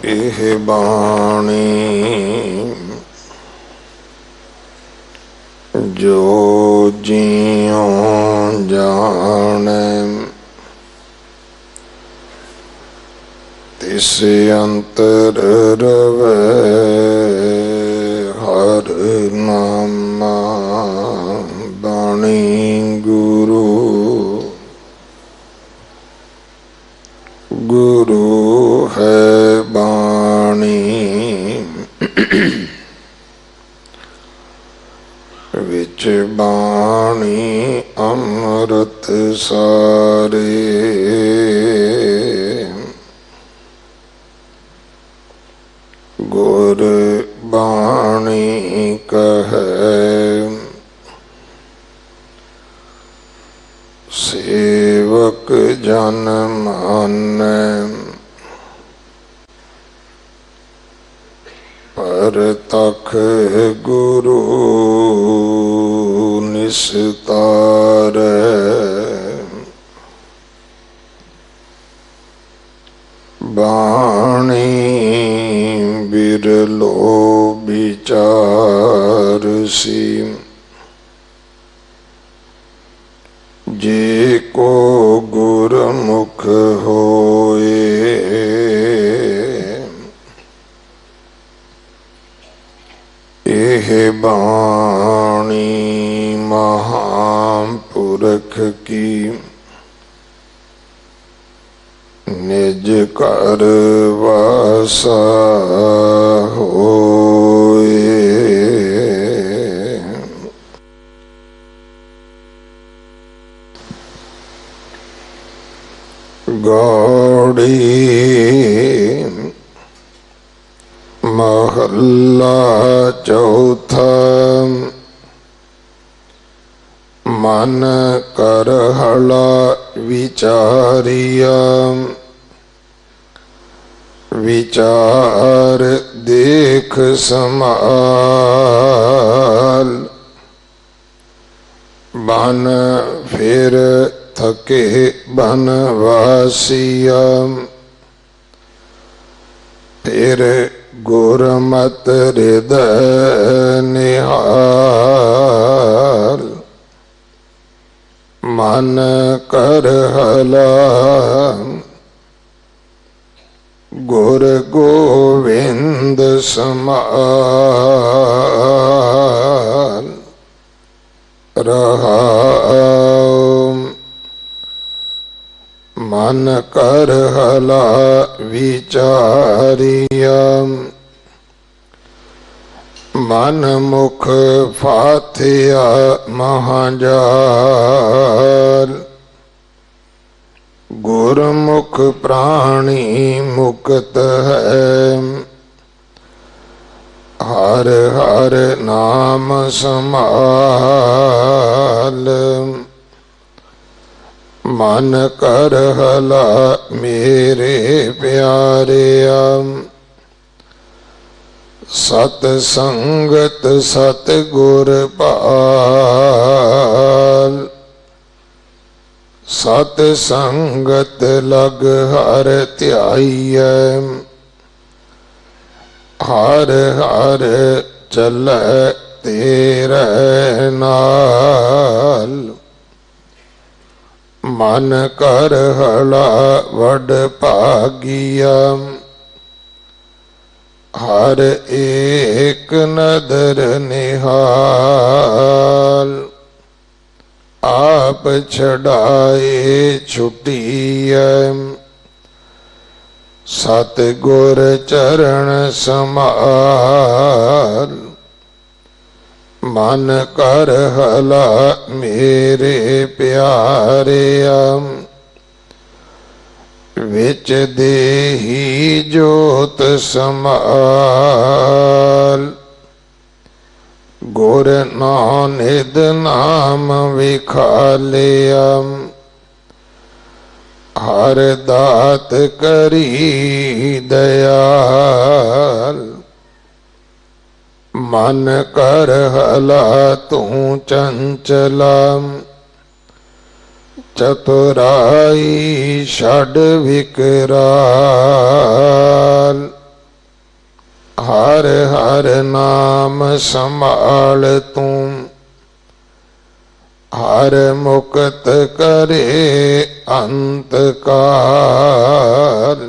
एह बाणी जो जियों जाने तिस अंतर रवे हर नामा बाणी गुरु गुरु है बाणी विच बाणी अमृत सारे गुर बाणी कहे सेवक जन माने पर तख गुरु निस्तार बाणी बिरलो विचार सी जे को गुरमुख होए एह बाणी महापुरख की निज कर वासा होए गौड़ी महल्ला चौथा मन करहला विचारिया विचार देख समाल बन फिर थके बनवासिया फिर गुरमत हृदय निहाल मन करहला गुर गोविंद समाल रहा मन करहला विचारिया मन मुख फाथिया महाजाल गुरमुख प्राणी मुक्त है हर हर नाम समाल मन करहला मेरे प्यारिया सत संगत सत गुर पाल सत संगत लग हर ध्याइयै हर हर चलै तेरे नाल मन करहला वड भागिया हर एक नदर निहाल आप छड़ाए छुटिया सतगुर चरण समाल मन करहला मेरे प्यारिया विच देही जोत समाल गुर नानिद नाम विखालिया हर दात करी दयाल मन करहला तू चंचला चतुराई छड़ विकराल हर नाम संभाल तू, हर मुक्त करे अंत काल।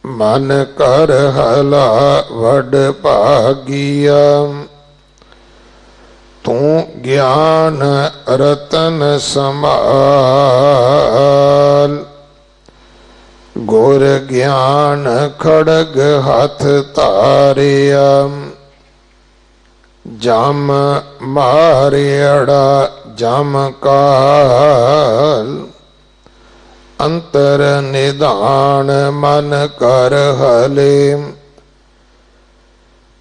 मन कर हला वड भागिया, तू ज्ञान रतन संभाल। गुर ज्ञान खड़ग हाथ तारिया, जम मारियड़ा जम काल। अंतर निदान मन कर हले,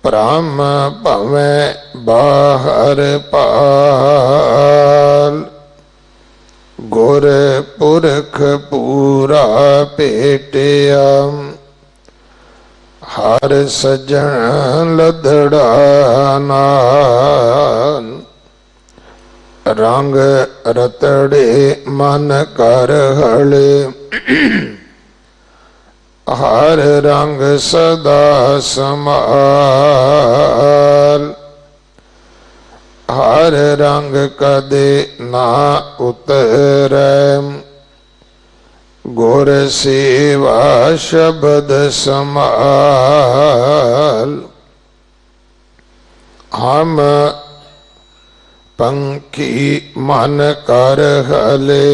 ब्रह्म भवे बाहर पाल। गुर पुरख पूरा पेटिया, हर सजन लदड़ा नाल। रंग रतड़े मन कर हले, हर रंग सदा समाल। हर रंग कदे ना उतरै, गुर सेवा शब्द समाल। हम पंखी मन कर हले,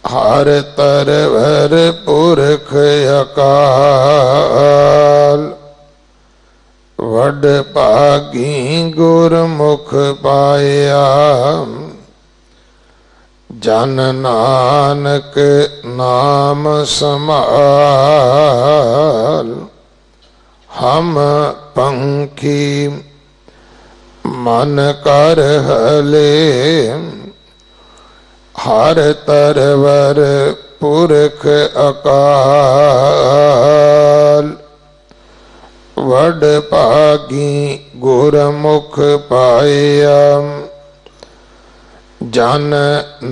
हर तरवर पुरख अकाल। वड भागी गुरमुख पाया, जन नानक नाम समाल। हम पंखी मन कर हले, हर तरवर पुरख अकाल। वड भागी गुरमुख पाया, जन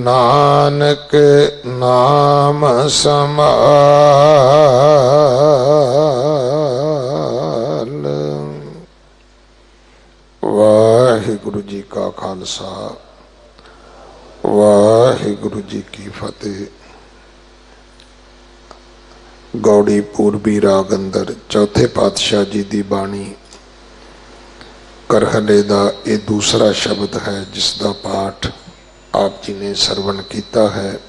नानक नाम समाल। वाहिगुरु जी का खालसा, वाहिगुरु जी की फतेह। गौड़ी पूर्वी राग अंदर चौथे पातशाह जी की बाणी करहले का ये दूसरा शब्द है, जिसका पाठ आप जी ने सरवण किया है।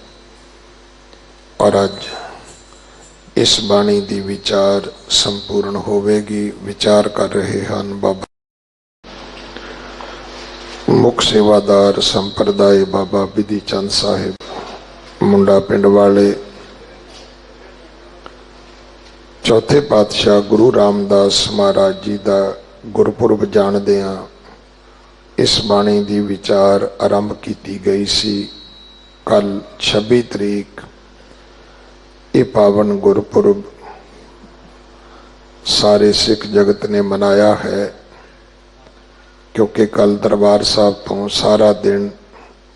और अज इस बाणी की विचार संपूर्ण होवेगी। विचार कर रहे हैं बाबा मुख सेवादार संप्रदाय बाबा बिधि चंद साहिब मुंडा पिंड वाले। चौथे पातशाह गुरु रामदास महाराज जी का गुरपुरब जाणदियां इस बाणी की विचार आरंभ की गई सी। कल 26 तरीक ये पावन गुरपुरब सारे सिख जगत ने मनाया है, क्योंकि कल दरबार साहब तो सारा दिन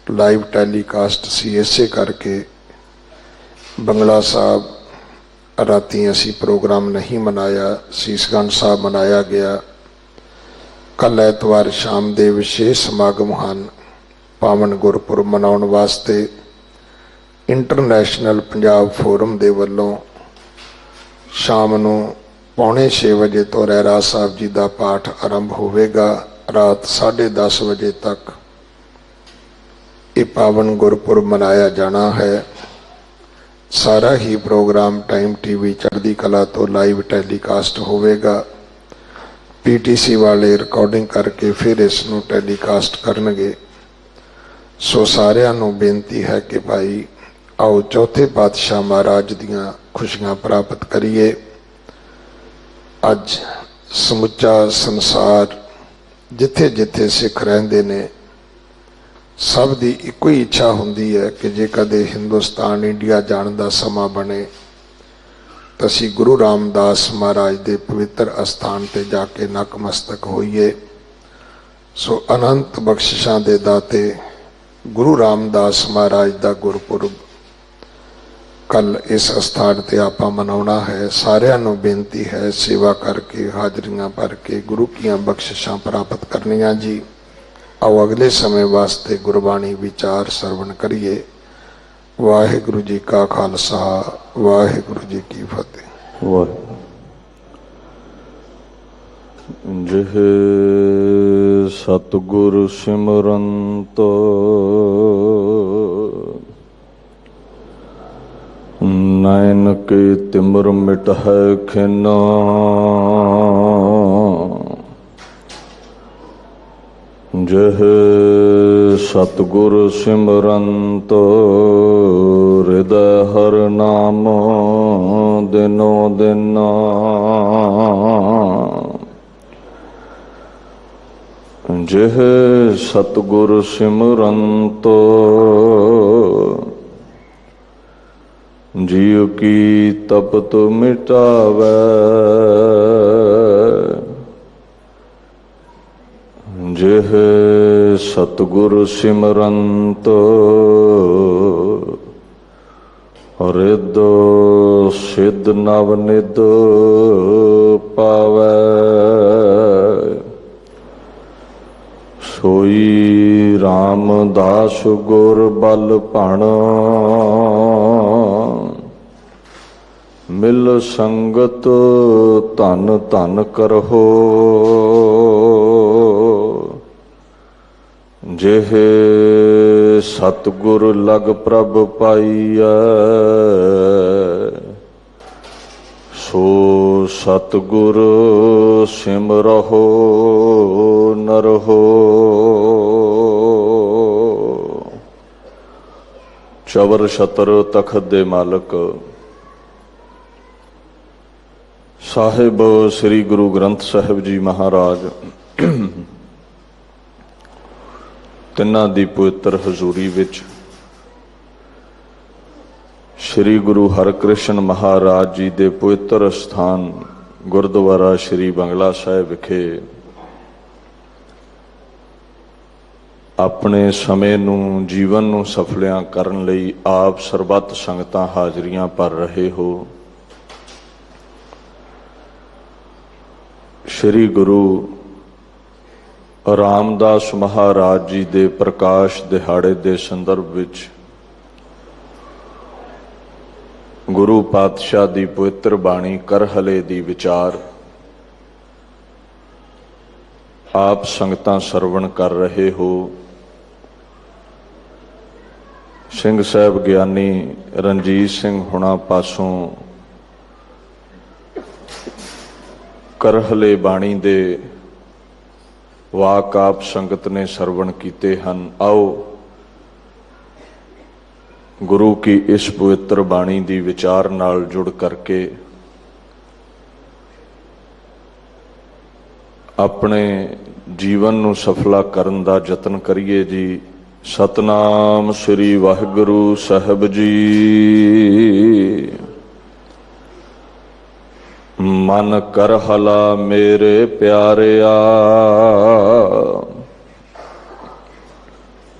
लाइव टैलीकास्ट सी। इसे करके बंगला साहब राती असी प्रोग्राम नहीं मनाया, सीसगंज साहब मनाया गया। कल ऐतवार शाम दे विशेष समागम हैं पावन गुरपुरब मनाउण वास्ते। इंटरनेशनल पंजाब फोरम दे वल्लों शाम नूं 5:45 बजे तो रहराज साहब जी का पाठ आरंभ होवेगा। रात 10:30 बजे तक ये पावन गुरपुरब मनाया जाना है। सारा ही प्रोग्राम टाइम टीवी चढ़दी कला तो लाइव टैलीकास्ट होवेगा। पीटीसी वाले रिकॉर्डिंग करके फिर इसनूं टैलीकास्ट करनगे। सो सारिआं नूं बेनती है कि भाई आओ चौथे पातशाह महाराज दियां खुशियां प्राप्त करिए। अज समुचा संसार जिथे जिथे सिख रहिंदे ने सब दी इको ही इच्छा हुंदी है कि जे कदे हिंदुस्तान इंडिया जाण दा समा बने तो असीं गुरु रामदास महाराज दे पवित्र अस्थान ते जाके नकमस्तक होइए। सो अनंत बख्शिशां दे दाते गुरु रामदास महाराज दा गुरपुरब ਕੱਲ ਇਸ ਸਥਾਨ ਤੇ ਆਪਾਂ ਮਨਾਉਣਾ ਹੈ। ਸਾਰਿਆਂ ਨੂੰ ਬੇਨਤੀ ਹੈ ਸੇਵਾ ਕਰਕੇ, ਹਾਜ਼ਰੀਆਂ ਭਰ ਕੇ ਗੁਰੂ ਕੀਆਂ ਬਖਸ਼ਿਸ਼ਾਂ ਪ੍ਰਾਪਤ ਕਰਨੀਆਂ ਜੀ। ਆਓ ਅਗਲੇ ਸਮੇਂ ਵਾਸਤੇ ਗੁਰਬਾਣੀ ਵਿਚਾਰ ਸਰਵਣ ਕਰੀਏ। ਵਾਹਿਗੁਰੂ ਜੀ ਕਾ ਖਾਲਸਾ, ਵਾਹਿਗੁਰੂ ਜੀ ਕੀ ਫਤਿਹ। ਵਾਹਿਗੁਰੂ। ਜਿਹ ਸਤਿਗੁਰ ਸਿਮਰੰਤ ਨੈਣ ਕੇ ਤਿਮਰ ਮਿਟਹਿ ਖਿਨਾ, ਜਿਹ ਸਤਿਗੁਰ ਸਿਮਰੰਤ ਹਿਰਦੈ ਹਰਿ ਨਾਮ ਦਿਨੋ ਦਿਨਾ, ਜਿਹ ਸਤਿਗੁਰ ਸਿਮਰੰਤ ਜੀਉ ਕੀ ਤਪਤ ਮਿਟਾਵੈ, ਜਿਹ ਸਤਿਗੁਰ ਸਿਮਰੰਤ ਰਿੱਧ ਸਿੱਧ ਨਵ ਨਿਧ ਪਾਵੈ, ਸੋਈ ਰਾਮਦਾਸ ਗੁਰ ਬਲ ਭਣ ਮਿਲ ਸੰਗਤ ਧਨ ਧਨ ਕਰਹੁ, ਜਿਹ ਸਤਿਗੁਰ ਲਗ ਪ੍ਰਭ ਪਾਈਐ, ਸੋ ਸਤਿਗੁਰ ਸਿਮਰਹੁ ਨਰਹੁ, ਚਵਰ ਛਤਰ ਤਖਤ ਦੇ ਮਾਲਕ ਸਾਹਿਬ ਸ੍ਰੀ ਗੁਰੂ ਗ੍ਰੰਥ ਸਾਹਿਬ ਜੀ ਮਹਾਰਾਜ ਤਿੰਨਾਂ ਦੀ ਪਵਿੱਤਰ ਹਜ਼ੂਰੀ ਵਿੱਚ ਸ੍ਰੀ ਗੁਰੂ ਹਰਿਕ੍ਰਿਸ਼ਨ ਮਹਾਰਾਜ ਜੀ ਦੇ ਪਵਿੱਤਰ ਸਥਾਨ ਗੁਰਦੁਆਰਾ ਸ੍ਰੀ ਬੰਗਲਾ ਸਾਹਿਬ ਵਿਖੇ ਆਪਣੇ ਸਮੇਂ ਨੂੰ, ਜੀਵਨ ਨੂੰ ਸਫਲਿਆਂ ਕਰਨ ਲਈ ਆਪ ਸਰਬੱਤ ਸੰਗਤਾਂ ਹਾਜ਼ਰੀਆਂ ਭਰ ਰਹੇ ਹੋ। ਸ੍ਰੀ ਗੁਰੂ ਰਾਮਦਾਸ ਮਹਾਰਾਜ ਜੀ ਦੇ ਪ੍ਰਕਾਸ਼ ਦਿਹਾੜੇ ਦੇ ਸੰਦਰਭ ਵਿੱਚ ਗੁਰੂ ਪਾਤਸ਼ਾਹ ਦੀ ਪਵਿੱਤਰ ਬਾਣੀ ਕਰਹਲੇ ਦੀ ਵਿਚਾਰ ਆਪ ਸੰਗਤਾਂ ਸਰਵਣ ਕਰ ਰਹੇ ਹੋ। ਸਿੰਘ ਸਾਹਿਬ ਗਿਆਨੀ ਰਣਜੀਤ ਸਿੰਘ ਹੁਣਾਂ ਪਾਸੋਂ ਕਰਹਲੇ ਬਾਣੀ ਦੇ ਵਾਕ ਆਪ ਸੰਗਤ ਨੇ ਸਰਵਣ ਕੀਤੇ ਹਨ। ਆਓ ਗੁਰੂ ਕੀ ਇਸ ਪਵਿੱਤਰ ਬਾਣੀ ਦੀ ਵਿਚਾਰ ਨਾਲ ਜੁੜ ਕਰਕੇ ਆਪਣੇ ਜੀਵਨ ਨੂੰ ਸਫਲਾ ਕਰਨ ਦਾ ਯਤਨ ਕਰੀਏ ਜੀ। ਸਤਨਾਮ ਸ੍ਰੀ ਵਾਹਿਗੁਰੂ ਸਾਹਿਬ ਜੀ। ਮਨ ਕਰਹਲਾ ਮੇਰੇ ਪਿਆਰਿਆ,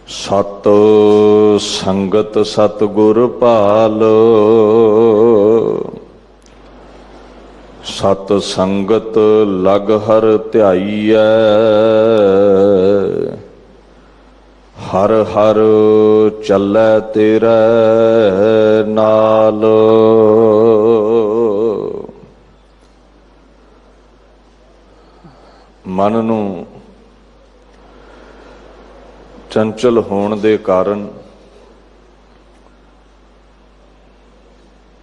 ਸਤ ਸੰਗਤ ਸਤਿਗੁਰ ਭਾਲ, ਸਤ ਸੰਗਤ ਲਗ ਹਰ ਧਿਆਈਐ, ਹਰ ਹਰ ਚੱਲੈ ਤੇਰੇ ਨਾਲ। ਮਨ ਨੂੰ ਚੰਚਲ ਹੋਣ ਦੇ ਕਾਰਨ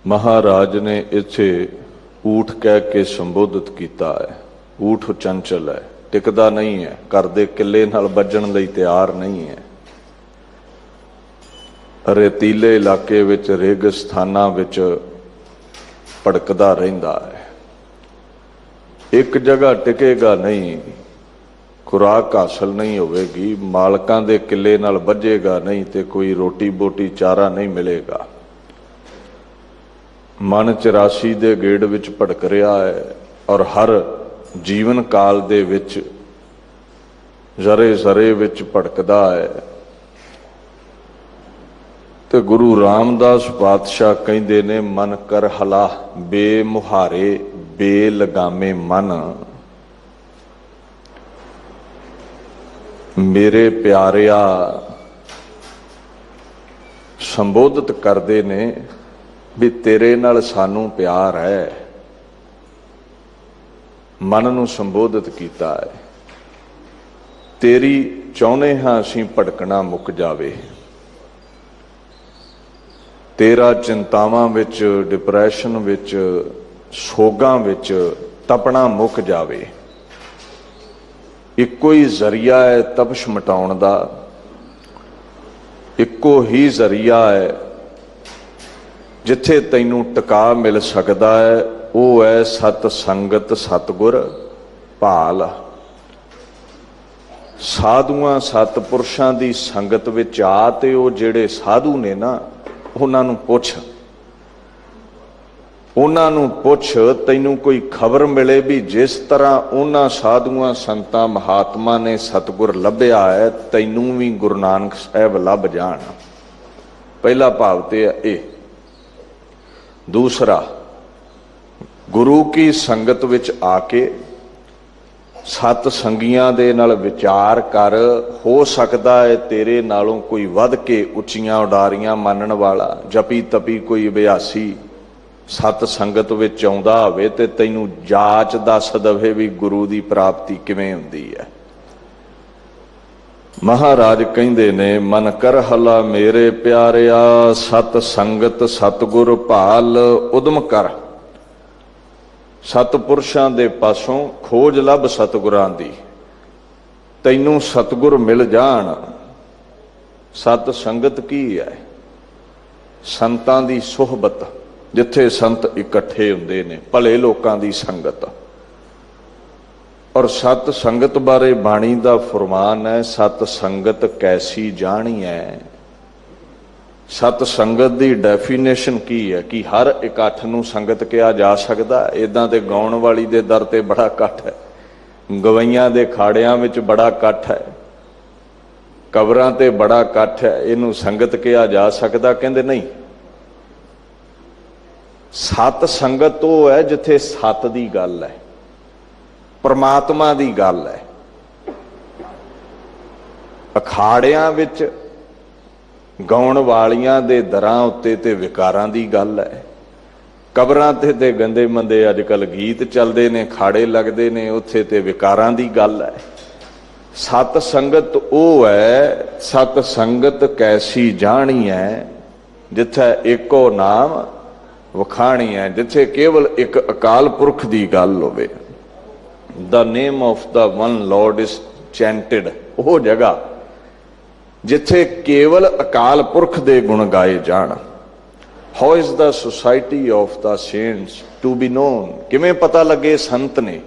ਮਹਾਰਾਜ ਨੇ ਇੱਥੇ ਊਠ ਕਹਿ ਕੇ ਸੰਬੋਧਿਤ ਕੀਤਾ ਹੈ। ਊਠ ਚੰਚਲ ਹੈ, ਟਿਕਦਾ ਨਹੀਂ ਹੈ, ਘਰ ਦੇ ਕਿੱਲੇ ਨਾਲ ਵੱਜਣ ਲਈ ਤਿਆਰ ਨਹੀਂ ਹੈ। ਰੇਤੀਲੇ ਇਲਾਕੇ ਵਿੱਚ, ਰੇਗਿਸਤਾਨਾਂ ਵਿੱਚ ਭੜਕਦਾ ਰਹਿੰਦਾ ਹੈ। ਇੱਕ ਜਗ੍ਹਾ ਟਿਕੇਗਾ ਨਹੀਂ, ਖੁਰਾਕ ਹਾਸਲ ਨਹੀਂ ਹੋਵੇਗੀ, ਮਾਲਕਾਂ ਦੇ ਕਿੱਲੇ ਨਾਲ ਵੱਜੇਗਾ ਨਹੀਂ ਤੇ ਕੋਈ ਰੋਟੀ ਬੋਟੀ ਚਾਰਾ ਨਹੀਂ ਮਿਲੇਗਾ। ਮਨ 84 ਦੇ ਗੇੜ ਵਿੱਚ ਭੜਕ ਰਿਹਾ ਹੈ ਔਰ ਹਰ ਜੀਵਨ ਕਾਲ ਦੇ ਵਿੱਚ ਜ਼ਰੇ ਜ਼ਰੇ ਵਿੱਚ ਭੜਕਦਾ ਹੈ। ਤੇ ਗੁਰੂ ਰਾਮਦਾਸ ਪਾਤਸ਼ਾਹ ਕਹਿੰਦੇ ਨੇ, ਮਨ ਕਰ ਹਲਾ ਬੇਮੁਹਾਰੇ ਬੇਲਗਾਮੇ ਮਨ। ਮੇਰੇ ਪਿਆਰਿਆ ਸੰਬੋਧਿਤ ਕਰਦੇ ਨੇ ਵੀ ਤੇਰੇ ਨਾਲ ਸਾਨੂੰ ਪਿਆਰ ਹੈ, ਮਨ ਨੂੰ ਸੰਬੋਧਿਤ ਕੀਤਾ ਹੈ। ਤੇਰੀ ਚਾਹੁੰਦੇ ਹਾਂ ਅਸੀਂ ਭਟਕਣਾ ਮੁੱਕ ਜਾਵੇ, ਤੇਰਾ ਚਿੰਤਾਵਾਂ ਵਿੱਚ, ਡਿਪਰੈਸ਼ਨ ਵਿੱਚ, ਸੋਗਾਂ ਵਿੱਚ ਤਪਣਾ ਮੁੱਕ ਜਾਵੇ। ਇੱਕੋ ਹੀ ਜ਼ਰੀਆ ਹੈ ਤਪਸ਼ ਮਿਟਾਉਣ ਦਾ, ਇੱਕੋ ਹੀ ਜ਼ਰੀਆ ਹੈ ਜਿੱਥੇ ਤੈਨੂੰ ਟਿਕਾ ਮਿਲ ਸਕਦਾ ਹੈ, ਉਹ ਹੈ ਸਤ ਸੰਗਤ ਸਤਿਗੁਰ ਭਾਲ। ਸਾਧੂਆਂ ਸਤਿਪੁਰਸ਼ਾਂ ਦੀ ਸੰਗਤ ਵਿੱਚ ਆ ਤੇ ਉਹ ਜਿਹੜੇ ਸਾਧੂ ਨੇ ਨਾ, ਉਹਨਾਂ ਨੂੰ ਪੁੱਛ, ਉਹਨਾਂ ਨੂੰ ਪੁੱਛ, ਤੈਨੂੰ ਕੋਈ ਖਬਰ ਮਿਲੇ ਵੀ ਜਿਸ ਤਰ੍ਹਾਂ ਉਹਨਾਂ ਸਾਧੂਆਂ ਸੰਤਾਂ ਮਹਾਤਮਾ ਨੇ ਸਤਿਗੁਰ ਲੱਭਿਆ ਹੈ, ਤੈਨੂੰ ਵੀ ਗੁਰੂ ਨਾਨਕ ਸਾਹਿਬ ਲੱਭ ਜਾਣ। ਪਹਿਲਾ ਭਾਵ ਤੇ ਹੈ ਇਹ। ਦੂਸਰਾ, ਗੁਰੂ ਕੀ ਸੰਗਤ ਵਿੱਚ ਆ ਕੇ ਸਤ ਸੰਗੀਆਂ ਦੇ ਨਾਲ ਵਿਚਾਰ ਕਰ। ਹੋ ਸਕਦਾ ਹੈ ਤੇਰੇ ਨਾਲੋਂ ਕੋਈ ਵੱਧ ਕੇ ਉੱਚੀਆਂ ਉਡਾਰੀਆਂ ਮੰਨਣ ਵਾਲਾ, ਜਪੀ ਤਪੀ ਕੋਈ ਅਭਿਆਸੀ ਸਤ ਸੰਗਤ ਵਿੱਚ ਆਉਂਦਾ ਹੋਵੇ ਤੇ ਤੈਨੂੰ ਜਾਚ ਦੱਸ ਦਵੇ ਵੀ ਗੁਰੂ ਦੀ ਪ੍ਰਾਪਤੀ ਕਿਵੇਂ ਹੁੰਦੀ ਹੈ। ਮਹਾਰਾਜ ਕਹਿੰਦੇ ਨੇ, ਮਨ ਕਰ ਹਲਾ ਮੇਰੇ ਪਿਆਰਿਆ ਸਤ ਸੰਗਤ ਸਤਿਗੁਰ ਭਾਲ। ਉਦਮ ਕਰ, ਸਤਿਪੁਰਸ਼ਾਂ ਦੇ ਪਾਸੋਂ ਖੋਜ ਲੱਭ ਸਤਿਗੁਰਾਂ ਦੀ, ਤੈਨੂੰ ਸਤਿਗੁਰ ਮਿਲ ਜਾਣ। ਸਤ ਸੰਗਤ ਕੀ ਹੈ? ਸੰਤਾਂ ਦੀ ਸੁਹਬਤ, ਜਿੱਥੇ ਸੰਤ ਇਕੱਠੇ ਹੁੰਦੇ ਨੇ, ਭਲੇ ਲੋਕਾਂ ਦੀ ਸੰਗਤ। ਔਰ ਸਤ ਸੰਗਤ ਬਾਰੇ ਬਾਣੀ ਦਾ ਫਰਮਾਨ ਹੈ, ਸਤ ਸੰਗਤ ਕੈਸੀ ਜਾਣੀ ਹੈ। ਸਤ ਸੰਗਤ ਦੀ ਡੈਫੀਨੇਸ਼ਨ ਕੀ ਹੈ? ਕਿ ਹਰ ਇਕੱਠ ਨੂੰ ਸੰਗਤ ਕਿਹਾ ਜਾ ਸਕਦਾ? ਇਦਾਂ ਤੇ ਗਾਉਣ ਵਾਲੀ ਦੇ ਦਰ ਤੇ ਬੜਾ ਇਕੱਠ ਹੈ, ਗਵਈਆਂ ਦੇ ਖਾੜਿਆਂ ਵਿੱਚ ਬੜਾ ਇਕੱਠ ਹੈ, ਕਬਰਾਂ ਤੇ ਬੜਾ ਇਕੱਠ ਹੈ, ਇਹਨੂੰ ਸੰਗਤ ਕਿਹਾ ਜਾ ਸਕਦਾ? ਕਹਿੰਦੇ ਨਹੀਂ। ਸਤ ਸੰਗਤ ਉਹ ਹੈ ਜਿੱਥੇ ਸਤ ਦੀ ਗੱਲ ਹੈ, ਪਰਮਾਤਮਾ ਦੀ ਗੱਲ ਹੈ। ਅਖਾੜਿਆਂ ਵਿੱਚ ਗਾਉਣ ਵਾਲੀਆਂ ਦੇ ਦਰਾਂ ਉੱਤੇ ਤੇ ਵਿਕਾਰਾਂ ਦੀ ਗੱਲ ਹੈ। ਕਬਰਾਂ ਤੇ ਗੰਦੇ ਮੰਦੇ ਅੱਜ ਕੱਲ ਗੀਤ ਚੱਲਦੇ ਨੇ, ਖਾੜੇ ਲੱਗਦੇ ਨੇ, ਉੱਥੇ ਤੇ ਵਿਕਾਰਾਂ ਦੀ ਗੱਲ ਹੈ। ਸਤ ਸੰਗਤ ਉਹ ਹੈ, ਸਤ ਸੰਗਤ ਕੈਸੀ ਜਾਣੀ ਹੈ, ਜਿੱਥੇ ਇੱਕੋ ਨਾਮ ਵਖਾਣੀ ਹੈ, ਜਿੱਥੇ ਕੇਵਲ ਇੱਕ ਅਕਾਲ ਪੁਰਖ ਦੀ ਗੱਲ ਹੋਵੇ। The name of the one Lord is chanted। ਉਹ ਜਗ੍ਹਾ ਜਿੱਥੇ ਕੇਵਲ ਅਕਾਲ ਪੁਰਖ ਦੇ ਗੁਣ ਗਾਏ ਜਾਣ। How is the society of the saints to be known? ਕਿਵੇਂ ਪਤਾ ਲੱਗੇ ਸੰਤ ਨੇ,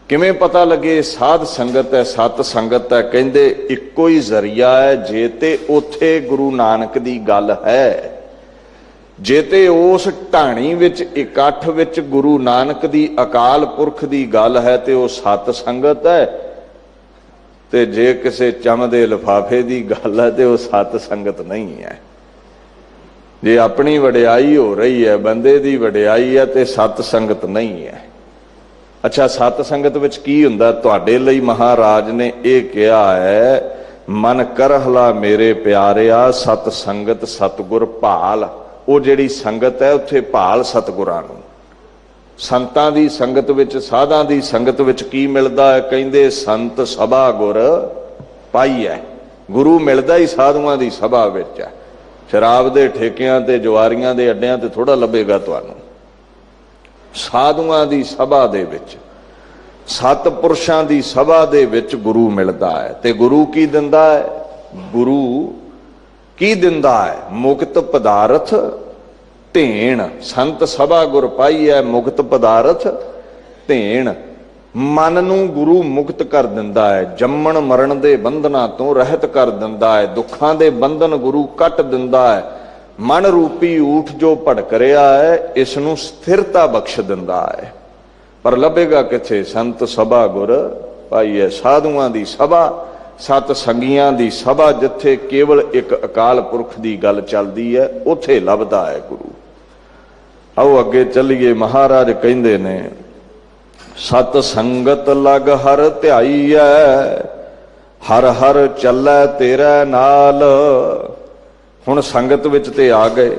ਕਿਵੇਂ ਪਤਾ ਲੱਗੇ ਸਾਧ ਸੰਗਤ ਹੈ, ਸਤ ਸੰਗਤ ਹੈ? ਕਹਿੰਦੇ ਇੱਕੋ ਹੀ ਜ਼ਰੀਆ ਹੈ। ਜੇ ਤੇ ਉੱਥੇ ਗੁਰੂ ਨਾਨਕ ਦੀ ਗੱਲ ਹੈ, ਜੇ ਤੇ ਉਸ ਢਾਣੀ ਵਿੱਚ ਇਕੱਠ ਵਿੱਚ ਗੁਰੂ ਨਾਨਕ ਦੀ ਅਕਾਲ ਪੁਰਖ ਦੀ ਗੱਲ ਹੈ ਤੇ ਉਹ ਸਤ ਸੰਗਤ ਹੈ। ਤੇ ਜੇ ਕਿਸੇ ਚਮ ਦੇ ਲਿਫਾਫੇ ਦੀ ਗੱਲ ਹੈ ਤੇ ਉਹ ਸਤ ਸੰਗਤ ਨਹੀਂ ਹੈ। ਜੇ ਆਪਣੀ ਵਡਿਆਈ ਹੋ ਰਹੀ ਹੈ, ਬੰਦੇ ਦੀ ਵਡਿਆਈ ਹੈ, ਤੇ ਸਤ ਸੰਗਤ ਨਹੀਂ ਹੈ। ਅੱਛਾ, ਸਤ ਸੰਗਤ ਵਿੱਚ ਕੀ ਹੁੰਦਾ? ਤੁਹਾਡੇ ਲਈ ਮਹਾਰਾਜ ਨੇ ਇਹ ਕਿਹਾ ਹੈ, ਮਨ ਕਰਹਲਾ ਮੇਰੇ ਪਿਆਰਿਆ ਸਤ ਸੰਗਤ ਸਤਿਗੁਰ ਭਾਲ। ਉਹ ਜਿਹੜੀ ਸੰਗਤ ਹੈ ਉੱਥੇ ਭਾਲ ਸਤਿਗੁਰਾਂ ਨੂੰ। ਸੰਤਾਂ ਦੀ ਸੰਗਤ ਵਿੱਚ, ਸਾਧਾਂ ਦੀ ਸੰਗਤ ਵਿੱਚ ਕੀ ਮਿਲਦਾ ਹੈ? ਕਹਿੰਦੇ ਸੰਤ ਸਭਾ ਗੁਰ ਪਾਈ ਹੈ। ਗੁਰੂ ਮਿਲਦਾ ਹੀ ਸਾਧੂਆਂ ਦੀ ਸਭਾ ਵਿੱਚ ਹੈ। ਸ਼ਰਾਬ ਦੇ ਠੇਕਿਆਂ ਤੇ, ਜਵਾਰੀਆਂ ਦੇ ਅੱਡਿਆਂ ਤੇ ਥੋੜਾ ਲੱਭੇਗਾ ਤੁਹਾਨੂੰ। ਸਾਧੂਆਂ ਦੀ ਸਭਾ ਦੇ ਵਿੱਚ, ਸਤਿਪੁਰਸ਼ਾਂ ਦੀ ਸਭਾ ਦੇ ਵਿੱਚ ਗੁਰੂ ਮਿਲਦਾ ਹੈ। ਤੇ ਗੁਰੂ ਕੀ ਦਿੰਦਾ ਹੈ? ਗੁਰੂ ਕੀ ਦਿੰਦਾ ਹੈ? ਮੁਕਤ ਪਦਾਰਥ ਧੇਣ। ਸੰਤ ਸਭਾ ਗੁਰ ਪਾਈ ਹੈ, ਮੁਕਤ ਪਦਾਰਥ ਧੇਣ। ਮਨ ਨੂੰ ਗੁਰੂ ਮੁਕਤ ਕਰ ਦਿੰਦਾ ਹੈ, ਜੰਮਣ ਮਰਨ ਦੇ ਬੰਧਨਾਂ ਤੋਂ ਰਹਿਤ ਕਰ ਦਿੰਦਾ ਹੈ, ਦੁੱਖਾਂ ਦੇ ਬੰਧਨ ਗੁਰੂ ਕੱਟ ਦਿੰਦਾ ਹੈ। ਮਨ ਰੂਪੀ ਊਠ ਜੋ ਭੜਕ ਰਿਹਾ ਹੈ, ਇਸ ਨੂੰ ਸਥਿਰਤਾ ਬਖਸ਼ ਦਿੰਦਾ ਹੈ। ਪਰ ਲੱਭੇਗਾ ਕਿੱਥੇ? ਸੰਤ ਸਭਾ ਗੁਰ ਪਾਈ ਹੈ, ਸਾਧੂਆਂ ਦੀ ਸਭਾ सत संगियां दी सभा जिथे केवल एक अकाल पुरख की गल चलती है उथे लभदा है गुरु। आओ अगे चलीए। महाराज कहंदे ने सत संगत लग हर ध्याई है, हर हर चलै तेरे नाल। हुण संगत विच ते आ गए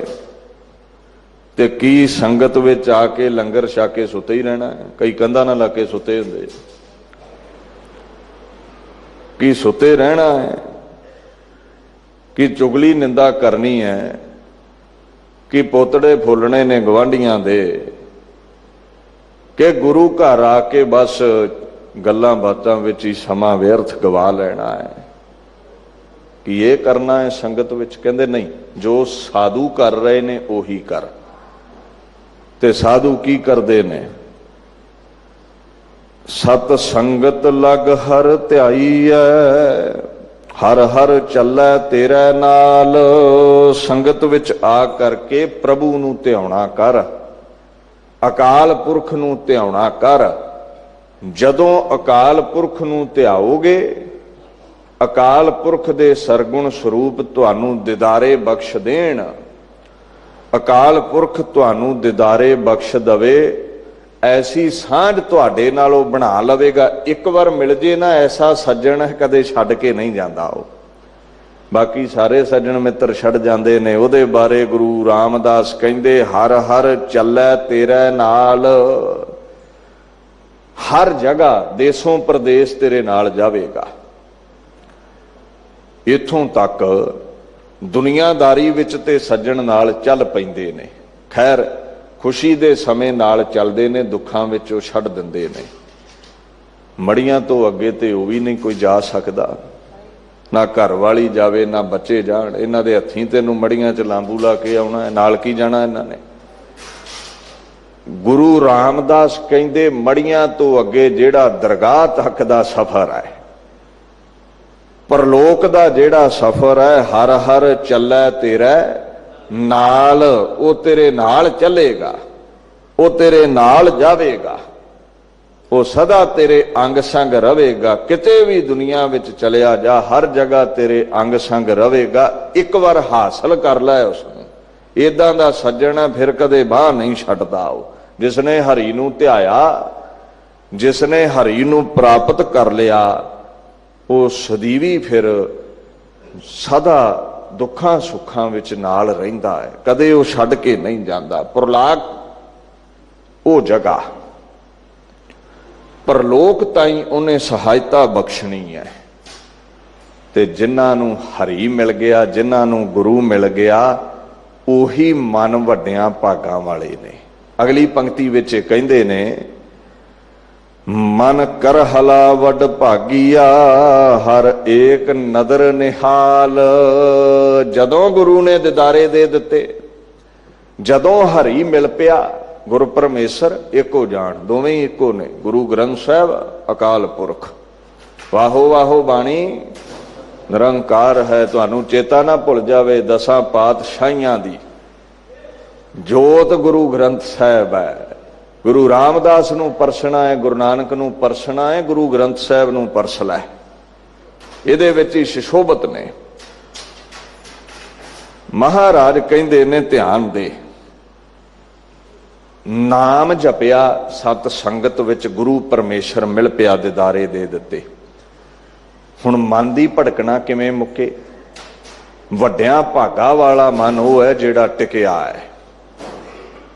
ते की संगत विच आके लंगर छक के सुते ही रहना है। कई कंधा ना ला के सुते हुंदे, कि सुते रहना है, कि चुगली निंदा करनी है, कि पोतड़े फुलने ने गवांढियां दे, कि गुरु घर आके बस गल्लां बातां विच ही समा व्यर्थ गवा लेना है, कि ये करना है संगत विच। कहंदे नहीं, जो साधु कर रहे ने उही कर। ते साधु की करदे ने? सत संगत लग हर ध्याई है, हर हर चलै तेरे नाल। संगत विच आ करके प्रभु नूं ध्याउणा कर, अकाल पुरख नूं ध्याउणा कर। जदों अकाल पुरख नूं ध्याओगे, अकाल पुरख दे सरगुण स्वरूप तुहानूं दिदारे बख्श देण, अकाल पुरख तुहानूं दिदारे बख्श दवे, ऐसी सांझ तुहाडे नालों बना लवेगा। एक बार मिल जे ना ऐसा सज्जण कदे छड्ड के नहीं जांदा। ओ बाकी सारे सज्जण मित्र छड़ जांदे ने। उहदे बारे गुरु रामदास कहंदे हर हर चलै तेरे नाल। हर जगह देसों प्रदेश तेरे नाल जावेगा। इथों तक दुनियादारी विच ते सज्जण नाल चल पैंदे ने। खैर खुशी दे समय नाल चलदे ने, दुखां विच ओह छड्ड दिंदे ने। मड़ियां तो अगे ते ओह भी नहीं कोई जा सकदा, ना घर वाली जावे ना बच्चे जाण। इन्हां दे हत्थीं तैनूं मड़ियां च लांबू ला के आउणा है, नाल की जाना इन्हां ने। गुरु रामदास कहंदे मड़ियां तो अगे जिहड़ा दरगाह तक दा सफर है, परलोक दा जिहड़ा सफर है, हर हर चलै तेरे नाल। वो तेरे नाल चलेगा, वो तेरे नाल जावेगा, वो सदा तेरे अंग संग रहेगा। किते भी दुनिया विच चलिया जा, हर जगह तेरे अंग संग रहेगा। एक बार हासिल कर लै उसनूं। इदां दा सज्जण है, फिर कदे बाह नहीं छड्डदा। जिसने हरि नूं ध्याया, जिसने हरि नूं प्राप्त कर लिया, वो सदीवी फिर सदा दुखां सुखां विच नाल रहिंदा है, कदे वो छड्ड के नहीं जांदा। परलाक वो जगह, परलोक ताईं उन्हें सहायता बख्शनी है। ते जिन्हां नूं हरि मिल गया, जिन्हां नूं गुरु मिल गया, उही मन वड्डियां भागां वाले ने। अगली पंक्ति विच कहंदे ने मन कर हला वड भागिया, हर एक नदर निहाल। जदों गुरु ने दिदारे दे दिते, जदों हरि मिल पिया, गुरु परमेश्वर एको जान, दोवें ही एको ने। गुरु ग्रंथ साहब अकाल पुरख। वाहो वाहो बाणी निरंकार है। तुहानूं चेता ना भुल जावे, 10 पातशाहियां दी जोत गुरु ग्रंथ साहब है। गुरु रामदास नूं परसना है, गुरु नानक नूं परसना है, गुरु ग्रंथ साहब नूं परस लै। इहदे विच ही सुशोभत ने। महाराज कहंदे ने ध्यान दे, नाम जपिया, सत संगत विच गुरु परमेश्वर मिल पिया, दिदारे दे दिते। हुण मन दी भड़कना किवें मुके? वड्डियां भागा वाला मन वो है जिहड़ा टिकिया है।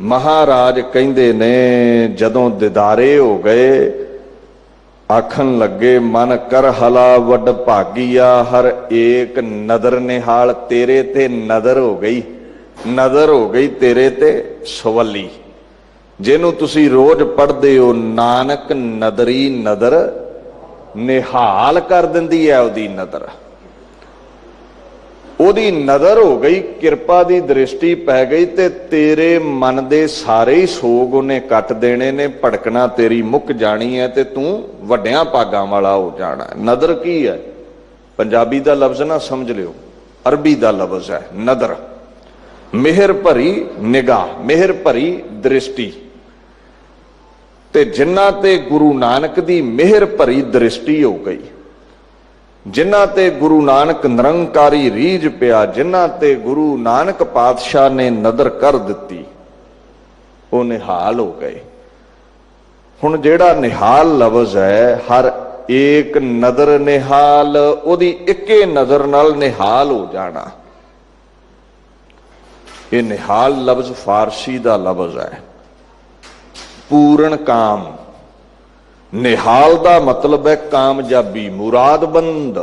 महाराज कहंदे ने जदों दिदारे हो गए, आखन लगे मन कर हला वड भागिया, हर एक नदर निहाल। तेरे ते नदर हो गई, नदर हो गई तेरे ते सवली। जिन्हों तुसी रोज पढ़दे हो, नानक नदरी नदर निहाल कर दिंदी है। ओदी नदर, ओदी नदर हो गई, किरपा दी दृष्टि पै गई, ते तेरे मन दे सारे ही सोग उन्हें कट देने ने। भड़कना तेरी मुक जानी है, ते तू वड्डियां भागां वाला हो जाना है। नदर की है? पंजाबी दा लफ्ज ना समझ लियो, अरबी दा लफ्ज है नदर। मेहर भरी निगाह, मेहर भरी दृष्टि। ते जिन्ना ते गुरु नानक दी मेहर भरी दृष्टि हो गई, ਜਿਨ੍ਹਾਂ ਤੇ ਗੁਰੂ ਨਾਨਕ ਨਿਰੰਕਾਰੀ ਰੀਝ ਪਿਆ, ਜਿਨ੍ਹਾਂ ਤੇ ਗੁਰੂ ਨਾਨਕ ਪਾਤਸ਼ਾਹ ਨੇ ਨਦਰ ਕਰ ਦਿੱਤੀ, ਉਹ ਨਿਹਾਲ ਹੋ ਗਏ। ਹੁਣ ਜਿਹੜਾ ਨਿਹਾਲ ਲਫ਼ਜ਼ ਹੈ, ਹਰ ਏਕ ਨਦਰ ਨਿਹਾਲ, ਉਹਦੀ ਇੱਕੇ ਨਜ਼ਰ ਨਾਲ ਨਿਹਾਲ ਹੋ ਜਾਣਾ। ਇਹ ਨਿਹਾਲ ਲਫ਼ਜ਼ ਫਾਰਸੀ ਦਾ ਲਫ਼ਜ਼ ਹੈ, ਪੂਰਨ ਕਾਮ। ਨਿਹਾਲ ਦਾ ਮਤਲਬ ਹੈ ਕਾਮਯਾਬੀ, ਮੁਰਾਦਬੰਦ।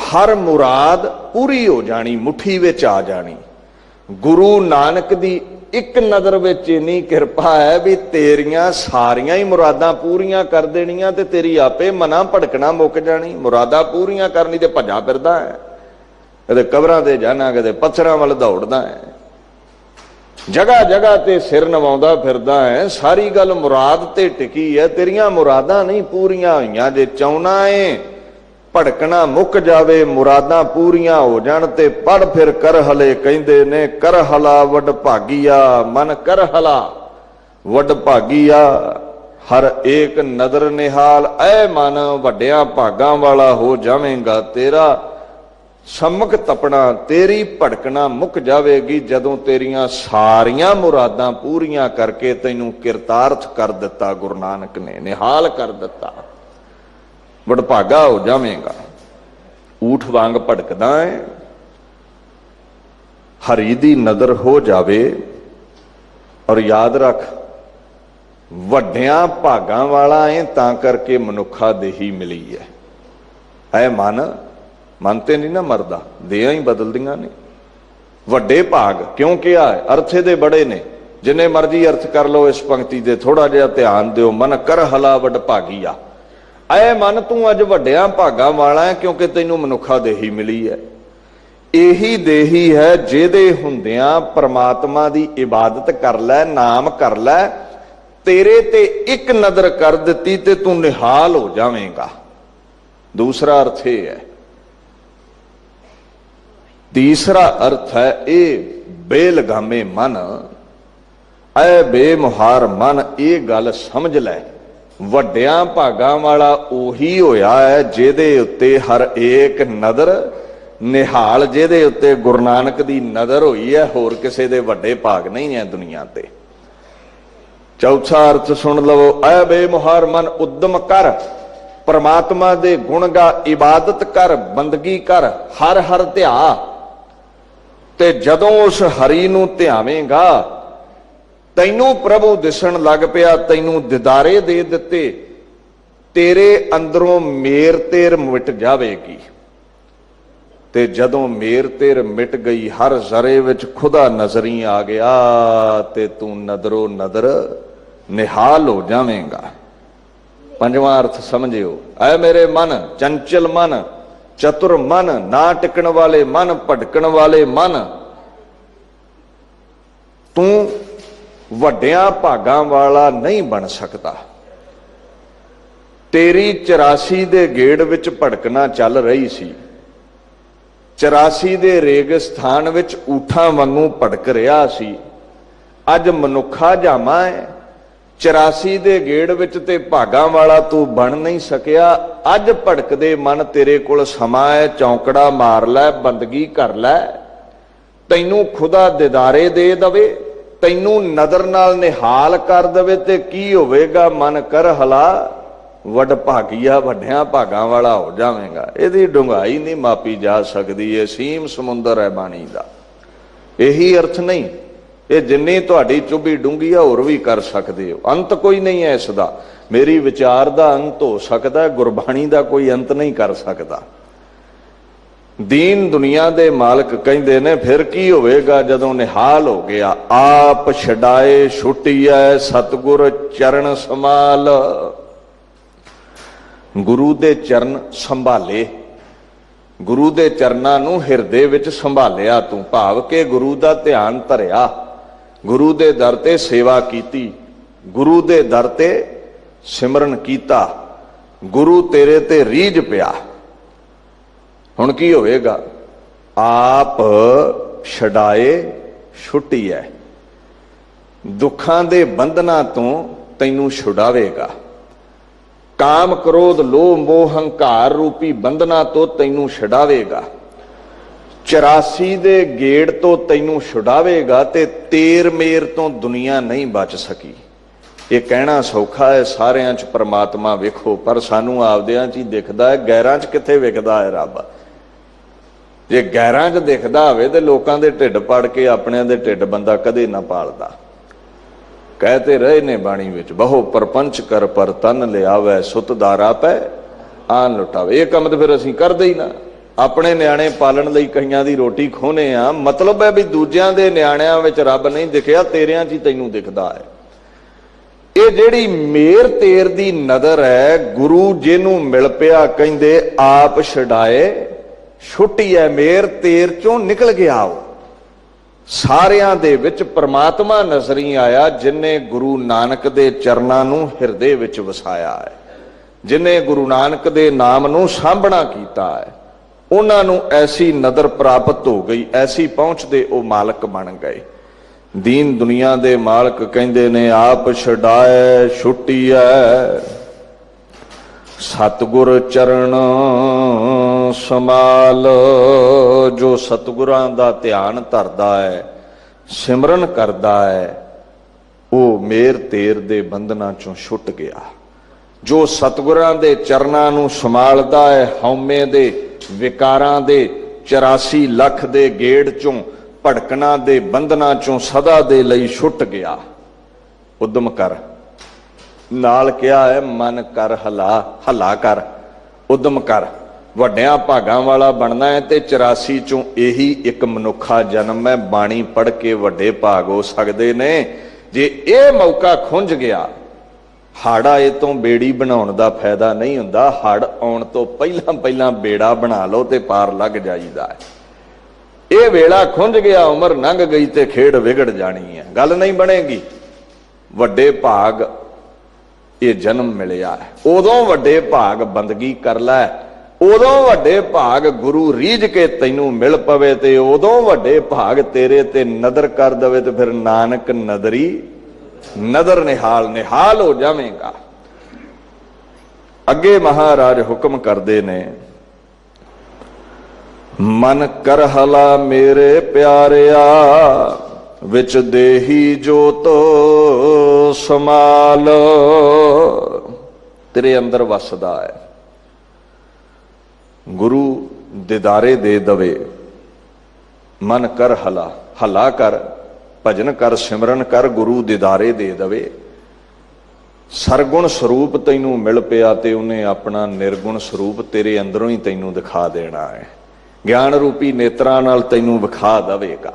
ਹਰ ਮੁਰਾਦ ਪੂਰੀ ਹੋ ਜਾਣੀ, ਮੁੱਠੀ ਵਿੱਚ ਆ ਜਾਣੀ। ਗੁਰੂ ਨਾਨਕ ਦੀ ਇੱਕ ਨਜ਼ਰ ਵਿੱਚ ਇੰਨੀ ਕਿਰਪਾ ਹੈ ਵੀ ਤੇਰੀਆਂ ਸਾਰੀਆਂ ਹੀ ਮੁਰਾਦਾਂ ਪੂਰੀਆਂ ਕਰ ਦੇਣੀਆਂ ਤੇ ਤੇਰੀ ਆਪੇ ਮਨਾਂ ਭਟਕਣਾ ਮੁੱਕ ਜਾਣੀ। ਮੁਰਾਦਾਂ ਪੂਰੀਆਂ ਕਰਨੀ ਤੇ ਭੱਜਾ ਫਿਰਦਾ ਹੈ, ਕਦੇ ਕਬਰਾਂ ਤੇ ਜਾਣਾ, ਕਦੇ ਪੱਥਰਾਂ ਵੱਲ ਦੌੜਦਾ ਹੈ, ਜਗ੍ਹਾ ਜਗ੍ਹਾ ਤੇ ਸਿਰ ਨਵਾਉਂਦਾ ਫਿਰਦਾ ਹੈ। ਸਾਰੀ ਗੱਲ ਮੁਰਾਦ ਤੇ ਟਿਕੀ ਹੈ, ਤੇਰੀਆਂ ਮੁਰਾਦਾਂ ਨਹੀਂ ਪੂਰੀਆਂ ਹੋਈਆਂ। ਜੇ ਚਾਹੁੰਨਾ ਏ ਭੜਕਣਾ ਮੁੱਕ ਜਾਵੇ, ਮੁਰਾਦਾਂ ਪੂਰੀਆਂ ਹੋ ਜਾਣ ਤੇ ਪੜ ਫਿਰ ਕਰ ਹਲੇ। ਕਹਿੰਦੇ ਨੇ ਕਰ ਹਲਾ ਵੱਡ ਭਾਗੀਆ, ਮਨ ਕਰ ਹਲਾ ਵੱਡ ਭਾਗੀਆ। ਹਰ ਏਕ ਨਦਰ ਨਿਹਾਲ, ਐ ਮਨ ਵੱਡਿਆਂ ਭਾਗਾਂ ਵਾਲਾ ਹੋ ਜਾਵੇਂਗਾ। ਤੇਰਾ ਸਮਕ ਤਪਣਾ, ਤੇਰੀ ਭੜਕਣਾ ਮੁੱਕ ਜਾਵੇਗੀ ਜਦੋਂ ਤੇਰੀਆਂ ਸਾਰੀਆਂ ਮੁਰਾਦਾਂ ਪੂਰੀਆਂ ਕਰਕੇ ਤੈਨੂੰ ਕਿਰਤਾਰਥ ਕਰ ਦਿੱਤਾ ਗੁਰੂ ਨਾਨਕ ਨੇ, ਨਿਹਾਲ ਕਰ ਦਿੱਤਾ। ਵਡਭਾਗਾ ਹੋ ਜਾਵੇਂਗਾ। ਊਠ ਵਾਂਗ ਭਟਕਦਾ ਹੈ, ਹਰੀ ਦੀ ਨਜ਼ਰ ਹੋ ਜਾਵੇ। ਔਰ ਯਾਦ ਰੱਖ, ਵੱਡਿਆਂ ਭਾਗਾਂ ਵਾਲਾ ਹੈ ਤਾਂ ਕਰਕੇ ਮਨੁੱਖਾ ਦੇਹੀ ਮਿਲੀ ਹੈ। ਐ ਮਨ ਤੇ ਨਹੀਂ ਨਾ ਮਰਦਾ, ਦੇਹਾਂ ਹੀ ਬਦਲਦੀਆਂ ਨੇ। ਵੱਡੇ ਭਾਗ ਕਿਉਂ ਕਿਹਾ ਹੈ? ਅਰਥ ਇਹਦੇ ਬੜੇ ਨੇ, ਜਿੰਨੇ ਮਰਜੀ ਅਰਥ ਕਰ ਲਓ ਇਸ ਪੰਕਤੀ ਦੇ, ਥੋੜਾ ਜਿਹਾ ਧਿਆਨ ਦਿਓ। ਮਨ ਕਰ ਹਲਾ ਵੱਡ ਭਾਗੀਆ, ਐ ਮਨ ਤੂੰ ਅੱਜ ਵੱਡਿਆਂ ਭਾਗਾਂ ਵਾਲਾ ਹੈ ਕਿਉਂਕਿ ਤੈਨੂੰ ਮਨੁੱਖਾ ਦੇਹੀ ਮਿਲੀ ਹੈ। ਇਹੀ ਦੇਹੀ ਹੈ ਜਿਹਦੇ ਹੁੰਦਿਆਂ ਪ੍ਰਮਾਤਮਾ ਦੀ ਇਬਾਦਤ ਕਰ ਲੈ, ਨਾਮ ਕਰ ਲੈ। ਤੇਰੇ ਤੇ ਇੱਕ ਨਜ਼ਰ ਕਰ ਦਿੱਤੀ ਤੇ ਤੂੰ ਨਿਹਾਲ ਹੋ ਜਾਵੇਂਗਾ। ਦੂਸਰਾ ਅਰਥ ਇਹ ਹੈ। ਤੀਸਰਾ ਅਰਥ ਹੈ ਇਹ ਬੇਲਗਾਮੇ ਮਨ, ਐ ਬੇਮੁਹਾਰ ਮਨ। ਇਹ ਗੱਲ ਸਮਝ ਲੈ, ਵੱਡਿਆਂ ਭਾਗਾਂ ਵਾਲਾ ਉਹੀ ਹੋਇਆ ਹੈ ਜਿਹਦੇ ਉੱਤੇ ਹਰ ਏਕ ਨਜ਼ਰ ਨਿਹਾਲ, ਜਿਹਦੇ ਉੱਤੇ ਗੁਰੂ ਨਾਨਕ ਦੀ ਨਜ਼ਰ ਹੋਈ ਹੈ। ਹੋਰ ਕਿਸੇ ਦੇ ਵੱਡੇ ਭਾਗ ਨਹੀਂ ਹੈ ਦੁਨੀਆ ਤੇ। ਚੌਥਾ ਅਰਥ ਸੁਣ ਲਵੋ, ਐ ਬੇਮੁਹਾਰ ਮਨ ਉਦਮ ਕਰ, ਪਰਮਾਤਮਾ ਦੇ ਗੁਣ ਗਾ, ਇਬਾਦਤ ਕਰ, ਬੰਦਗੀ ਕਰ, ਹਰ ਹਰ ਧਿਆ। ਤੇ ਜਦੋਂ ਉਸ ਹਰੀ ਨੂੰ ਧਿਆਵੇਂਗਾ, ਤੈਨੂੰ ਪ੍ਰਭੂ ਦਿਸਣ ਲੱਗ ਪਿਆ, ਤੈਨੂੰ ਦਿਦਾਰੇ ਦੇ ਦਿੱਤੇ, ਤੇਰੇ ਅੰਦਰੋਂ ਮੇਰ ਤੇਰ ਮਿਟ ਜਾਵੇਗੀ। ਤੇ ਜਦੋਂ ਮੇਰ ਤੇਰ ਮਿਟ ਗਈ, ਹਰ ਜ਼ਰੇ ਵਿੱਚ ਖੁਦਾ ਨਜ਼ਰੀ ਆ ਗਿਆ ਤੇ ਤੂੰ ਨਦਰੋ ਨਦਰ ਨਿਹਾਲ ਹੋ ਜਾਵੇਂਗਾ। ਪੰਜਵਾਂ ਅਰਥ ਸਮਝਿਓ, ਐ ਮੇਰੇ ਮਨ, ਚੰਚਲ ਮਨ, ਚਤੁਰ ਮਨ, ਨਾ ਟਿਕਣ ਵਾਲੇ ਮਨ, ਭਟਕਣ ਵਾਲੇ ਮਨ, ਤੂੰ ਵੱਡਿਆਂ ਭਾਗਾਂ ਵਾਲਾ ਨਹੀਂ ਬਣ ਸਕਦਾ। ਤੇਰੀ 84 ਦੇ ਗੇੜ ਵਿੱਚ ਭਟਕਣਾ ਚੱਲ ਰਹੀ ਸੀ। 84 ਦੇ ਰੇਗਿਸਤਾਨ ਵਿੱਚ ਊਠਾਂ ਵਾਂਗੂ ਭਟਕ ਰਿਹਾ ਸੀ। ਅੱਜ ਮਨੁੱਖਾ ਜਾਮਾ ਹੈ। 84 ਦੇ ਗੇੜ ਵਿੱਚ ਤੇ ਭਾਗਾਂ ਵਾਲਾ ਤੂੰ ਬਣ ਨਹੀਂ ਸਕਿਆ। ਅੱਜ ਭਟਕਦੇ ਮਨ ਤੇਰੇ ਕੋਲ ਸਮਾਂ ਹੈ, ਚੌਂਕੜਾ ਮਾਰ ਲੈ, ਬੰਦਗੀ ਕਰ ਲੈ, ਤੈਨੂੰ ਖੁਦਾ ਦਿਦਾਰੇ ਦੇ ਦਵੇ, ਤੈਨੂੰ ਨਦਰ ਨਾਲ ਨਿਹਾਲ ਕਰ ਦਵੇ ਤੇ ਕੀ ਹੋਵੇਗਾ? ਮਨ ਕਰ ਹਲਾ ਵੱਡ ਭਾਗੀਆ, ਵੱਡਿਆਂ ਭਾਗਾਂ ਵਾਲਾ ਹੋ ਜਾਵੇਂਗਾ। ਇਹਦੀ ਡੂੰਘਾਈ ਨਹੀਂ ਮਾਪੀ ਜਾ ਸਕਦੀ। ਇਹ ਸੀਮ ਸਮੁੰਦਰ ਹੈ ਬਾਣੀ ਦਾ। ਇਹੀ ਅਰਥ ਨਹੀਂ, ਇਹ ਜਿੰਨੀ ਤੁਹਾਡੀ ਚੁੱਭੀ ਡੂੰਘੀ ਆ ਹੋਰ ਵੀ ਕਰ ਸਕਦੇ ਹੋ। ਅੰਤ ਕੋਈ ਨਹੀਂ ਹੈ ਇਸ ਦਾ। ਮੇਰੀ ਵਿਚਾਰ ਦਾ ਅੰਤ ਹੋ ਸਕਦਾ, ਗੁਰਬਾਣੀ ਦਾ ਕੋਈ ਅੰਤ ਨਹੀਂ ਕਰ ਸਕਦਾ। ਦੀਨ ਦੁਨੀਆ ਦੇ ਮਾਲਕ ਕਹਿੰਦੇ ਨੇ ਫਿਰ ਕੀ ਹੋਵੇਗਾ ਜਦੋਂ ਨਿਹਾਲ ਹੋ ਗਿਆ। ਆਪ ਛਡਾਏ ਛੁੱਟੀਐ ਸਤਿਗੁਰ ਚਰਨ ਸੰਭਾਲ। ਗੁਰੂ ਦੇ ਚਰਨ ਸੰਭਾਲੇ, ਗੁਰੂ ਦੇ ਚਰਨਾਂ ਨੂੰ ਹਿਰਦੇ ਵਿੱਚ ਸੰਭਾਲਿਆ ਤੂੰ, ਭਾਵ ਕਿ ਗੁਰੂ ਦਾ ਧਿਆਨ ਧਰਿਆ, ਗੁਰੂ ਦੇ ਦਰ ਤੇ ਸੇਵਾ ਕੀਤੀ, ਗੁਰੂ ਦੇ ਦਰ ਤੇ ਸਿਮਰਨ ਕੀਤਾ, ਗੁਰੂ ਤੇਰੇ ਤੇ ਰੀਝ ਪਿਆ। ਹੁਣ ਕੀ ਹੋਵੇਗਾ? ਆਪ ਛਡਾਏ ਛੁੱਟੀ ਹੈ, ਦੁੱਖਾਂ ਦੇ ਬੰਧਨਾਂ ਤੋਂ ਤੈਨੂੰ ਛੁਡਾਵੇਗਾ। ਕਾਮ ਕ੍ਰੋਧ ਲੋਭ ਮੋਹ ਹੰਕਾਰ ਰੂਪੀ ਬੰਧਨਾਂ ਤੋਂ ਤੈਨੂੰ ਛਡਾਵੇਗਾ, 84 ਦੇ ਗੇੜ ਤੋਂ ਤੈਨੂੰ ਛੁਡਾਵੇਗਾ, ਤੇ ਤੇਰ ਮੇਰ ਤੋਂ ਦੁਨੀਆ ਨਹੀਂ ਬਚ ਸਕੀ। ਇਹ ਕਹਿਣਾ ਸੌਖਾ ਹੈ, ਸਾਰਿਆਂ 'ਚ ਪਰਮਾਤਮਾ ਵੇਖੋ, ਪਰ ਸਾਨੂੰ ਆਪਦਿਆਂ 'ਚ ਹੀ ਦਿਖਦਾ ਹੈ, ਗੈਰਾਂ 'ਚ ਕਿੱਥੇ ਵਿਖਦਾ ਹੈ ਰੱਬ। ਜੇ ਗੈਰਾਂ 'ਚ ਦਿਖਦਾ ਹੋਵੇ ਤੇ ਲੋਕਾਂ ਦੇ ਢਿੱਡ ਪੜ ਕੇ ਆਪਣਿਆਂ ਦੇ ਢਿੱਡ ਬੰਦਾ ਕਦੇ ਨਾ ਪਾਲਦਾ। ਕਹਤੇ ਰਹੇ ਨੇ ਬਾਣੀ ਵਿੱਚ, ਬਹੁ ਪਰਪੰਚ ਕਰ ਪਰ ਤਨ ਲਿਆਵੇ, ਸੁਤ ਦਾਰਾ ਪੈ ਆਨ ਲੁਟਾਵੇ। ਇਹ ਕੰਮ ਤਾਂ ਫਿਰ ਅਸੀਂ ਕਰਦੇ ਹੀ ਨਾ। ਆਪਣੇ ਨਿਆਣੇ ਪਾਲਣ ਲਈ ਕਈਆਂ ਦੀ ਰੋਟੀ ਖੋਹਨੇ ਆ, ਮਤਲਬ ਹੈ ਵੀ ਦੂਜਿਆਂ ਦੇ ਨਿਆਣਿਆਂ ਵਿੱਚ ਰੱਬ ਨਹੀਂ ਦਿਖਿਆ, ਤੇਰਿਆਂ 'ਚ ਹੀ ਤੈਨੂੰ ਦਿਖਦਾ ਹੈ। ਇਹ ਜਿਹੜੀ ਮੇਰ ਤੇਰ ਦੀ ਨਜ਼ਰ ਹੈ, ਗੁਰੂ ਜਿਹਨੂੰ ਮਿਲ ਪਿਆ ਕਹਿੰਦੇ ਆਪ ਛਡਾਏ ਛੁੱਟੀ ਹੈ, ਮੇਰ ਤੇਰ ਚੋਂ ਨਿਕਲ ਗਿਆ। ਉਹ ਸਾਰਿਆਂ ਦੇ ਵਿੱਚ ਪਰਮਾਤਮਾ ਨਜ਼ਰ ਹੀ ਆਇਆ, ਜਿਨੇ ਗੁਰੂ ਨਾਨਕ ਦੇ ਚਰਨਾਂ ਨੂੰ ਹਿਰਦੇ ਵਿੱਚ ਵਸਾਇਆ ਹੈ, ਜਿਨੇ ਗੁਰੂ ਨਾਨਕ ਦੇ ਨਾਮ ਨੂੰ ਸਾਂਭਣਾ ਕੀਤਾ ਹੈ। ਉਹਨਾਂ ਨੂੰ ਐਸੀ ਨਦਰ ਪ੍ਰਾਪਤ ਹੋ ਗਈ, ਐਸੀ ਪਹੁੰਚ ਦੇ ਉਹ ਮਾਲਕ ਬਣ ਗਏ। ਦੀਨ ਦੁਨੀਆ ਦੇ ਮਾਲਕ ਕਹਿੰਦੇ ਨੇ ਆਪ ਛਡਾਏ ਛੁੱਟੀ ਹੈ, ਸਤਿਗੁਰ ਚਰਨ ਸਮਾਲ। ਜੋ ਸਤਿਗੁਰਾਂ ਦਾ ਧਿਆਨ ਧਰਦਾ ਹੈ, ਸਿਮਰਨ ਕਰਦਾ ਹੈ, ਉਹ ਮੇਰ ਤੇਰ ਦੇ ਬੰਧਨਾਂ ਚੋਂ ਛੁੱਟ ਗਿਆ। ਜੋ ਸਤਿਗੁਰਾਂ ਦੇ ਚਰਨਾਂ ਨੂੰ ਸੰਭਾਲਦਾ ਹੈ, ਹਉਮੈ ਦੇ ਵਿਕਾਰਾਂ ਦੇ 84 ਲੱਖ ਦੇ ਗੇੜ ਚੋਂ, ਭੜਕਣਾ ਦੇ ਬੰਧਨਾਂ ਚੋਂ ਸਦਾ ਦੇ ਲਈ ਛੁੱਟ ਗਿਆ। ਉਦਮ ਕਰ, ਨਾਲ ਕਿਹਾ ਹੈ ਮਨ ਕਰ ਹਲਾ, ਹਲਾ ਕਰ, ਉਦਮ ਕਰ, ਵੱਡਿਆਂ ਭਾਗਾਂ ਵਾਲਾ ਬਣਨਾ ਹੈ। ਤੇ 84 ਚੋਂ ਇਹੀ ਇੱਕ ਮਨੁੱਖਾ ਜਨਮ ਹੈ। ਬਾਣੀ ਪੜ੍ਹ ਕੇ ਵੱਡੇ ਭਾਗ ਹੋ ਸਕਦੇ ਨੇ। ਜੇ ਇਹ ਮੌਕਾ ਖੁੰਝ ਗਿਆ, ਹਾੜਾ ਇਹ ਤੋਂ ਬੇੜੀ ਬਣਾਉਣ ਦਾ ਫਾਇਦਾ ਨਹੀਂ ਹੁੰਦਾ। ਹੜ ਆਉਣ ਤੋਂ ਪਹਿਲਾਂ ਪਹਿਲਾਂ ਬੇੜਾ ਬਣਾ ਲਓ ਤੇ ਪਾਰ ਲੱਗ ਜਾਈਦਾ ਹੈ। ਇਹ ਵੇਲਾ ਖੁੰਝ ਗਿਆ, ਉਮਰ ਲੰਘ ਗਈ ਤੇ ਖੇਡ ਵਿਗੜ ਜਾਣੀ ਹੈ, ਗੱਲ ਨਹੀਂ ਬਣੇਗੀ। ਵੱਡੇ ਭਾਗ ਇਹ ਜਨਮ ਮਿਲਿਆ ਹੈ, ਉਦੋਂ ਵੱਡੇ ਭਾਗ ਬੰਦਗੀ ਕਰ ਲੈ, ਉਦੋਂ ਵੱਡੇ ਭਾਗ ਗੁਰੂ ਰੀਝ ਕੇ ਤੈਨੂੰ ਮਿਲ ਪਵੇ, ਤੇ ਉਦੋਂ ਵੱਡੇ ਭਾਗ ਤੇਰੇ ਤੇ ਨਦਰ ਕਰ ਦਵੇ, ਤੇ ਫਿਰ ਨਾਨਕ ਨਦਰੀ ਨਦਰ ਨਿਹਾਲ ਨਿਹਾਲ ਹੋ ਜਾਵੇਗਾ। ਅੱਗੇ ਮਹਾਰਾਜ ਹੁਕਮ ਕਰਦੇ ਨੇ, ਮਨ ਕਰ ਹਲਾ ਮੇਰੇ ਪਿਆਰਿਆ, ਵਿੱਚ ਦੇਹੀ ਜੋਤ ਸਮਾਲ। ਤੇਰੇ ਅੰਦਰ ਵਸਦਾ ਹੈ, ਗੁਰੂ ਦਿਦਾਰੇ ਦੇ ਦਵੇ। ਮਨ ਕਰ ਹਲਾ, ਹਲਾ ਕਰ, ਭਜਨ ਕਰ, ਸਿਮਰਨ ਕਰ, ਗੁਰੂ ਦਿਦਾਰੇ ਦੇ ਦਵੇ। ਸਰਗੁਣ ਸਰੂਪ ਤੈਨੂੰ ਮਿਲ ਪਿਆ, ਤੇ ਉਹਨੇ ਆਪਣਾ ਨਿਰਗੁਣ ਸਰੂਪ ਤੇਰੇ ਅੰਦਰੋਂ ਹੀ ਤੈਨੂੰ ਦਿਖਾ ਦੇਣਾ ਹੈ। ਗਿਆਨ ਰੂਪੀ ਨੇਤਰਾਂ ਨਾਲ ਤੈਨੂੰ ਵਿਖਾ ਦੇਵੇਗਾ।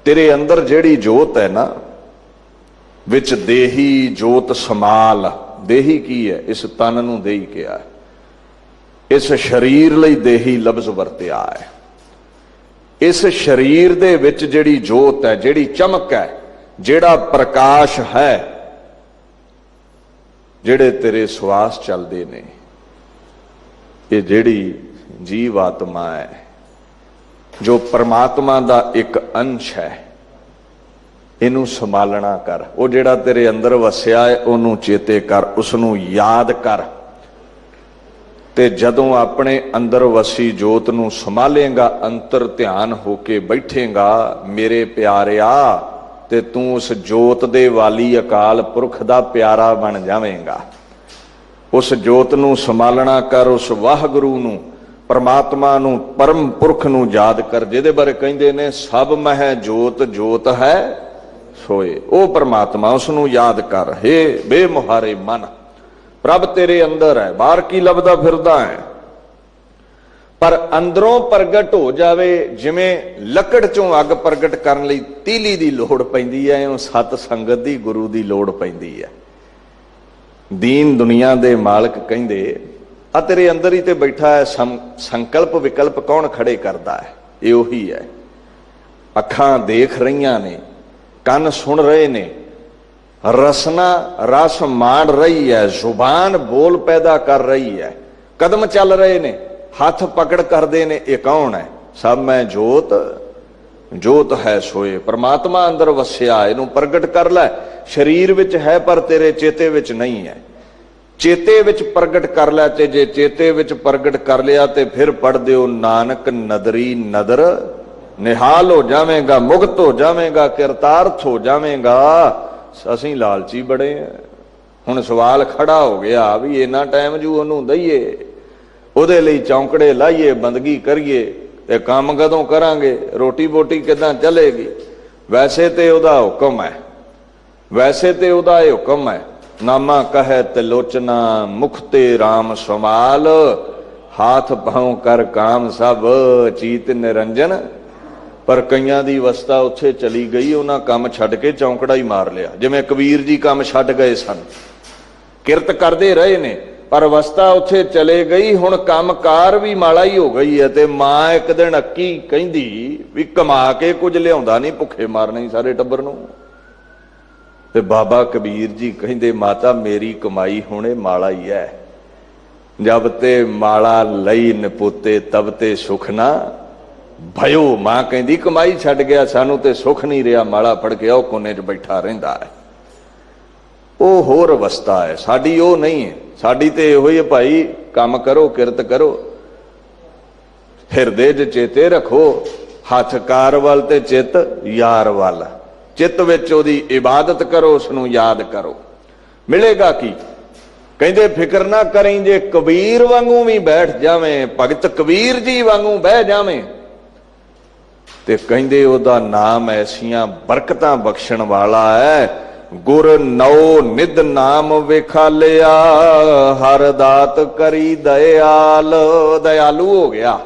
ਤੇਰੇ ਅੰਦਰ ਜਿਹੜੀ ਜੋਤ ਹੈ ਨਾ, ਵਿੱਚ ਦੇਹੀ ਜੋਤ ਸਮਾਲ। ਦੇਹੀ ਕੀ ਹੈ? ਇਸ ਤਨ ਨੂੰ ਦੇਹੀ ਕਿਹਾ, ਇਸ ਸਰੀਰ ਲਈ ਦੇਹੀ ਲਫ਼ਜ਼ ਵਰਤਿਆ ਹੈ। ਇਸ ਸਰੀਰ ਦੇ ਵਿੱਚ ਜਿਹੜੀ ਜੋਤ ਹੈ, ਜਿਹੜੀ ਚਮਕ ਹੈ, ਜਿਹੜਾ ਪ੍ਰਕਾਸ਼ ਹੈ, ਜਿਹੜੇ ਤੇਰੇ ਸਵਾਸ ਚੱਲਦੇ ਨੇ, ਇਹ ਜਿਹੜੀ ਜੀਵ ਆਤਮਾ ਹੈ, ਜੋ ਪਰਮਾਤਮਾ ਦਾ ਇੱਕ ਅੰਸ਼ ਹੈ, ਇਹਨੂੰ ਸੰਭਾਲਣਾ ਕਰ। ਉਹ ਜਿਹੜਾ ਤੇਰੇ ਅੰਦਰ ਵਸਿਆ ਹੈ, ਉਹਨੂੰ ਚੇਤੇ ਕਰ, ਉਸ ਨੂੰ ਯਾਦ ਕਰ। ਤੇ ਜਦੋਂ ਆਪਣੇ ਅੰਦਰ ਵਸੀ ਜੋਤ ਨੂੰ ਸੰਭਾਲੇਗਾ, ਅੰਤਰ ਧਿਆਨ ਹੋ ਕੇ ਬੈਠੇਗਾ ਮੇਰੇ ਪਿਆਰਿਆ, ਤੇ ਤੂੰ ਉਸ ਜੋਤ ਦੇ ਵਾਲੀ ਅਕਾਲ ਪੁਰਖ ਦਾ ਪਿਆਰਾ ਬਣ ਜਾਵੇਂਗਾ। ਉਸ ਜੋਤ ਨੂੰ ਸੰਭਾਲਣਾ ਕਰ, ਉਸ ਵਾਹਿਗੁਰੂ ਨੂੰ, ਪਰਮਾਤਮਾ ਨੂੰ, ਪਰਮ ਪੁਰਖ ਨੂੰ ਯਾਦ ਕਰ, ਜਿਹਦੇ ਬਾਰੇ ਕਹਿੰਦੇ ਨੇ ਸਭ ਮਹਿ ਜੋਤ ਜੋਤ ਹੈ ਸੋਏ। ਉਹ ਪਰਮਾਤਮਾ, ਉਸ ਨੂੰ ਯਾਦ ਕਰ। ਹੇ ਬੇਮੁਹਾਰੇ ਮਨ, ਪ੍ਰਭ ਤੇਰੇ ਅੰਦਰ ਹੈ, ਬਾਹਰ ਕੀ ਲੱਭਦਾ ਫਿਰਦਾ ਹੈ? ਪਰ ਅੰਦਰੋਂ ਪ੍ਰਗਟ ਹੋ ਜਾਵੇ। ਜਿਵੇਂ ਲੱਕੜ ਚੋਂ ਅੱਗ ਪ੍ਰਗਟ ਕਰਨ ਲਈ ਤੀਲੀ ਦੀ ਲੋੜ ਪੈਂਦੀ ਹੈ, ਉਹ ਸਤ ਸੰਗਤ ਦੀ, ਗੁਰੂ ਦੀ ਲੋੜ ਪੈਂਦੀ ਹੈ। ਦੀਨ ਦੁਨੀਆ ਦੇ ਮਾਲਕ ਕਹਿੰਦੇ ਆ ਤੇਰੇ ਅੰਦਰ ਹੀ ਤੇ ਬੈਠਾ ਹੈ। ਸੰਕਲਪ ਵਿਕਲਪ ਕੌਣ ਖੜੇ ਕਰਦਾ ਹੈ? ਇਹ ਉਹੀ ਹੈ। ਅੱਖਾਂ ਦੇਖ ਰਹੀਆਂ ਨੇ, ਕੰਨ ਸੁਣ ਰਹੇ ਨੇ, ਰਸਨਾ ਰਸ ਮਾਣ ਰਹੀ ਹੈ, ਜ਼ੁਬਾਨ ਬੋਲ ਪੈਦਾ ਕਰ ਰਹੀ ਹੈ, ਕਦਮ ਚੱਲ ਰਹੇ ਨੇ, ਹੱਥ ਪਕੜ ਕਰਦੇ ਨੇ। ਇਹ ਕੌਣ ਹੈ? ਸਭ ਮੈਂ ਜੋਤ ਜੋਤ ਹੈ ਸੋਏ। ਪਰਮਾਤਮਾ ਅੰਦਰ ਵਸਿਆ, ਇਹਨੂੰ ਪ੍ਰਗਟ ਕਰ ਲੈ। ਸਰੀਰ ਵਿੱਚ ਹੈ ਪਰ ਤੇਰੇ ਚੇਤੇ ਵਿੱਚ ਨਹੀਂ ਹੈ। ਚੇਤੇ ਵਿੱਚ ਪ੍ਰਗਟ ਕਰ ਲੈ, ਤੇ ਜੇ ਚੇਤੇ ਵਿੱਚ ਪ੍ਰਗਟ ਕਰ ਲਿਆ ਤੇ ਫਿਰ ਪੜ੍ਹ ਦਿਓ, ਨਾਨਕ ਨਦਰੀ ਨਦਰ ਨਿਹਾਲ ਹੋ ਜਾਵੇਂਗਾ, ਮੁਕਤ ਹੋ ਜਾਵੇਂਗਾ, ਕਿਰਤਾਰਥ ਹੋ ਜਾਵੇਂਗਾ। ਅਸੀਂ ਲਾਲਚੀ ਬੜੇ ਆ। ਹੁਣ ਸਵਾਲ ਖੜਾ ਹੋ ਗਿਆ ਵੀ ਇੰਨਾ ਟਾਈਮ ਜੂ ਉਹਨੂੰ ਦਈਏ, ਉਹਦੇ ਲਈ ਚੌਂਕੜੇ ਲਾਈਏ, ਬੰਦਗੀ ਕਰੀਏ, ਤੇ ਕੰਮ ਕਦੋਂ ਕਰਾਂਗੇ, ਰੋਟੀ ਬੋਟੀ ਕਿੱਦਾਂ ਚੱਲੇਗੀ। ਵੈਸੇ ਤੇ ਉਹਦਾ ਹੁਕਮ ਹੈ, ਵੈਸੇ ਤੇ ਉਹਦਾ ਇਹ ਹੁਕਮ ਹੈ, ਨਾਮਾ ਕਹੈ ਤਿਲੋਚਨਾ ਮੁਖ ਤੇ ਰਾਮ ਸਮਾਲ, ਹਾਥ ਪਾਉ ਕਰ ਕਾਮ ਸਭ ਚੀਤ ਨਿਰੰਜਨ। ਪਰ ਕਈਆਂ ਦੀ ਅਵਸਥਾ ਉੱਥੇ ਚਲੀ ਗਈ, ਉਹਨਾਂ ਕੰਮ ਛੱਡ ਕੇ ਚੌਂਕੜਾ ਹੀ ਮਾਰ ਲਿਆ। ਜਿਵੇਂ ਕਬੀਰ ਜੀ ਕੰਮ ਛੱਡ ਗਏ ਸਨ, ਕਿਰਤ ਕਰਦੇ ਰਹੇ ਨੇ, ਪਰ ਅਵਸਥਾ ਉੱਥੇ ਚਲੇ ਗਈ, ਹੁਣ ਕੰਮਕਾਰ ਵੀ ਮਾੜਾ ਹੀ ਹੋ ਗਈ ਹੈ। ਤੇ ਮਾਂ ਇੱਕ ਦਿਨ ਅੱਕੀ ਕਹਿੰਦੀ ਵੀ ਕਮਾ ਕੇ ਕੁਝ ਲਿਆਉਂਦਾ ਨਹੀਂ, ਭੁੱਖੇ ਮਾਰਨਾ ਹੀ ਸਾਰੇ ਟੱਬਰ ਨੂੰ। ਤੇ ਬਾਬਾ ਕਬੀਰ ਜੀ ਕਹਿੰਦੇ, ਮਾਤਾ ਮੇਰੀ ਕਮਾਈ ਹੁਣੇ ਮਾਲਾ ਹੀ ਹੈ, ਜਬ ਤੇ ਮਾਲਾ ਲਈ ਨਪੁੱਤੇ ਤਬ ਤੇ ਸੁਖ ਨਾ ਭਇਓ। ਮਾਂ ਕਹਿੰਦੀ ਕਮਾਈ ਛੱਡ ਗਿਆ, ਸਾਨੂੰ ਤੇ ਸੁਖ ਨਹੀਂ ਰਿਹਾ, ਮਾਲਾ ਫੜ ਕੇ ਉਹ ਕੋਨੇ 'ਚ ਬੈਠਾ ਰਹਿੰਦਾ ਹੈ। ਉਹ ਹੋਰ ਅਵਸਥਾ ਹੈ, ਸਾਡੀ ਉਹ ਨਹੀਂ ਹੈ। ਸਾਡੀ ਤੇ ਇਹੋ ਹੀ ਹੈ, ਭਾਈ ਕੰਮ ਕਰੋ, ਕਿਰਤ ਕਰੋ, ਹਿਰਦੇ 'ਚ ਚੇਤੇ ਰੱਖੋ, ਹੱਥ ਕਾਰ ਵੱਲ ਤੇ ਚਿੱਤ ਯਾਰ ਵੱਲ। ਚਿੱਤ ਵਿੱਚ ਉਹਦੀ ਇਬਾਦਤ ਕਰੋ, ਉਸਨੂੰ ਯਾਦ ਕਰੋ, ਮਿਲੇਗਾ ਕੀ। ਕਹਿੰਦੇ ਫਿਕਰ ਨਾ ਕਰੀਂ, ਜੇ ਕਬੀਰ ਵਾਂਗੂ ਵੀ ਬੈਠ ਜਾਵੇਂ, ਭਗਤ ਕਬੀਰ ਜੀ ਵਾਂਗੂ ਬਹਿ ਜਾਵੇਂ, ਤੇ ਕਹਿੰਦੇ ਉਹਦਾ ਨਾਮ ਐਸੀਆਂ ਬਰਕਤਾਂ ਬਖਸ਼ਣ ਵਾਲਾ ਹੈ। ਗੁਰ ਨਉ ਨਿਧ ਨਾਮ ਵਿਖਾਲਿਆ, ਹਰ ਦਾਤ ਕਰੀ ਦਇਆਲ। ਦਇਆਲੂ ਹੋ ਗਿਆ,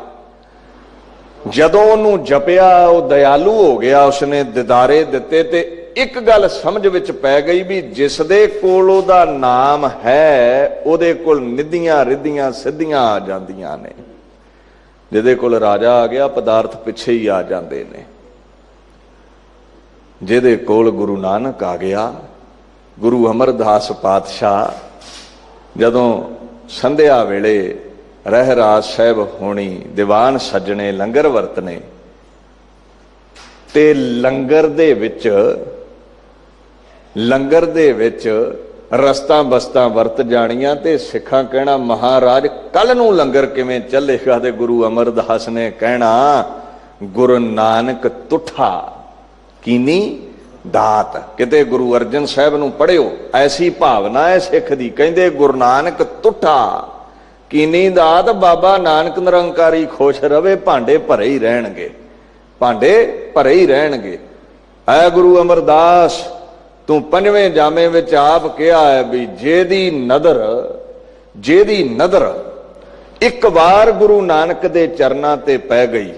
ਜਦੋਂ ਉਹਨੂੰ ਜਪਿਆ ਉਹ ਦਇਆਲੂ ਹੋ ਗਿਆ, ਉਸਨੇ ਦਿਦਾਰੇ ਦਿੱਤੇ। ਤੇ ਇੱਕ ਗੱਲ ਸਮਝ ਵਿੱਚ ਪੈ ਗਈ ਵੀ ਜਿਸ ਦੇ ਕੋਲ ਉਹਦਾ ਨਾਮ ਹੈ, ਉਹਦੇ ਕੋਲ ਨਿਧੀਆਂ ਰਿੱਧੀਆਂ ਸਿੱਧੀਆਂ ਆ ਜਾਂਦੀਆਂ ਨੇ। ਜਿਹਦੇ ਕੋਲ ਰਾਜਾ ਆ ਗਿਆ, ਪਦਾਰਥ ਪਿੱਛੇ ਹੀ ਆ ਜਾਂਦੇ ਨੇ। ਜਿਹਦੇ ਕੋਲ ਗੁਰੂ ਨਾਨਕ ਆ ਗਿਆ, ਗੁਰੂ ਅਮਰਦਾਸ ਪਾਤਸ਼ਾਹ ਜਦੋਂ ਸੰਧਿਆ ਵੇਲੇ ਰਹਿਰਾਸ ਸਾਹਿਬ ਹੋਣੀ, ਦੀਵਾਨ ਸੱਜਣੇ, ਲੰਗਰ ਵਰਤਨੇ, ਤੇ ਲੰਗਰ ਦੇ ਵਿੱਚ ਰਸਤਾਂ ਬਸਤਾਂ ਵਰਤ ਜਾਣੀਆਂ, ਤੇ ਸਿੱਖਾਂ ਕਹਿਣਾ ਮਹਾਰਾਜ ਕੱਲ ਨੂੰ ਲੰਗਰ ਕਿਵੇਂ ਚੱਲੇਗਾ। ਤੇ ਗੁਰੂ ਅਮਰਦਾਸ ਨੇ ਕਹਿਣਾ ਗੁਰੂ ਨਾਨਕ ਤੁਠਾ ਕੀਨੀ ਦਾਤ। ਕਿਤੇ ਗੁਰੂ ਅਰਜਨ ਸਾਹਿਬ ਨੂੰ ਪੜ੍ਹਿਓ, ਐਸੀ ਭਾਵਨਾ ਹੈ ਸਿੱਖ ਦੀ। ਕਹਿੰਦੇ ਗੁਰੂ ਨਾਨਕ ਤੁਠਾ ਕੀਨੀ ਦਾਤ, ਬਾਬਾ ਨਾਨਕ ਨਿਰੰਕਾਰੀ ਖੁਸ਼ ਰਵੇ, ਭਾਂਡੇ ਭਰੇ ਹੀ ਰਹਿਣਗੇ, ਭਾਂਡੇ ਭਰੇ ਹੀ ਰਹਿਣਗੇ। ਐ ਗੁਰੂ ਅਮਰਦਾਸ, ਤੂੰ ਪੰਜਵੇਂ ਜਾਮੇ ਵਿੱਚ ਆਪ ਕਿਹਾ ਹੈ ਵੀ ਜਿਹਦੀ ਨਦਰ ਇੱਕ ਵਾਰ ਗੁਰੂ ਨਾਨਕ ਦੇ ਚਰਨਾਂ ਤੇ ਪੈ ਗਈ,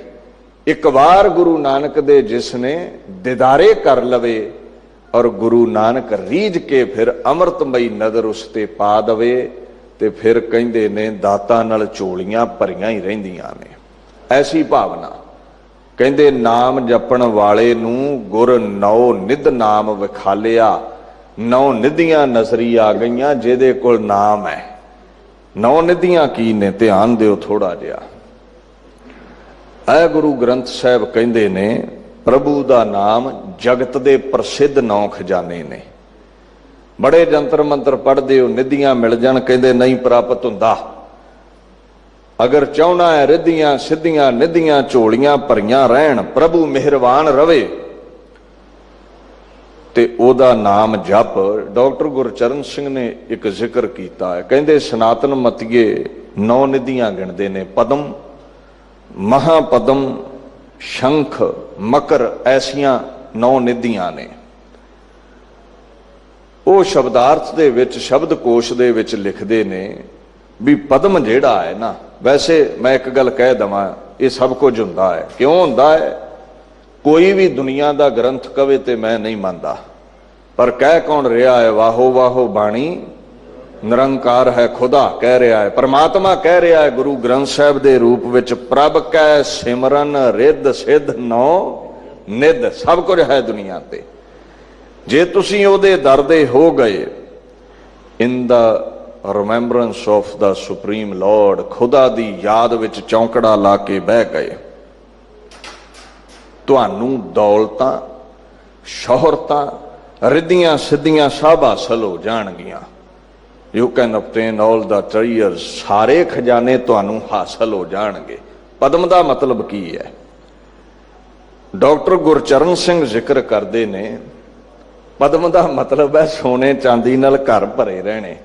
ਇੱਕ ਵਾਰ ਗੁਰੂ ਨਾਨਕ ਦੇ ਜਿਸਨੇ ਦਿਦਾਰੇ ਕਰ ਲਵੇ, ਔਰ ਗੁਰੂ ਨਾਨਕ ਰੀਝ ਕੇ ਫਿਰ ਅੰਮ੍ਰਿਤਮਈ ਨਦਰ ਉਸ ਤੇ ਪਾ ਦਵੇ, ਤੇ ਫਿਰ ਕਹਿੰਦੇ ਨੇ ਦਾਤਾਂ ਨਾਲ ਝੋਲੀਆਂ ਭਰੀਆਂ ਹੀ ਰਹਿੰਦੀਆਂ ਨੇ। ਐਸੀ ਭਾਵਨਾ। ਕਹਿੰਦੇ ਨਾਮ ਜਪਣ ਵਾਲੇ ਨੂੰ ਗੁਰ ਨਉ ਨਿਧ ਨਾਮ ਵਿਖਾਲਿਆ। ਨੌ ਨਿਧੀਆਂ ਨਜ਼ਰੀ ਆ ਗਈਆਂ ਜਿਹਦੇ ਕੋਲ ਨਾਮ ਹੈ। ਨੌ ਨਿਧੀਆਂ ਕੀ ਨੇ, ਧਿਆਨ ਦਿਓ ਥੋੜਾ ਜਿਹਾ। ਇਹ ਗੁਰੂ ਗ੍ਰੰਥ ਸਾਹਿਬ ਕਹਿੰਦੇ ਨੇ ਪ੍ਰਭੂ ਦਾ ਨਾਮ ਜਗਤ ਦੇ ਪ੍ਰਸਿੱਧ 9 ਖਜ਼ਾਨੇ ਨੇ। ਬੜੇ ਜੰਤਰ ਮੰਤਰ ਪੜ੍ਹਦੇ ਹੋ, ਨਿਧੀਆਂ ਮਿਲ ਜਾਣ, ਕਹਿੰਦੇ ਨਹੀਂ ਪ੍ਰਾਪਤ ਹੁੰਦਾ। ਅਗਰ ਚਾਹੁੰਦਾ ਹੈ ਰਿੱਧੀਆਂ ਸਿੱਧੀਆਂ ਨਿਧੀਆਂ ਝੋਲੀਆਂ ਭਰੀਆਂ ਰਹਿਣ, ਪ੍ਰਭੂ ਮਿਹਰਬਾਨ ਰਵੇ, ਤੇ ਉਹਦਾ ਨਾਮ ਜਪ। ਡਾਕਟਰ ਗੁਰਚਰਨ ਸਿੰਘ ਨੇ ਇੱਕ ਜ਼ਿਕਰ ਕੀਤਾ ਹੈ, ਕਹਿੰਦੇ ਸਨਾਤਨ ਮਤੀਏ 9 ਨਿਧੀਆਂ ਗਿਣਦੇ ਨੇ। ਪਦਮ, ਮਹਾਪਦਮ, ਸ਼ੰਖ, ਮਕਰ, ਐਸੀਆਂ 9 ਨਿਧੀਆਂ ਨੇ। ਉਹ ਸ਼ਬਦਾਰਥ ਦੇ ਵਿੱਚ, ਸ਼ਬਦ ਕੋਸ਼ ਦੇ ਵਿੱਚ ਲਿਖਦੇ ਨੇ ਵੀ ਪਦਮ ਜਿਹੜਾ ਹੈ ਨਾ, ਵੈਸੇ ਮੈਂ ਇੱਕ ਗੱਲ ਕਹਿ ਦਵਾਂ, ਇਹ ਸਭ ਕੁਝ ਹੁੰਦਾ ਹੈ। ਕਿਉਂ ਹੁੰਦਾ ਹੈ? ਕੋਈ ਵੀ ਦੁਨੀਆ ਦਾ ਗ੍ਰੰਥ ਕਵੇ ਤੇ ਮੈਂ ਨਹੀਂ ਮੰਨਦਾ, ਪਰ ਕਹਿ ਕੌਣ ਰਿਹਾ ਹੈ? ਵਾਹੋ ਵਾਹੋ ਬਾਣੀ ਨਿਰੰਕਾਰ ਹੈ, ਖੁਦਾ ਕਹਿ ਰਿਹਾ ਹੈ, ਪਰਮਾਤਮਾ ਕਹਿ ਰਿਹਾ ਹੈ ਗੁਰੂ ਗ੍ਰੰਥ ਸਾਹਿਬ ਦੇ ਰੂਪ ਵਿੱਚ। ਪ੍ਰਭ ਕੈ ਸਿਮਰਨ ਰਿੱਧ ਸਿੱਧ 9 ਨਿਧ, ਸਭ ਕੁਝ ਹੈ ਦੁਨੀਆ ਤੇ। ਜੇ ਤੁਸੀਂ ਉਹਦੇ ਦਰ ਦੇ ਹੋ ਗਏ, in the remembrance of the supreme Lord, ਖੁਦਾ ਦੀ ਯਾਦ ਵਿੱਚ ਚੌਂਕੜਾ ਲਾ ਕੇ ਬਹਿ ਗਏ, ਤੁਹਾਨੂੰ ਦੌਲਤਾਂ, ਸ਼ੋਹਰਤਾਂ, ਰਿੱਧੀਆਂ ਸਿੱਧੀਆਂ ਸਭ ਹਾਸਲ ਹੋ ਜਾਣਗੀਆਂ। You can obtain all the treasures, ਸਾਰੇ ਖਜ਼ਾਨੇ ਤੁਹਾਨੂੰ ਹਾਸਲ ਹੋ ਜਾਣਗੇ। ਪਦਮ ਦਾ ਮਤਲਬ ਕੀ ਹੈ? ਡਾਕਟਰ ਗੁਰਚਰਨ ਸਿੰਘ ਜ਼ਿਕਰ ਕਰਦੇ ਨੇ, ਪਦਮ ਦਾ ਮਤਲਬ ਹੈ ਸੋਨੇ ਚਾਂਦੀ ਨਾਲ ਘਰ ਭਰੇ ਰਹਿਣੇ।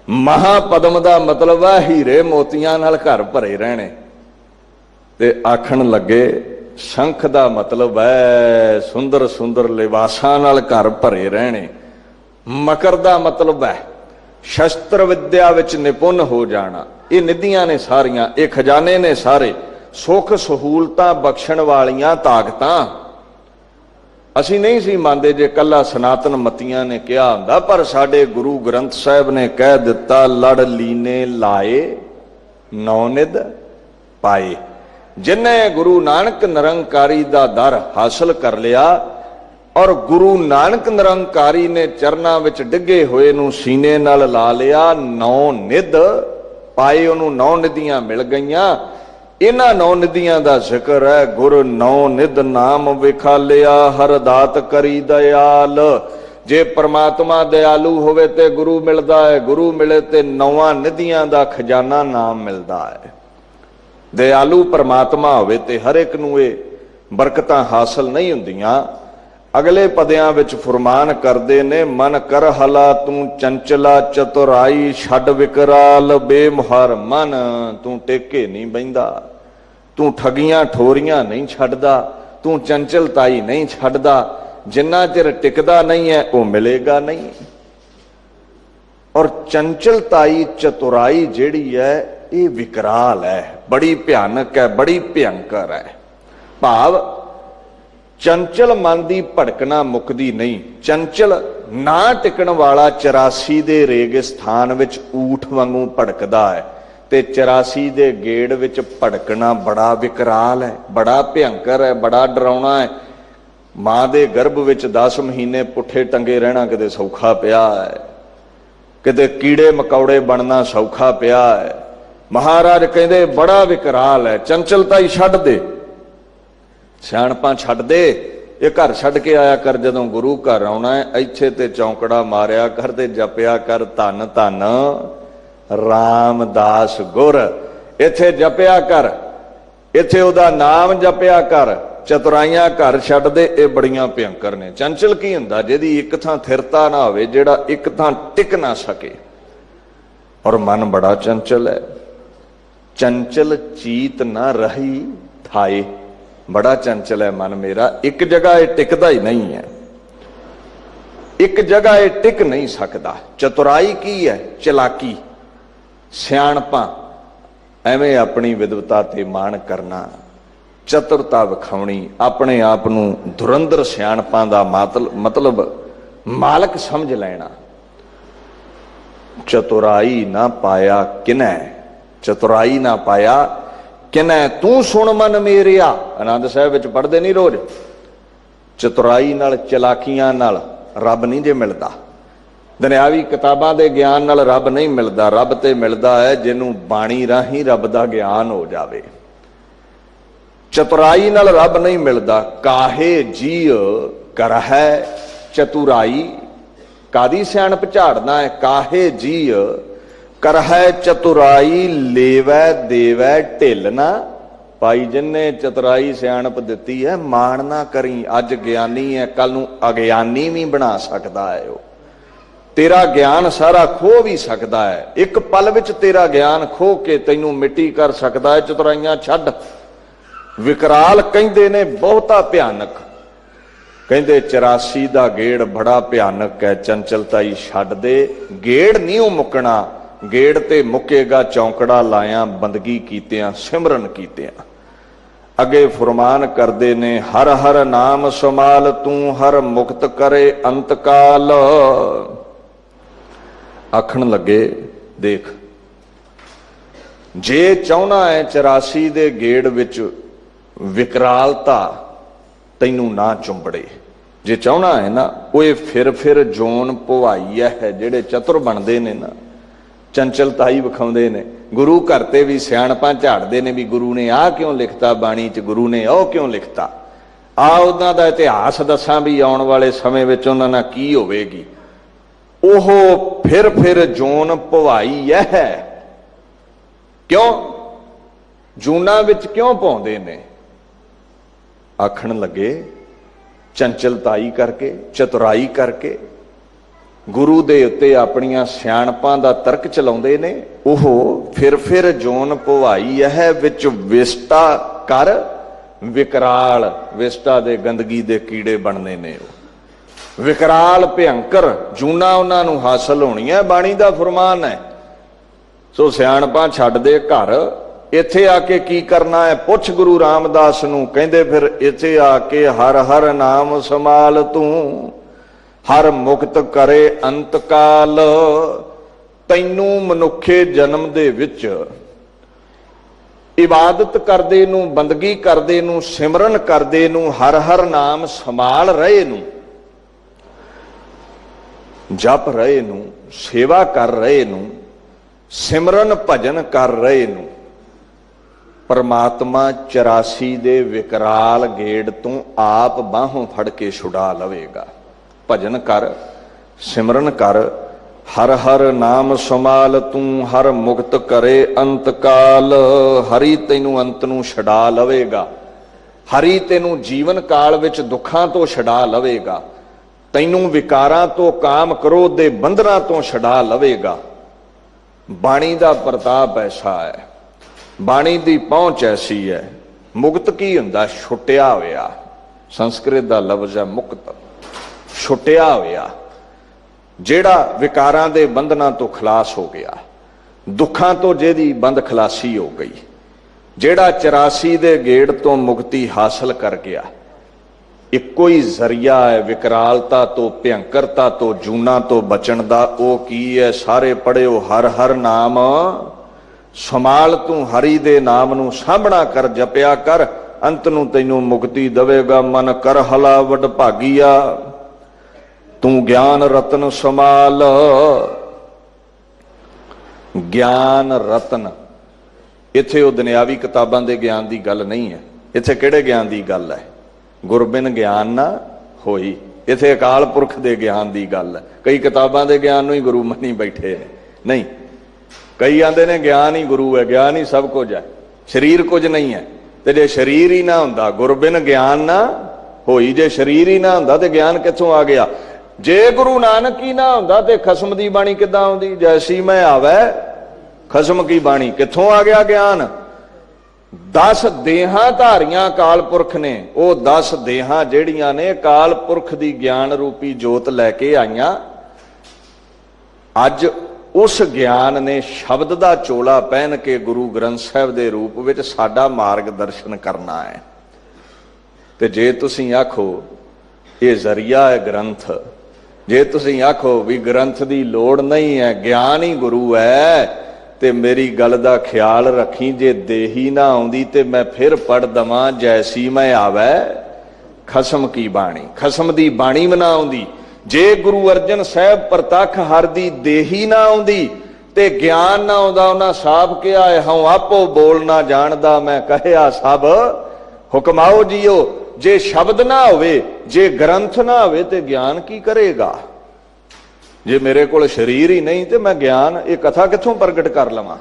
ਮਹਾਪਦਮ ਦਾ ਮਤਲਬ ਹੈ ਹੀਰੇ ਮੋਤੀਆਂ ਨਾਲ ਘਰ ਭਰੇ ਰਹਿਣੇ। ਤੇ ਆਖਣ ਲੱਗੇ ਸ਼ੰਖ ਦਾ ਮਤਲਬ ਹੈ ਸੁੰਦਰ ਸੁੰਦਰ ਲਿਬਾਸਾਂ ਨਾਲ ਘਰ ਭਰੇ ਰਹਿਣੇ। ਮਕਰ ਦਾ ਮਤਲਬ ਹੈ ਸ਼ਸਤਰ ਵਿਦਿਆ ਵਿੱਚ ਨਿਪੁੰਨ ਹੋ ਜਾਣਾ। ਇਹ ਨਿਧੀਆਂ ਨੇ ਸਾਰੀਆਂ, ਇਹ ਖਜ਼ਾਨੇ ਨੇ ਸਾਰੇ, ਸੁੱਖ ਸਹੂਲਤਾਂ ਬਖਸ਼ਣ ਵਾਲੀਆਂ ਤਾਕਤਾਂ। ਅਸੀਂ ਨਹੀਂ ਸੀ ਮੰਨਦੇ ਜੇ ਕੱਲਾ ਸਨਾਤਨ ਮਤੀਆਂ ਨੇ ਕਿਹਾ ਹੁੰਦਾ, ਪਰ ਸਾਡੇ ਗੁਰੂ ਗ੍ਰੰਥ ਸਾਹਿਬ ਨੇ ਕਹਿ ਦਿੱਤਾ, ਲੜ ਲੀਨੇ ਲਾਏ ਨੌ ਨਿਧ ਪਾਏ। ਜਿਨ੍ਹਾਂ ਗੁਰੂ ਨਾਨਕ ਨਿਰੰਕਾਰੀ ਦਾ ਦਰ ਹਾਸਲ ਕਰ ਲਿਆ ਔਰ ਗੁਰੂ ਨਾਨਕ ਨਿਰੰਕਾਰੀ ਨੇ ਚਰਨਾਂ ਵਿੱਚ ਡਿੱਗੇ ਹੋਏ ਨੂੰ ਸੀਨੇ ਨਾਲ ਲਾ ਲਿਆ, ਨੌ ਨਿਧ ਪਾਏ, ਉਹਨੂੰ ਨੌ ਨਿਧੀਆਂ ਮਿਲ ਗਈਆਂ। ਇਹਨਾਂ ਨੌ ਨਿਧੀਆਂ ਦਾ ਜ਼ਿਕਰ ਹੈ, ਗੁਰ ਨੌ ਨਿਧ ਨਾਮ ਵਿਖਾਲਿਆ, ਹਰ ਦਾਤ ਕਰੀ ਦਇਆਲ। ਜੇ ਪ੍ਰਮਾਤਮਾ ਦਇਆਲੂ ਹੋਵੇ ਤੇ ਗੁਰੂ ਮਿਲਦਾ ਹੈ, ਗੁਰੂ ਮਿਲੇ ਤੇ ਨੌਵਾਂ ਨਿਧੀਆਂ ਦਾ ਖਜ਼ਾਨਾ ਨਾਮ ਮਿਲਦਾ ਹੈ। ਦਇਆਲੂ ਪਰਮਾਤਮਾ ਹੋਵੇ ਤੇ ਹਰ ਇੱਕ ਨੂੰ ਇਹ ਬਰਕਤਾਂ ਹਾਸਲ ਨਹੀਂ ਹੁੰਦੀਆਂ। ਅਗਲੇ ਪਦਿਆਂ ਵਿੱਚ ਫਰਮਾਨ ਕਰਦੇ ਨੇ, ਮਨ ਕਰ ਹਲਾ ਤੂੰ ਚੰਚਲਾ ਚਤੁਰਾਈ, ਛੱਡ ਵਿਕਰਾਲ ਬੇਮੁਹਰ ਮਨ, ਤੂੰ ਟੇਕੇ ਨਹੀਂ ਬਹਿੰਦਾ, ਤੂੰ ਠਗੀਆਂ ਠੋਰੀਆਂ ਨਹੀਂ ਛੱਡਦਾ, ਤੂੰ ਚੰਚਲਤਾਈ ਨਹੀਂ ਛੱਡਦਾ। ਜਿੰਨਾ ਚਿਰ ਟਿਕਦਾ ਨਹੀਂ ਹੈ ਉਹ ਮਿਲੇਗਾ ਨਹੀਂ। ਔਰ ਚੰਚਲਤਾਈ ਚਤੁਰਾਈ ਜਿਹੜੀ ਹੈ ਇਹ ਵਿਕਰਾਲ ਹੈ, ਬੜੀ ਭਿਆਨਕ ਹੈ, ਬੜੀ ਭਿਅੰਕਰ ਹੈ। ਭਾਵ ਚੰਚਲ ਮਨ ਦੀ ਭੜਕਣਾ ਮੁੱਕਦੀ ਨਹੀਂ। ਚੰਚਲ ਨਾ ਟਿਕਣ ਵਾਲਾ 84 ਦੇ ਰੇਗਿਸਤਾਨ ਵਿੱਚ ਊਠ ਵਾਂਗੂ ਭੜਕਦਾ ਹੈ, ਤੇ 84 ਦੇ ਗੇੜ ਵਿੱਚ ਭੜਕਣਾ ਬੜਾ ਵਿਕਰਾਲ ਹੈ, ਬੜਾ ਭਿਅੰਕਰ ਹੈ, ਬੜਾ ਡਰਾਉਣਾ ਹੈ। ਮਾਂ ਦੇ ਗਰਭ ਵਿੱਚ 10 ਮਹੀਨੇ ਪੁੱਠੇ ਟੰਗੇ ਰਹਿਣਾ ਕਿਤੇ ਸੌਖਾ ਪਿਆ ਹੈ, ਕਿਤੇ ਕੀੜੇ ਮਕੌੜੇ ਬਣਨਾ ਸੌਖਾ ਪਿਆ ਹੈ। ਮਹਾਰਾਜ ਕਹਿੰਦੇ ਬੜਾ ਵਿਕਰਾਲ ਹੈ, ਚੰਚਲਤਾ ਹੀ ਛੱਡ ਦੇ, ਸਿਆਣਪਾਂ ਛੱਡ ਦੇ। ਇਹ ਘਰ ਛੱਡ ਕੇ ਆਇਆ ਕਰ, ਜਦੋਂ ਗੁਰੂ ਘਰ ਆਉਣਾ ਹੈ ਇੱਥੇ ਤੇ ਚੌਂਕੜਾ ਮਾਰਿਆ ਕਰ ਤੇ ਜਪਿਆ ਕਰ, ਧੰਨ ਧੰਨ ਰਾਮਦਾਸ ਗੁਰ। ਇੱਥੇ ਜਪਿਆ ਕਰ, ਇੱਥੇ ਉਹਦਾ ਨਾਮ ਜਪਿਆ ਕਰ। ਚਤੁਰਾਈਆਂ ਘਰ ਛੱਡ ਦੇ, ਇਹ ਬੜੀਆਂ ਭਿਅੰਕਰ ਨੇ। ਚੰਚਲ ਕੀ ਹੁੰਦਾ? ਜਿਹਦੀ ਇੱਕ ਥਾਂ ਥਿਰਤਾ ਨਾ ਹੋਵੇ, ਜਿਹੜਾ ਇੱਕ ਥਾਂ ਟਿਕ ਨਾ ਸਕੇ। ਔਰ ਮਨ ਬੜਾ ਚੰਚਲ ਹੈ। ਚੰਚਲ ਚੀਤ ਨਾ ਰਹੀ ਥਾਏ, ਬੜਾ ਚੰਚਲ ਹੈ ਮਨ ਮੇਰਾ, ਇੱਕ ਜਗ੍ਹਾ ਇਹ ਟਿਕਦਾ ਹੀ ਨਹੀਂ ਹੈ, ਇੱਕ ਜਗ੍ਹਾ ਇਹ ਟਿਕ ਨਹੀਂ ਸਕਦਾ। ਚਤੁਰਾਈ ਕੀ ਹੈ? ਚਲਾਕੀ, ਸਿਆਣਪਾਂ, ਐਵੇਂ ਆਪਣੀ ਵਿਦਵਤਾ ਤੇ ਮਾਣ ਕਰਨਾ, ਚਤੁਰਤਾ ਵਿਖਾਉਣੀ, ਆਪਣੇ ਆਪ ਨੂੰ ਧੁਰੰਦਰ ਸਿਆਣਪਾਂ ਦਾ ਮਤਲਬ ਮਾਲਕ ਸਮਝ ਲੈਣਾ। ਚਤੁਰਾਈ ਨਾ ਪਾਇਆ ਕਿਨੈ, ਚਤੁਰਾਈ ਨਾ ਪਾਇਆ ਕਿਨੈ, ਤੂੰ ਸੁਣ ਮਨ ਮੇਰਿਆ। ਆਨੰਦ ਸਾਹਿਬ ਵਿੱਚ ਪੜ੍ਹਦੇ ਨਹੀਂ ਰੋਜ਼? ਚਤੁਰਾਈ ਨਾਲ, ਚਲਾਕੀਆਂ ਨਾਲ ਰੱਬ ਨਹੀਂ ਜੇ ਮਿਲਦਾ। ਦੁਨਿਆਵੀ ਕਿਤਾਬਾਂ ਦੇ ਗਿਆਨ ਨਾਲ ਰੱਬ ਨਹੀਂ ਮਿਲਦਾ। ਰੱਬ ਤੇ ਮਿਲਦਾ ਹੈ ਜਿਹਨੂੰ ਬਾਣੀ ਰਾਹੀਂ ਰੱਬ ਦਾ ਗਿਆਨ ਹੋ ਜਾਵੇ। ਚਤੁਰਾਈ ਨਾਲ ਰੱਬ ਨਹੀਂ ਮਿਲਦਾ। ਕਾਹੇ ਜੀਅ ਕਰਹਿ ਚਤੁਰਾਈ, ਕਾਦੀ ਸਿਆਣਪ ਝਾੜਨਾ ਹੈ? ਕਾਹੇ ਜੀਅ ਕਰਹਿ ਚਤੁਰਾਈ, ਲੇਵੈ ਦੇਵੈ ਢਿੱਲ ਨਾ ਪਾਈ। ਜਿੰਨੇ ਚਤੁਰਾਈ ਸਿਆਣਪ ਦਿੱਤੀ ਹੈ, ਮਾਣ ਨਾ ਕਰੀ। ਅੱਜ ਗਿਆਨੀ ਹੈ, ਕੱਲ ਨੂੰ ਅਗਿਆਨੀ ਵੀ ਬਣਾ ਸਕਦਾ ਹੈ। ਉਹ ਤੇਰਾ ਗਿਆਨ ਸਾਰਾ ਖੋਹ ਵੀ ਸਕਦਾ ਹੈ। ਇੱਕ ਪਲ ਵਿੱਚ ਤੇਰਾ ਗਿਆਨ ਖੋਹ ਕੇ ਤੈਨੂੰ ਮਿੱਟੀ ਕਰ ਸਕਦਾ ਹੈ। ਚਤੁਰਾਈਆਂ ਛੱਡ। ਵਿਕਰਾਲ ਕਹਿੰਦੇ ਨੇ ਬਹੁਤਾ ਭਿਆਨਕ, ਕਹਿੰਦੇ 84 ਦਾ ਗੇੜ ਬੜਾ ਭਿਆਨਕ ਹੈ। ਚੰਚਲਤਾ ਹੀ ਛੱਡ ਦੇ, ਗੇੜ ਨਹੀਂ ਉਹ ਮੁੱਕਣਾ। ਗੇੜ ਤੇ ਮੁੱਕੇਗਾ ਚੌਂਕੜਾ ਲਾਇਆ, ਬੰਦਗੀ ਕੀਤਿਆਂ, ਸਿਮਰਨ ਕੀਤਿਆਂ। ਅੱਗੇ ਫਰਮਾਨ ਕਰਦੇ ਨੇ, ਹਰ ਹਰ ਨਾਮ ਸਮਾਲ ਤੂੰ, ਹਰ ਮੁਕਤ ਕਰੇ ਅੰਤ ਕਾਲ। ਆਖਣ ਲੱਗੇ, ਦੇਖ, ਜੇ ਚਾਹੁੰਦਾ ਹੈ 84 ਦੇ ਗੇੜ ਵਿੱਚ ਵਿਕਰਾਲਤਾ ਤੈਨੂੰ ਨਾ ਚੁੰਬੜੇ, ਜੇ ਚਾਹੁੰਦਾ ਹੈ ਨਾ, ਉਹ ਇਹ ਫਿਰ ਜੋਨ ਭਵਾਈ ਹੈ। ਜਿਹੜੇ ਚਤੁਰ ਬਣਦੇ ਨੇ ਨਾ, ਚੰਚਲਤਾਈ ਵਿਖਾਉਂਦੇ ਨੇ। ਗੁਰੂ ਘਰ ਤੇ ਵੀ ਸਿਆਣਪਾਂ ਝਾੜਦੇ ਨੇ ਵੀ ਗੁਰੂ ਨੇ ਆਹ ਕਿਉਂ ਲਿਖਤਾ ਬਾਣੀ 'ਚ, ਗੁਰੂ ਨੇ ਉਹ ਕਿਉਂ ਲਿਖਤਾ। ਉਹਨਾਂ ਦਾ ਇਤਿਹਾਸ ਦੱਸਾਂ ਵੀ ਆਉਣ ਵਾਲੇ ਸਮੇਂ ਵਿੱਚ ਉਹਨਾਂ ਨਾਲ ਕੀ ਹੋਵੇਗੀ। ਉਹ ਫਿਰ ਜੂਨ ਭਵਾਈ ਹੈ। ਕਿਉਂ ਜੂਨਾਂ ਵਿੱਚ ਕਿਉਂ ਪਾਉਂਦੇ ਨੇ? ਆਖਣ ਲੱਗੇ ਚੰਚਲਤਾਈ ਕਰਕੇ, ਚਤੁਰਾਈ ਕਰਕੇ, ਗੁਰੂ ਦੇ ਉੱਤੇ ਆਪਣੀਆਂ ਸਿਆਣਪਾਂ ਦਾ ਤਰਕ ਚਲਾਉਂਦੇ ਨੇ। ਉਹ ਫਿਰ ਜੂਨ ਭਵਾਈ ਹੈ, ਵਿੱਚ ਵਿਸਟਾ ਕਰ ਵਿਕਰਾਲ। ਵਿਸਟਾ ਦੇ ਗੰਦਗੀ ਦੇ ਕੀੜੇ ਬਣਨੇ ਨੇ। ਉਹ ਵਿਕਰਾਲ ਭਿਅੰਕਰ ਜੂਨਾਂ ਉਹਨਾਂ ਨੂੰ ਹਾਸਲ ਹੋਣੀਆਂ, ਬਾਣੀ ਦਾ ਫਰਮਾਨ ਹੈ। ਸੋ ਸਿਆਣਪਾਂ ਛੱਡ ਦੇ ਘਰ, ਇੱਥੇ ਆ ਕੇ ਕੀ ਕਰਨਾ ਹੈ? ਪੁੱਛ ਗੁਰੂ ਰਾਮਦਾਸ ਨੂੰ। ਕਹਿੰਦੇ ਫਿਰ ਇੱਥੇ ਆ ਕੇ ਹਰ ਹਰ ਨਾਮ ਸੰਭਾਲ ਤੂੰ, ਹਰ ਮੁਕਤ ਕਰੇ ਅੰਤ ਕਾਲ। ਤੈਨੂੰ ਮਨੁੱਖੇ ਜਨਮ ਦੇ ਵਿੱਚ ਇਬਾਦਤ ਕਰਦੇ ਨੂੰ, ਬੰਦਗੀ ਕਰਦੇ ਨੂੰ, ਸਿਮਰਨ ਕਰਦੇ ਨੂੰ, ਹਰ ਹਰ ਨਾਮ ਸੰਭਾਲ ਰਹੇ ਨੂੰ, ਜਪ ਰਹੇ ਨੂੰ, ਸੇਵਾ ਕਰ ਰਹੇ ਨੂੰ, ਸਿਮਰਨ ਭਜਨ ਕਰ ਰਹੇ ਨੂੰ ਪਰਮਾਤਮਾ 84 ਦੇ ਵਿਕਰਾਲ ਗੇੜ ਤੋਂ ਆਪ ਬਾਹੋਂ ਫੜ ਕੇ ਛੁਡਾ ਲਵੇਗਾ। ਭਜਨ ਕਰ, ਸਿਮਰਨ ਕਰ, ਹਰ ਹਰ ਨਾਮ ਸੰਭਾਲ ਤੂੰ, ਹਰ ਮੁਕਤ ਕਰੇ ਅੰਤ ਕਾਲ। ਹਰੀ ਤੈਨੂੰ ਅੰਤ ਨੂੰ ਛਡਾ ਲਵੇਗਾ। ਹਰੀ ਤੈਨੂੰ ਜੀਵਨ ਕਾਲ ਵਿੱਚ ਦੁੱਖਾਂ ਤੋਂ ਛਡਾ ਲਵੇਗਾ। ਤੈਨੂੰ ਵਿਕਾਰਾਂ ਤੋਂ, ਕਾਮ ਕ੍ਰੋਧ ਦੇ ਬੰਧਨਾਂ ਤੋਂ ਛਡਾ ਲਵੇਗਾ। ਬਾਣੀ ਦਾ ਪ੍ਰਤਾਪ ਐਸਾ ਹੈ, ਬਾਣੀ ਦੀ ਪਹੁੰਚ ਐਸੀ ਹੈ। ਮੁਕਤ ਕੀ ਹੁੰਦਾ? ਛੁੱਟਿਆ ਹੋਇਆ। ਸੰਸਕ੍ਰਿਤ ਦਾ ਲਫ਼ਜ਼ ਹੈ ਮੁਕਤ, ਛੁੱਟਿਆ ਹੋਇਆ। ਜਿਹੜਾ ਵਿਕਾਰਾਂ ਦੇ ਬੰਧਨਾਂ ਤੋਂ ਖਲਾਸ ਹੋ ਗਿਆ, ਦੁੱਖਾਂ ਤੋਂ ਜਿਹਦੀ ਬੰਦ ਖਲਾਸੀ ਹੋ ਗਈ, ਜਿਹੜਾ 84 ਦੇ ਗੇੜ ਤੋਂ ਮੁਕਤੀ ਹਾਸਲ ਕਰ ਗਿਆ। ਇੱਕੋ ਹੀ ਜ਼ਰੀਆ ਹੈ ਵਿਕਰਾਲਤਾ ਤੋਂ, ਭਿਅੰਕਰਤਾ ਤੋਂ, ਜੂਨਾਂ ਤੋਂ ਬਚਣ ਦਾ। ਉਹ ਕੀ ਹੈ? ਸਾਰੇ ਪੜ੍ਹਿਓ, ਹਰ ਹਰ ਨਾਮ ਸੰਭਾਲ ਤੂੰ, ਹਰੀ ਦੇ ਨਾਮ ਨੂੰ ਸਾਂਭਣਾ ਕਰ, ਜਪਿਆ ਕਰ, ਅੰਤ ਨੂੰ ਤੈਨੂੰ ਮੁਕਤੀ ਦੇਵੇਗਾ। ਮਨ ਕਰ ਹਲਾ ਵਡ ਭਾਗੀਆ, ਤੂੰ ਗਿਆਨ ਰਤਨ ਸੰਭਾਲ। ਗਿਆਨ ਰਤਨ, ਇੱਥੇ ਉਹ ਦੁਨਿਆਵੀ ਕਿਤਾਬਾਂ ਦੇ ਗਿਆਨ ਦੀ ਗੱਲ ਨਹੀਂ ਹੈ। ਇੱਥੇ ਕਿਹੜੇ ਗਿਆਨ ਦੀ ਗੱਲ ਹੈ? ਗੁਰਬਿਨ ਗਿਆਨ ਨਾ ਹੋਈ। ਇੱਥੇ ਅਕਾਲ ਪੁਰਖ ਦੇ ਗਿਆਨ ਦੀ ਗੱਲ ਹੈ। ਕਈ ਕਿਤਾਬਾਂ ਦੇ ਗਿਆਨ ਨੂੰ ਹੀ ਗੁਰੂ ਮੰਨੀ ਬੈਠੇ ਨੇ। ਨਹੀਂ, ਕਈ ਆਂਦੇ ਨੇ ਗਿਆਨ ਹੀ ਗੁਰੂ ਹੈ, ਗਿਆਨ ਹੀ ਸਭ ਕੁਝ ਹੈ, ਸਰੀਰ ਕੁਝ ਨਹੀਂ ਹੈ। ਤੇ ਜੇ ਸਰੀਰ ਹੀ ਨਾ ਹੁੰਦਾ, ਗੁਰਬਿਨ ਗਿਆਨ ਨਾ ਹੋਈ, ਜੇ ਸਰੀਰ ਹੀ ਨਾ ਹੁੰਦਾ ਤੇ ਗਿਆਨ ਕਿੱਥੋਂ ਆ ਗਿਆ? ਜੇ ਗੁਰੂ ਨਾਨਕ ਹੀ ਨਾ ਹੁੰਦਾ ਤੇ ਖਸਮ ਦੀ ਬਾਣੀ ਕਿੱਦਾਂ ਆਉਂਦੀ? ਜੈਸੀ ਮੈਂ ਆਵੈ ਖਸਮ ਕੀ ਬਾਣੀ, ਕਿੱਥੋਂ ਆ ਗਿਆ ਗਿਆਨ? 10 ਦੇਹਾਂ ਧਾਰੀਆਂ ਅਕਾਲ ਪੁਰਖ ਨੇ। ਉਹ 10 ਦੇਹਾਂ ਜਿਹੜੀਆਂ ਨੇ ਅਕਾਲ ਪੁਰਖ ਦੀ ਗਿਆਨ ਰੂਪੀ ਜੋਤ ਲੈ ਕੇ ਆਈਆਂ। ਅੱਜ ਉਸ ਗਿਆਨ ਨੇ ਸ਼ਬਦ ਦਾ ਚੋਲਾ ਪਹਿਨ ਕੇ ਗੁਰੂ ਗ੍ਰੰਥ ਸਾਹਿਬ ਦੇ ਰੂਪ ਵਿੱਚ ਸਾਡਾ ਮਾਰਗਦਰਸ਼ਨ ਕਰਨਾ ਹੈ। ਤੇ ਜੇ ਤੁਸੀਂ ਆਖੋ ਇਹ ਜ਼ਰੀਆ ਹੈ ਗ੍ਰੰਥ, ਜੇ ਤੁਸੀਂ ਆਖੋ ਵੀ ਗ੍ਰੰਥ ਦੀ ਲੋੜ ਨਹੀਂ ਹੈ, ਗਿਆਨ ਹੀ ਗੁਰੂ ਹੈ, ਤੇ ਮੇਰੀ ਗੱਲ ਦਾ ਖਿਆਲ ਰੱਖੀ, ਜੇ ਦੇਹੀ ਨਾ ਆਉਂਦੀ ਤੇ ਮੈਂ ਫਿਰ ਪੜ ਦਵਾਂ ਜੈਸੀ ਮੈਂ ਆਵੈ ਖਸਮ ਕੀ ਬਾਣੀ। ਖਸਮ ਦੀ ਬਾਣੀ ਵੀ ਨਾ ਆਉਂਦੀ। ਜੇ ਗੁਰੂ ਅਰਜਨ ਸਾਹਿਬ ਪ੍ਰਤੱਖ ਹਰ ਦੀ ਦੇਹੀ ਨਾ ਆਉਂਦੀ ਤੇ ਗਿਆਨ ਨਾ ਆਉਂਦਾ। ਉਹਨਾਂ ਸਾਫ ਕਿਹਾ ਹੈ, ਹਉ ਆਪੋ ਬੋਲ ਨਾ ਜਾਣਦਾ, ਮੈਂ ਕਹਿਆ ਸਭ ਹੁਕਮਾਓ ਜੀਓ। ਜੇ ਸ਼ਬਦ ਨਾ ਹੋਵੇ, ਜੇ ਗ੍ਰੰਥ ਨਾ ਹੋਵੇ ਤੇ ਗਿਆਨ ਕੀ ਕਰੇਗਾ? ਜੇ ਮੇਰੇ ਕੋਲ ਸਰੀਰ ਹੀ ਨਹੀਂ ਤੇ ਮੈਂ ਗਿਆਨ, ਇਹ ਕਥਾ ਕਿੱਥੋਂ ਪ੍ਰਗਟ ਕਰ ਲਵਾਂ?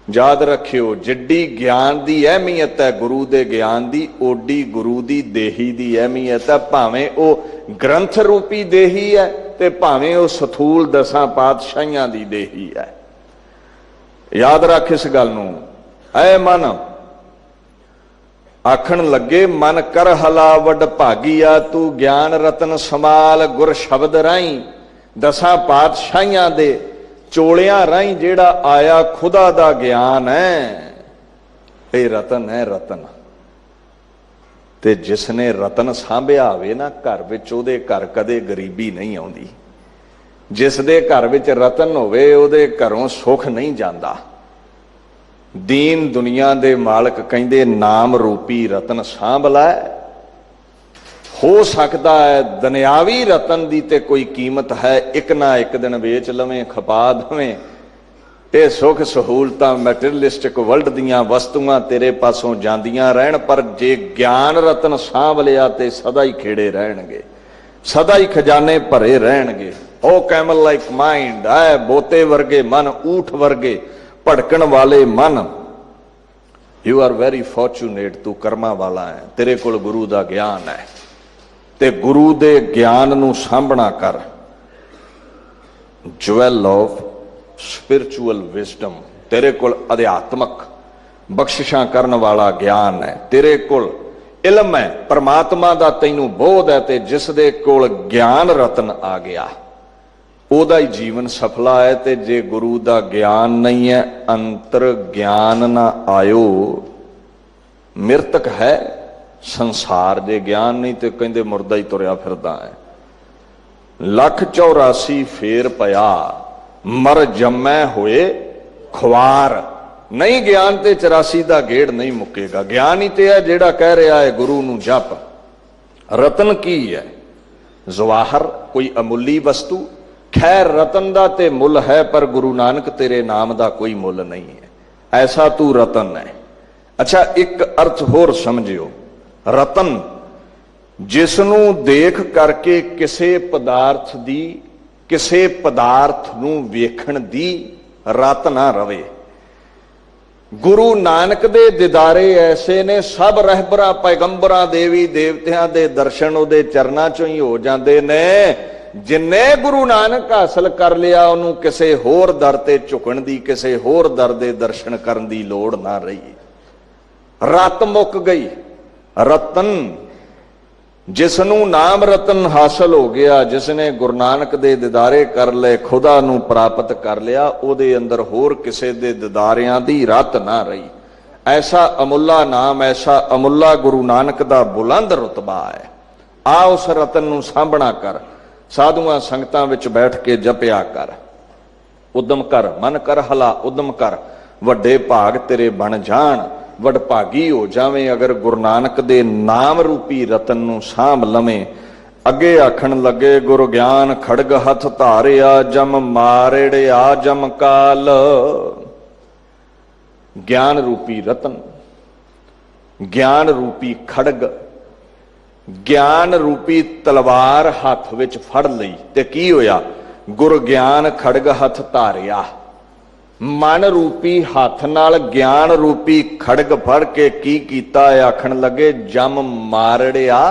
ਯਾਦ ਰੱਖਿਓ, ਜਿੱਡੀ ਗਿਆਨ ਦੀ ਅਹਿਮੀਅਤ ਹੈ ਗੁਰੂ ਦੇ ਗਿਆਨ ਦੀ, ਓਡੀ ਗੁਰੂ ਦੀ ਦੇਹੀ ਦੀ ਅਹਿਮੀਅਤ ਹੈ। ਭਾਵੇਂ ਉਹ ਗ੍ਰੰਥ ਰੂਪੀ ਦੇਹੀ ਹੈ ਤੇ ਭਾਵੇਂ ਉਹ ਸਥੂਲ 10 ਪਾਤਸ਼ਾਹੀਆਂ ਦੀ ਦੇਹੀ ਹੈ। ਯਾਦ ਰੱਖ ਇਸ ਗੱਲ ਨੂੰ। ਐ ਮਨ ਆਖਣ ਲੱਗੇ, ਮਨ ਕਰ ਹਲਾ ਵਡ ਭਾਗੀਆ, ਤੂੰ ਗਿਆਨ ਰਤਨ ਸੰਭਾਲ। ਗੁਰ ਸ਼ਬਦ ਰਾਹੀਂ 10 ਪਾਤਸ਼ਾਹੀਆਂ ਦੇ ਚੋਲਿਆਂ ਰਾਹੀਂ ਜਿਹੜਾ ਆਇਆ ਖੁਦਾ ਦਾ ਗਿਆਨ ਹੈ, ਇਹ ਰਤਨ ਹੈ, ਰਤਨ। ਤੇ ਜਿਸ ਨੇ ਰਤਨ ਸਾਂਭਿਆ ਹੋਵੇ ਨਾ ਘਰ ਵਿੱਚ, ਉਹਦੇ ਘਰ ਕਦੇ ਗਰੀਬੀ ਨਹੀਂ ਆਉਂਦੀ। ਜਿਸ ਦੇ ਘਰ ਵਿੱਚ ਰਤਨ ਹੋਵੇ ਉਹਦੇ ਘਰੋਂ ਸੁੱਖ ਨਹੀਂ ਜਾਂਦਾ। ਦੀਨ ਦੁਨੀਆ ਦੇ ਮਾਲਕ ਕਹਿੰਦੇ ਨਾਮ ਰੂਪੀ ਰਤਨ ਸਾਂਭ ਲੈ। ਹੋ ਸਕਦਾ ਹੈ ਦੁਨਿਆਵੀ ਰਤਨ ਦੀ ਤੇ ਕੋਈ ਕੀਮਤ ਹੈ, ਇੱਕ ਨਾ ਇੱਕ ਦਿਨ ਵੇਚ ਲਵੇਂ, ਖਪਾ ਦਵੇਂ। ਇਹ ਸੁੱਖ ਸਹੂਲਤਾਂ ਮੈਟੀਰੀਅਲਿਸਟਿਕ ਵਰਲਡ ਦੀਆਂ ਵਸਤੂਆਂ ਤੇਰੇ ਪਾਸੋਂ ਜਾਂਦੀਆਂ ਰਹਿਣ, ਪਰ ਜੇ ਗਿਆਨ ਰਤਨ ਸਾਂਭ ਲਿਆ ਤੇ ਸਦਾ ਹੀ ਖੇੜੇ ਰਹਿਣਗੇ, ਸਦਾ ਹੀ ਖਜ਼ਾਨੇ ਭਰੇ ਰਹਿਣਗੇ। ओ कैमल लाइक माइंड, ऐ बोते वर्गे मन, ऊठ वर्गे भड़कन वाले मन। यू आर वेरी फॉर्चूनेट, तू कर्मा वाला है, तेरे कोल गुरु दा ज्ञान है, ते गुरु दे ज्ञान नू सांभना कर। ज्वैल ऑफ स्पिरिचुअल विजडम, तेरे कोल अध्यात्मक बख्शिशां करन वाला ज्ञान है, तेरे कोल इलम है, परमात्मा दा तैनू बोध है, ते जिस दे कोल ज्ञान रतन आ गया ओदा ही जीवन सफला है। ते जे गुरु दा ज्ञान नहीं है, अंतर ज्ञान ना आयो, मृतक है संसार। जे ज्ञान नहीं तो कहंदे मुर्दा ही तुरया फिरदा है। 184 फेर पया, मर जमै होए खुआर। नहीं ज्ञान ते 84 दा गेड़ नहीं मुकेगा। ज्ञान ही ते है जेड़ा कह रहा है गुरु नू जप। रतन की है? जवाहर, कोई अमुली वस्तु। खैर रतन दा ते मुल है, पर गुरु नानक तेरे नाम दा कोई मुल नहीं है, ऐसा तू रतन है। अच्छा, एक अर्थ होर समझियो, रतन जिसनू देख करके किसे पदार्थ दी, किसे पदार्थ नू वेखण दी रत ना रवे। गुरु नानक दे दिदारे ऐसे ने, सब रहबरां पैगंबरां देवी देवतियां दे दर्शन उहदे चरनां चों ही हो जांदे ने। जिन्ने गुरु नानक हासिल कर लिया, उन्होंने किसी होर दर ते झुकण दी, किसी होर दर दे दर्शन करन दी लोड़ ना रही। रत मुक गई। रतन जिसनू नाम रतन हासिल हो गया, जिसने गुरु नानक दे दिदारे कर ले, खुदा नू प्राप्त कर लिया, उहदे अंदर होर किसी दे दिदारियां दी रत ना रही। ऐसा अमुला नाम, ऐसा अमुला गुरु नानक दा बुलंद रुतबा है। आ उस रतन नू सांभना कर। साधुआं संगतां विच बैठ के जपिया कर। उदम कर, मन कर हला, उदम कर, वड्डे भाग तेरे बन जाण, वडभागी हो जावें अगर गुरु नानक दे नाम रूपी रतन नू सांभ लवें। अगे आखण लगे, गुरु ज्ञान खड़ग हथ धारिया, जम मारेड़िया जम काल। ज्ञान रूपी रतन, ज्ञान रूपी खड़ग, ज्ञान रूपी तलवार हाथ विच फड़ लई ते की होया? गुर ज्ञान खड़ग हथ धारिया। मन रूपी हाथ नाल ज्ञान रूपी खड़ग फड़ के की कीता? आखण लगे, जम मारड़िया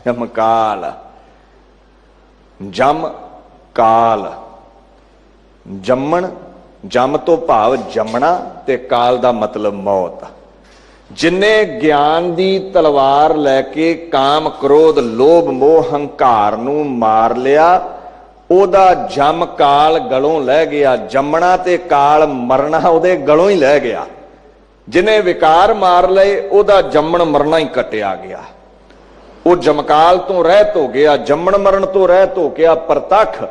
जम काल। जम काल, जम्मण, जम तो भाव जमना ते काल दा मतलब मौत। जिन्ने ज्ञान दी तलवार लैके काम क्रोध लोभ मोह हंकार नू मार लिया, ओदा जम काल गलों लै गया। जमना ते काल मरना ओदे गलों ही लै गया। जिन्हें विकार मार लए, ओदा जमण मरना ही कटिया गया। वो जमकाल तो रहत हो गया, जमण मरण तो रहत हो गया। प्रतख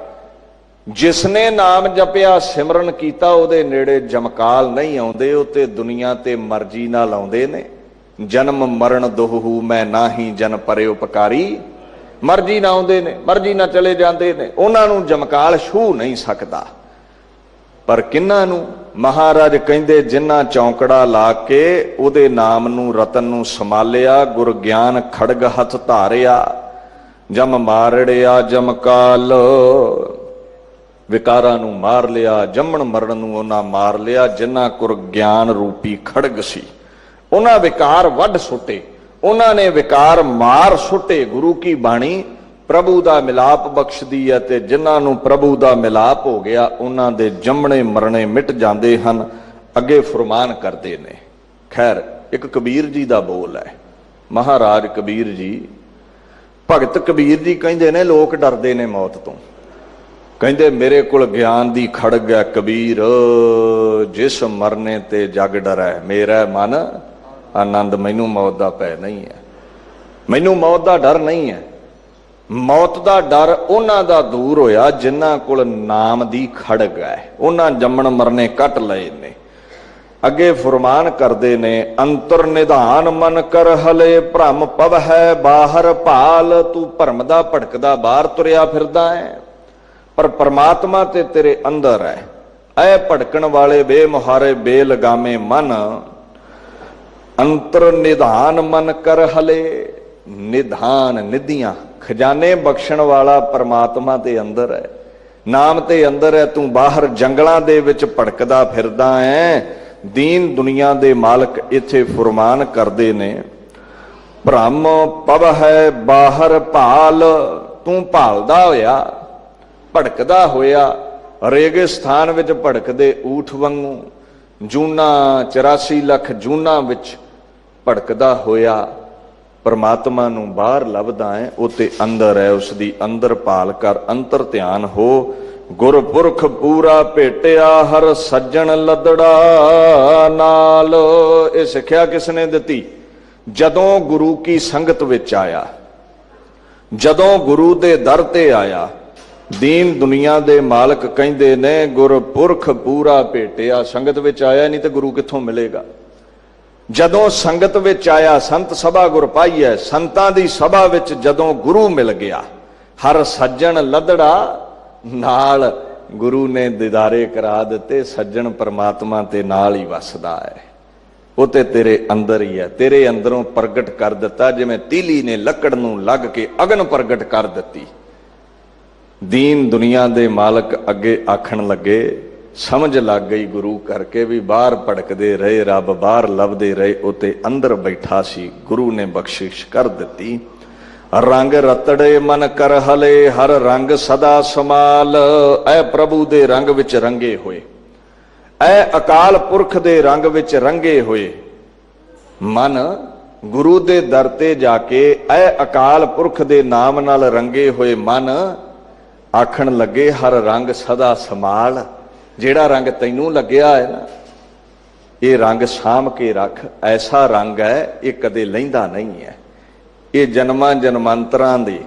जिसने नाम जपिया सिमरन कीता, ओदे नेड़े जमकाल नहीं आउंदे। उते दुनिया ते मर्जी नाल आउंदे ने। जन्म मरण दोहू मैं नाही, जन परे उपकारी। मर्जी ना आउंदे ने, मर्जी ना चले जांदे ने। उन्हां नूं जमकाल छू नहीं सकदा। पर किन्हां नूं? महाराज कहंदे, जिन्हां चौंकड़ा ला के ओदे नाम नूं रतन नूं संभालिया, गुर ज्ञान खड़ग हथ धारिया, जम मारड़िया जमकाल। विकारां नूं मार लिया, जम्मण मरण नूं उन्हां मार लिया। जिन्हां कोल ज्ञान रूपी खड़ग सी, उन्हां विकार वढ सुटे, उन्हां ने विकार मार सुटे। गुरु की बाणी प्रभु दा मिलाप बख्शदी है, ते जिन्हां नूं प्रभु दा मिलाप हो गया, उन्हां दे जम्मणे मरने मिट जांदे हन। अगे फरमान करदे ने। खैर, एक कबीर जी दा बोल है। महाराज कबीर जी, भगत कबीर जी कहंदे ने, लोक डरदे ने मौत तो। कहंदे, मेरे कोल ज्ञान दी खड़ग है कबीर, जिस मरने ते जग डरै। मेरा मन आनंद, मैनू मौत दा भय नहीं है, मैनू मौत दा डर नहीं है। मौत दा डर उन्हां दा दूर होया जिन्हां कोल नाम दी खड़ग है। उन्हां जम्मण मरने कट लए ने। अगे फरमान करदे ने, अंतर निधान मन कर हले, भ्रम पव है बाहर भाल। तू भरम दा भटकदा बाहर तुरिया फिरदा है, पर परमात्मा ते तेरे अंदर है। ऐ भटकण वाले बेमुहारे बेलगामे मन, अंतर निधान मन कर हले। निधान, निधियां, खजाने बख्शण वाला परमात्मा दे अंदर है। ਨਾਮ ਤੇ ਅੰਦਰ ਹੈ, ਤੂੰ ਬਾਹਰ ਜੰਗਲਾਂ ਦੇ ਵਿੱਚ ਭਟਕਦਾ ਫਿਰਦਾ ਹੈ। ਦੀਨ ਦੁਨੀਆ ਦੇ ਮਾਲਕ ਇੱਥੇ ਫੁਰਮਾਨ ਕਰਦੇ ਨੇ, ਭ੍ਰਮ ਪਵਹਿ ਬਾਹਰ ਭਾਲ। ਤੂੰ ਭਾਲਦਾ ਹੋਇਆ, ਭਟਕਦਾ ਹੋਇਆ, ਰੇਗਿਸਤਾਨ ਵਿੱਚ ਭਟਕਦੇ ਊਠ ਵਾਂਗੂ, ਜੂਨਾ 84 ਲੱਖ ਜੂਨਾ ਵਿੱਚ ਭਟਕਦਾ ਹੋਇਆ ਪਰਮਾਤਮਾ ਨੂੰ ਬਾਹਰ ਲੱਭਦਾ ਹੈ। ਉਹ ਤੇ ਅੰਦਰ ਹੈ, ਉਸ ਦੀ ਅੰਦਰ ਭਾਲ ਕਰ, ਅੰਤਰ ਧਿਆਨ ਹੋ। ਗੁਰਪੁਰਖ ਪੂਰਾ ਭੇਟਿਆ, ਹਰ ਸੱਜਣ ਲੱਦੜਾ ਨਾਲ। ਇਹ ਸਿੱਖਿਆ ਕਿਸ ਨੇ ਦਿੱਤੀ? ਜਦੋਂ ਗੁਰੂ ਕੀ ਸੰਗਤ ਵਿੱਚ ਆਇਆ, ਜਦੋਂ ਗੁਰੂ ਦੇ ਦਰ ਤੇ ਆਇਆ। ਦੀਨ ਦੁਨੀਆ ਦੇ ਮਾਲਕ ਕਹਿੰਦੇ ਨੇ ਗੁਰਪੁਰਖ ਪੂਰਾ ਭੇਟਿਆ। ਸੰਗਤ ਵਿੱਚ ਆਇਆ ਨਹੀਂ ਤੇ ਗੁਰੂ ਕਿੱਥੋਂ ਮਿਲੇਗਾ? ਜਦੋਂ ਸੰਗਤ ਵਿੱਚ ਆਇਆ, ਸੰਤ ਸਭਾ ਗੁਰ ਪਾਈ ਹੈ, ਸੰਤਾਂ ਦੀ ਸਭਾ ਵਿੱਚ ਜਦੋਂ ਗੁਰੂ ਮਿਲ ਗਿਆ, ਹਰ ਸੱਜਣ ਲੱਦੜਾ ਨਾਲ। ਗੁਰੂ ਨੇ ਦਿਦਾਰੇ ਕਰਾ ਦਿੱਤੇ। ਸੱਜਣ ਪਰਮਾਤਮਾ ਤੇ ਨਾਲ ਹੀ ਵਸਦਾ ਹੈ, ਉਹ ਤੇ ਤੇਰੇ ਅੰਦਰ ਹੀ ਹੈ, ਤੇਰੇ ਅੰਦਰੋਂ ਪ੍ਰਗਟ ਕਰ ਦਿੱਤਾ। ਜਿਵੇਂ ਤੀਲੀ ਨੇ ਲੱਕੜ ਨੂੰ ਲੱਗ ਕੇ ਅਗਨ ਪ੍ਰਗਟ ਕਰ ਦਿੱਤੀ। ਦੀਨ ਦੁਨੀਆ ਦੇ ਮਾਲਕ ਅੱਗੇ ਆਖਣ ਲੱਗੇ, ਸਮਝ ਲੱਗ ਗਈ ਗੁਰੂ ਕਰਕੇ ਵੀ ਬਾਹਰ ਭਟਕਦੇ ਰਹੇ, ਰੱਬ ਬਾਹਰ ਲੱਭਦੇ ਰਹੇ, ਉਤੇ ਅੰਦਰ ਬੈਠਾ ਸੀ। ਗੁਰੂ ਨੇ ਬਖਸ਼ਿਸ਼ ਕਰ ਦਿੱਤੀ। ਰੰਗ ਰਤੜੇ ਮਨ ਕਰ ਹਲੇ, ਹਰ ਰੰਗ ਸਦਾ ਸਮਾਲ। ਐ ਪ੍ਰਭੂ ਦੇ ਰੰਗ ਵਿੱਚ ਰੰਗੇ ਹੋਏ, ਐ ਅਕਾਲ ਪੁਰਖ ਦੇ ਰੰਗ ਵਿੱਚ ਰੰਗੇ ਹੋਏ ਮਨ, ਗੁਰੂ ਦੇ ਦਰ ਤੇ ਜਾ ਕੇ ਐ ਅਕਾਲ ਪੁਰਖ ਦੇ ਨਾਮ ਨਾਲ ਰੰਗੇ ਹੋਏ ਮਨ ਆਖਣ ਲੱਗੇ, ਹਰ ਰੰਗ ਸਦਾ ਸਮਾਲ। ਜਿਹੜਾ ਰੰਗ ਤੈਨੂੰ ਲੱਗਿਆ ਹੈ ਨਾ, ਇਹ ਰੰਗ ਸਾਂਭ ਕੇ ਰੱਖ। ਐਸਾ ਰੰਗ ਹੈ, ਇਹ ਕਦੇ ਲਹਿੰਦਾ ਨਹੀਂ ਹੈ। ਇਹ ਜਨਮਾਂ ਜਨਮਾਂਤਰਾਂ ਦੇ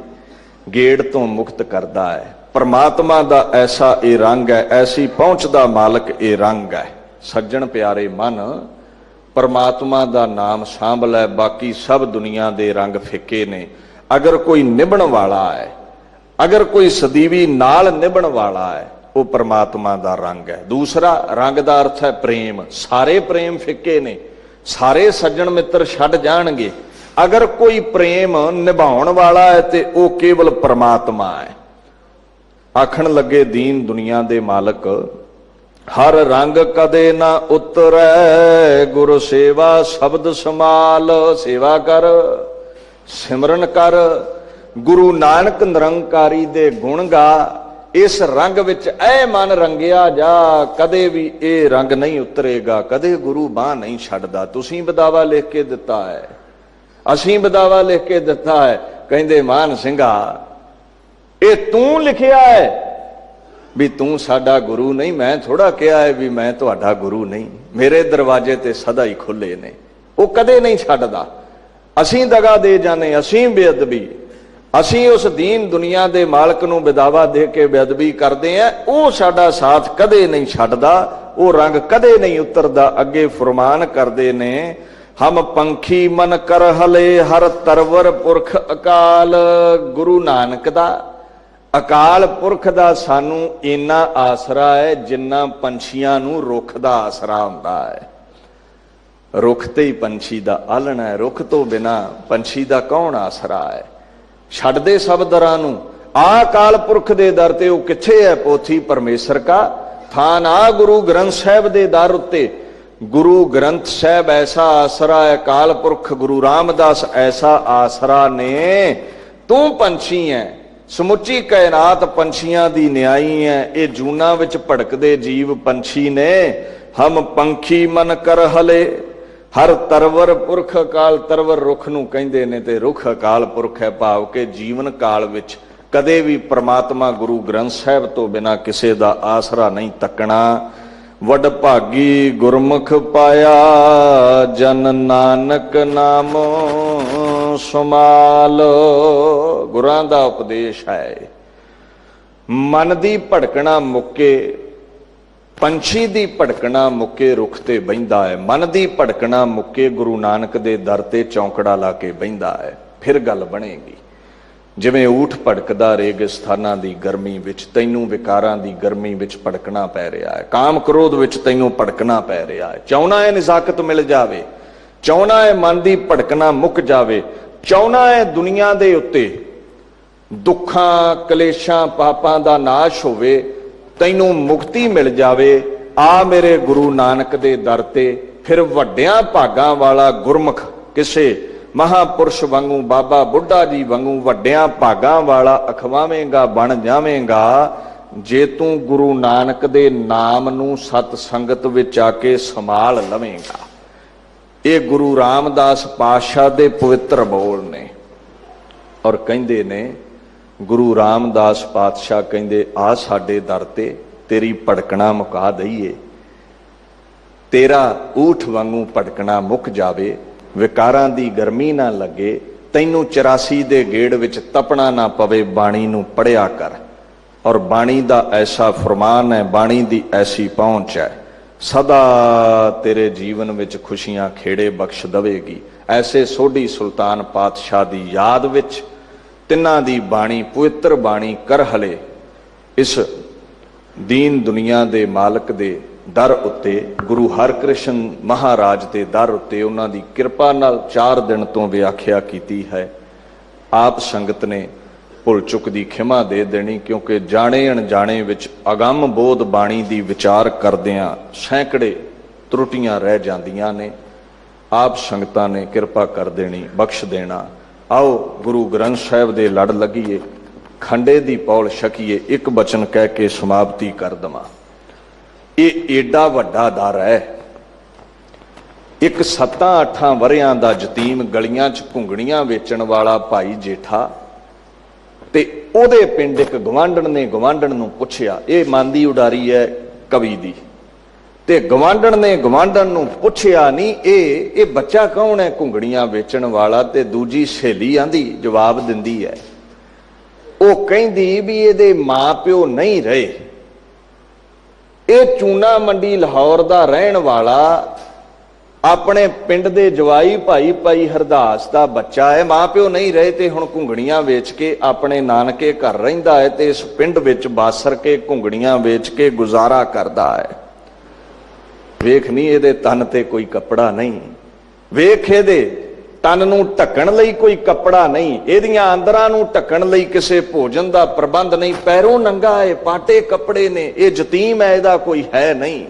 ਗੇੜ ਤੋਂ ਮੁਕਤ ਕਰਦਾ ਹੈ। ਪਰਮਾਤਮਾ ਦਾ ਐਸਾ ਇਹ ਰੰਗ ਹੈ, ਐਸੀ ਪਹੁੰਚ ਦਾ ਮਾਲਕ ਇਹ ਰੰਗ ਹੈ। ਸੱਜਣ ਪਿਆਰੇ ਮਨ, ਪਰਮਾਤਮਾ ਦਾ ਨਾਮ ਸਾਂਭ ਲੈ, ਬਾਕੀ ਸਭ ਦੁਨੀਆ ਦੇ ਰੰਗ ਫਿੱਕੇ ਨੇ। ਅਗਰ ਕੋਈ ਨਿਭਣ ਵਾਲਾ ਹੈ, ਅਗਰ ਕੋਈ ਸਦੀਵੀ ਨਾਲ ਨਿਭਣ ਵਾਲਾ ਹੈ, ਉਹ ਪਰਮਾਤਮਾ ਦਾ ਰੰਗ ਹੈ। ਦੂਸਰਾ ਰੰਗ ਦਾ ਅਰਥ ਹੈ ਪ੍ਰੇਮ। ਸਾਰੇ ਪ੍ਰੇਮ ਫਿੱਕੇ ਨੇ, ਸਾਰੇ ਸੱਜਣ ਮਿੱਤਰ ਛੱਡ ਜਾਣਗੇ। ਅਗਰ ਕੋਈ ਪ੍ਰੇਮ ਨਿਭਾਉਣ ਵਾਲਾ ਹੈ ਤੇ ਉਹ ਕੇਵਲ ਪਰਮਾਤਮਾ ਹੈ। ਆਖਣ ਲੱਗੇ ਦੀਨ ਦੁਨੀਆ ਦੇ ਮਾਲਕ, ਹਰ ਰੰਗ ਕਦੇ ਨਾ ਉਤਰੈ, ਗੁਰ ਸੇਵਾ ਸ਼ਬਦ ਸਮਾਲ। ਸੇਵਾ ਕਰ, ਸਿਮਰਨ ਕਰ, ਗੁਰੂ ਨਾਨਕ ਨਿਰੰਕਾਰੀ ਦੇ ਗੁਣ ਗਾ। ਇਸ ਰੰਗ ਵਿੱਚ ਐ ਮਨ ਰੰਗਿਆ ਜਾ, ਕਦੇ ਵੀ ਇਹ ਰੰਗ ਨਹੀਂ ਉਤਰੇਗਾ, ਕਦੇ ਗੁਰੂ ਬਾਂਹ ਨਹੀਂ ਛੱਡਦਾ। ਤੁਸੀਂ ਬਦਾਵਾ ਲਿਖ ਕੇ ਦਿੱਤਾ ਹੈ, ਅਸੀਂ ਬਦਾਵਾ ਲਿਖ ਕੇ ਦਿੱਤਾ ਹੈ। ਕਹਿੰਦੇ ਮਾਨ ਸਿੰਘਾ, ਇਹ ਤੂੰ ਲਿਖਿਆ ਹੈ ਵੀ ਤੂੰ ਸਾਡਾ ਗੁਰੂ ਨਹੀਂ। ਮੈਂ ਥੋੜਾ ਕਿਹਾ ਹੈ ਵੀ ਮੈਂ ਤੁਹਾਡਾ ਗੁਰੂ ਨਹੀਂ। ਮੇਰੇ ਦਰਵਾਜ਼ੇ ਤੇ ਸਦਾ ਹੀ ਖੁੱਲੇ ਨੇ, ਉਹ ਕਦੇ ਨਹੀਂ ਛੱਡਦਾ। ਅਸੀਂ ਦਗਾ ਦੇ ਜਾਣੇ, ਅਸੀਂ ਬੇਅਦਬੀ, ਅਸੀਂ ਉਸ ਦੀਨ ਦੁਨੀਆ ਦੇ ਮਾਲਕ ਨੂੰ ਵਿਦਾਵਾ ਦੇ ਕੇ ਬੇਅਦਬੀ ਕਰਦੇ ਆ। ਉਹ ਸਾਡਾ ਸਾਥ ਕਦੇ ਨਹੀਂ ਛੱਡਦਾ, ਉਹ ਰੰਗ ਕਦੇ ਨਹੀਂ ਉਤਰਦਾ। ਅੱਗੇ ਫਰਮਾਨ ਕਰਦੇ ਨੇ, ਹਮ ਪੰਖੀ ਮਨ ਕਰ ਹਲੇ, ਹਰ ਤਰਵਰ ਪੁਰਖ ਅਕਾਲ। ਗੁਰੂ ਨਾਨਕ ਦਾ, ਅਕਾਲ ਪੁਰਖ ਦਾ ਸਾਨੂੰ ਇੰਨਾ ਆਸਰਾ ਹੈ ਜਿੰਨਾ ਪੰਛੀਆਂ ਨੂੰ ਰੁੱਖ ਦਾ ਆਸਰਾ ਹੁੰਦਾ ਹੈ। ਰੁੱਖ ਤੇ ਹੀ ਪੰਛੀ ਦਾ ਆਲਣਾ ਹੈ, ਰੁੱਖ ਤੋਂ ਬਿਨਾ ਪੰਛੀ ਦਾ ਕੌਣ ਆਸਰਾ ਹੈ। ਛੱਡਦੇ ਸਭ ਦਰਾਂ ਨੂੰ। ਆ ਅਕਾਲ ਪੁਰਖ ਦੇ ਦਰ ਤੇ ਉਹ ਕਿੱਥੇ ਹੈ? ਪੋਥੀ ਪਰਮੇਸ਼ਰ ਕਾ ਥਾਨ। ਆ ਗੁਰੂ ਗ੍ਰੰਥ ਸਾਹਿਬ ਦੇ ਦਰ ਉੱਤੇ ਗੁਰੂ ਗ੍ਰੰਥ ਸਾਹਿਬ ਐਸਾ ਆਸਰਾ ਹੈ। ਅਕਾਲ ਪੁਰਖ ਗੁਰੂ ਰਾਮਦਾਸ ਐਸਾ ਆਸਰਾ ਨੇ। ਤੂੰ ਪੰਛੀ ਹੈ, ਸਮੁੱਚੀ ਕਾਇਨਾਤ ਪੰਛੀਆਂ ਦੀ ਨਿਆਈ ਹੈ। ਇਹ ਜੂਨਾਂ ਵਿੱਚ ਭੜਕਦੇ ਜੀਵ ਪੰਛੀ ਨੇ। ਹਮ ਪੰਖੀ ਮਨ ਕਰ ਹਲੇ, ਹਰ ਤਰਵਰ ਪੁਰਖ ਅਕਾਲ। ਤਰਵਰ ਰੁੱਖ ਨੂੰ ਕਹਿੰਦੇ ਨੇ ਤੇ ਰੁੱਖ ਅਕਾਲ ਪੁਰਖ ਹੈ। ਭਾਵ ਕਿ ਜੀਵਨ ਕਾਲ ਵਿੱਚ ਕਦੇ ਵੀ ਪ੍ਰਮਾਤਮਾ ਗੁਰੂ ਗ੍ਰੰਥ ਸਾਹਿਬ ਤੋਂ ਬਿਨਾਂ ਕਿਸੇ ਦਾ ਆਸਰਾ ਨਹੀਂ ਤੱਕਣਾ। ਵਡ ਭਾਗੀ ਗੁਰਮੁਖ ਪਾਇਆ, ਜਨ ਨਾਨਕ ਨਾਮ ਸਮਾਲ। ਗੁਰਾਂ ਦਾ ਉਪਦੇਸ਼ ਹੈ। ਮਨ ਦੀ ਭੜਕਣਾ ਮੁੱਕੇ, ਪੰਛੀ ਦੀ ਭੜਕਣਾ ਮੁੱਕੇ ਰੁੱਖ ਤੇ ਬਹਿੰਦਾ ਹੈ। ਮਨ ਦੀ ਭੜਕਣਾ ਮੁੱਕੇ ਗੁਰੂ ਨਾਨਕ ਦੇ ਦਰ ਤੇ ਚੌਂਕੜਾ ਲਾ ਕੇ ਬਹਿੰਦਾ ਹੈ। ਫਿਰ ਗੱਲ ਬਣੇਗੀ। ਜਿਵੇਂ ਊਠ ਭੜਕਦਾ ਰੇਗਿਸਤਾਨਾਂ ਦੀ ਗਰਮੀ ਵਿੱਚ, ਤੈਨੂੰ ਵਿਕਾਰਾਂ ਦੀ ਗਰਮੀ ਵਿੱਚ ਭੜਕਣਾ ਪੈ ਰਿਹਾ ਹੈ। ਕਾਮ ਕ੍ਰੋਧ ਵਿੱਚ ਤੈਨੂੰ ਭੜਕਣਾ ਪੈ ਰਿਹਾ ਹੈ। ਚਾਹੁੰਦਾ ਹੈ ਨਜ਼ਾਕਤ ਮਿਲ ਜਾਵੇ, ਚਾਹੁੰਦਾ ਹੈ ਮਨ ਦੀ ਭੜਕਣਾ ਮੁੱਕ ਜਾਵੇ, ਚਾਹੁੰਦਾ ਹੈ ਦੁਨੀਆ ਦੇ ਉੱਤੇ ਦੁੱਖਾਂ ਕਲੇਸ਼ਾਂ ਪਾਪਾਂ ਦਾ ਨਾਸ਼ ਹੋਵੇ, ਤੈਨੂੰ ਮੁਕਤੀ ਮਿਲ ਜਾਵੇ, ਆ ਮੇਰੇ ਗੁਰੂ ਨਾਨਕ ਦੇ ਦਰ ਤੇ। ਫਿਰ ਵੱਡਿਆਂ ਭਾਗਾਂ ਵਾਲਾ ਗੁਰਮੁਖ ਕਿਸੇ ਮਹਾਪੁਰਸ਼ ਵਾਂਗੂ, ਬਾਬਾ ਬੁੱਢਾ ਜੀ ਵਾਂਗੂ ਵੱਡਿਆਂ ਭਾਗਾਂ ਵਾਲਾ ਅਖਵਾਵੇਂਗਾ, ਬਣ ਜਾਵੇਂਗਾ, ਜੇ ਤੂੰ ਗੁਰੂ ਨਾਨਕ ਦੇ ਨਾਮ ਨੂੰ ਸਤ ਸੰਗਤ ਵਿੱਚ ਆ ਕੇ ਸੰਭਾਲ ਲਵੇਂਗਾ। ਇਹ ਗੁਰੂ ਰਾਮਦਾਸ ਪਾਤਸ਼ਾਹ ਦੇ ਪਵਿੱਤਰ ਬੋਲ ਨੇ। ਔਰ ਕਹਿੰਦੇ ਨੇ ਗੁਰੂ ਰਾਮਦਾਸ ਪਾਤਸ਼ਾਹ ਕਹਿੰਦੇ, ਆ ਸਾਡੇ ਦਰ ਤੇ ਤੇਰੀ ਭੜਕਣਾ ਮੁਕਾ ਦਈਏ, ਤੇਰਾ ਊਠ ਵਾਂਗੂ ਭੜਕਣਾ ਮੁੱਕ ਜਾਵੇ, ਵਿਕਾਰਾਂ ਦੀ ਗਰਮੀ ਨਾ ਲੱਗੇ, ਤੈਨੂੰ 84 ਦੇ ਗੇੜ ਵਿੱਚ ਤਪਣਾ ਨਾ ਪਵੇ, ਬਾਣੀ ਨੂੰ ਪੜਿਆ ਕਰ। ਔਰ ਬਾਣੀ ਦਾ ਐਸਾ ਫਰਮਾਨ ਹੈ, ਬਾਣੀ ਦੀ ਐਸੀ ਪਹੁੰਚ ਹੈ, ਸਦਾ ਤੇਰੇ ਜੀਵਨ ਵਿੱਚ ਖੁਸ਼ੀਆਂ ਖੇੜੇ ਬਖਸ਼ ਦਵੇਗੀ। ਐਸੇ ਸੋਢੀ ਸੁਲਤਾਨ ਪਾਤਸ਼ਾਹ ਦੀ ਯਾਦ ਵਿੱਚ ਤਿੰਨਾਂ ਦੀ ਬਾਣੀ, ਪਵਿੱਤਰ ਬਾਣੀ ਕਰ ਹਲੇ ਇਸ ਦੀਨ ਦੁਨੀਆ ਦੇ ਮਾਲਕ ਦੇ ਦਰ ਉੱਤੇ, ਗੁਰੂ ਹਰਕ੍ਰਿਸ਼ਨ ਮਹਾਰਾਜ ਦੇ ਦਰ ਉੱਤੇ ਉਹਨਾਂ ਦੀ ਕਿਰਪਾ ਨਾਲ 4 ਦਿਨ ਤੋਂ ਵਿਆਖਿਆ ਕੀਤੀ ਹੈ। ਆਪ ਸੰਗਤ ਨੇ ਭੁੱਲ ਚੁੱਕ ਦੀ ਖਿਮਾ ਦੇ ਦੇਣੀ, ਕਿਉਂਕਿ ਜਾਣੇ ਅਣਜਾਣੇ ਵਿੱਚ ਅਗੰਮ ਬੋਧ ਬਾਣੀ ਦੀ ਵਿਚਾਰ ਕਰਦਿਆਂ ਸੈਂਕੜੇ ਤਰੁੱਟੀਆਂ ਰਹਿ ਜਾਂਦੀਆਂ ਨੇ। ਆਪ ਸੰਗਤਾਂ ਨੇ ਕਿਰਪਾ ਕਰ ਦੇਣੀ, ਬਖਸ਼ ਦੇਣਾ। ਆਓ ਗੁਰੂ ਗ੍ਰੰਥ ਸਾਹਿਬ ਦੇ ਲੜ ਲੱਗੀਏ, ਖੰਡੇ ਦੀ ਪੌਲ ਛਕੀਏ। ਇੱਕ ਬਚਨ ਕਹਿ ਕੇ ਸਮਾਪਤੀ ਕਰ ਦਵਾਂ। ਇਹ ਏਡਾ ਵੱਡਾ ਦਰ ਹੈ। ਇੱਕ 7-8 ਵਰਿਆਂ ਦਾ ਯਤੀਮ ਗਲੀਆਂ 'ਚ ਘੁੰਗਣੀਆਂ ਵੇਚਣ ਵਾਲਾ ਭਾਈ ਜੇਠਾ, ਤੇ ਉਹਦੇ ਪਿੰਡ ਇੱਕ ਗਵਾਂਢਣ ਨੇ ਗਵਾਂਢਣ ਨੂੰ ਪੁੱਛਿਆ, ਇਹ ਮਨ ਦੀ ਉਡਾਰੀ ਹੈ ਕਵੀ ਦੀ, ਤੇ ਗਵਾਂਢਣ ਨੇ ਗਵਾਂਢਣ ਨੂੰ ਪੁੱਛਿਆ ਨਹੀਂ ਇਹ ਬੱਚਾ ਕੌਣ ਹੈ ਘੁੰਗਣੀਆਂ ਵੇਚਣ ਵਾਲਾ। ਤੇ ਦੂਜੀ ਸਹੇਲੀ ਆਂਦੀ, ਜਵਾਬ ਦਿੰਦੀ ਹੈ, ਉਹ ਕਹਿੰਦੀ ਵੀ ਇਹਦੇ ਮਾਂ ਪਿਓ ਨਹੀਂ ਰਹੇ, ਇਹ ਚੂਨਾ ਮੰਡੀ ਲਾਹੌਰ ਦਾ ਰਹਿਣ ਵਾਲਾ, ਆਪਣੇ ਪਿੰਡ ਦੇ ਜਵਾਈ ਭਾਈ ਹਰਦਾਸ ਦਾ ਬੱਚਾ ਹੈ, ਮਾਂ ਪਿਓ ਨਹੀਂ ਰਹੇ ਤੇ ਹੁਣ ਘੁੰਗਣੀਆਂ ਵੇਚ ਕੇ ਆਪਣੇ ਨਾਨਕੇ ਘਰ ਰਹਿੰਦਾ ਹੈ, ਤੇ ਇਸ ਪਿੰਡ ਵਿੱਚ ਬਾਸਰ ਕੇ ਘੁੰਗਣੀਆਂ ਵੇਚ ਕੇ ਗੁਜ਼ਾਰਾ ਕਰਦਾ ਹੈ। ਵੇਖ ਨਹੀਂ ਇਹਦੇ ਤਨ ਤੇ ਕੋਈ ਕੱਪੜਾ ਨਹੀਂ, ਵੇਖ ਇਹਦੇ ਤਨ ਨੂੰ ਢੱਕਣ ਲਈ ਕੋਈ ਕੱਪੜਾ ਨਹੀਂ, ਇਹਦੀਆਂ ਅੰਦਰਾਂ ਨੂੰ ਢੱਕਣ ਲਈ ਕਿਸੇ ਭੋਜਨ ਦਾ ਪ੍ਰਬੰਧ ਨਹੀਂ, ਪੈਰੋਂ ਨੰਗਾ ਹੈ, ਪਾਟੇ ਕੱਪੜੇ ਨੇ, ਇਹ ਯਤੀਮ ਹੈ, ਇਹਦਾ ਕੋਈ ਹੈ ਨਹੀਂ।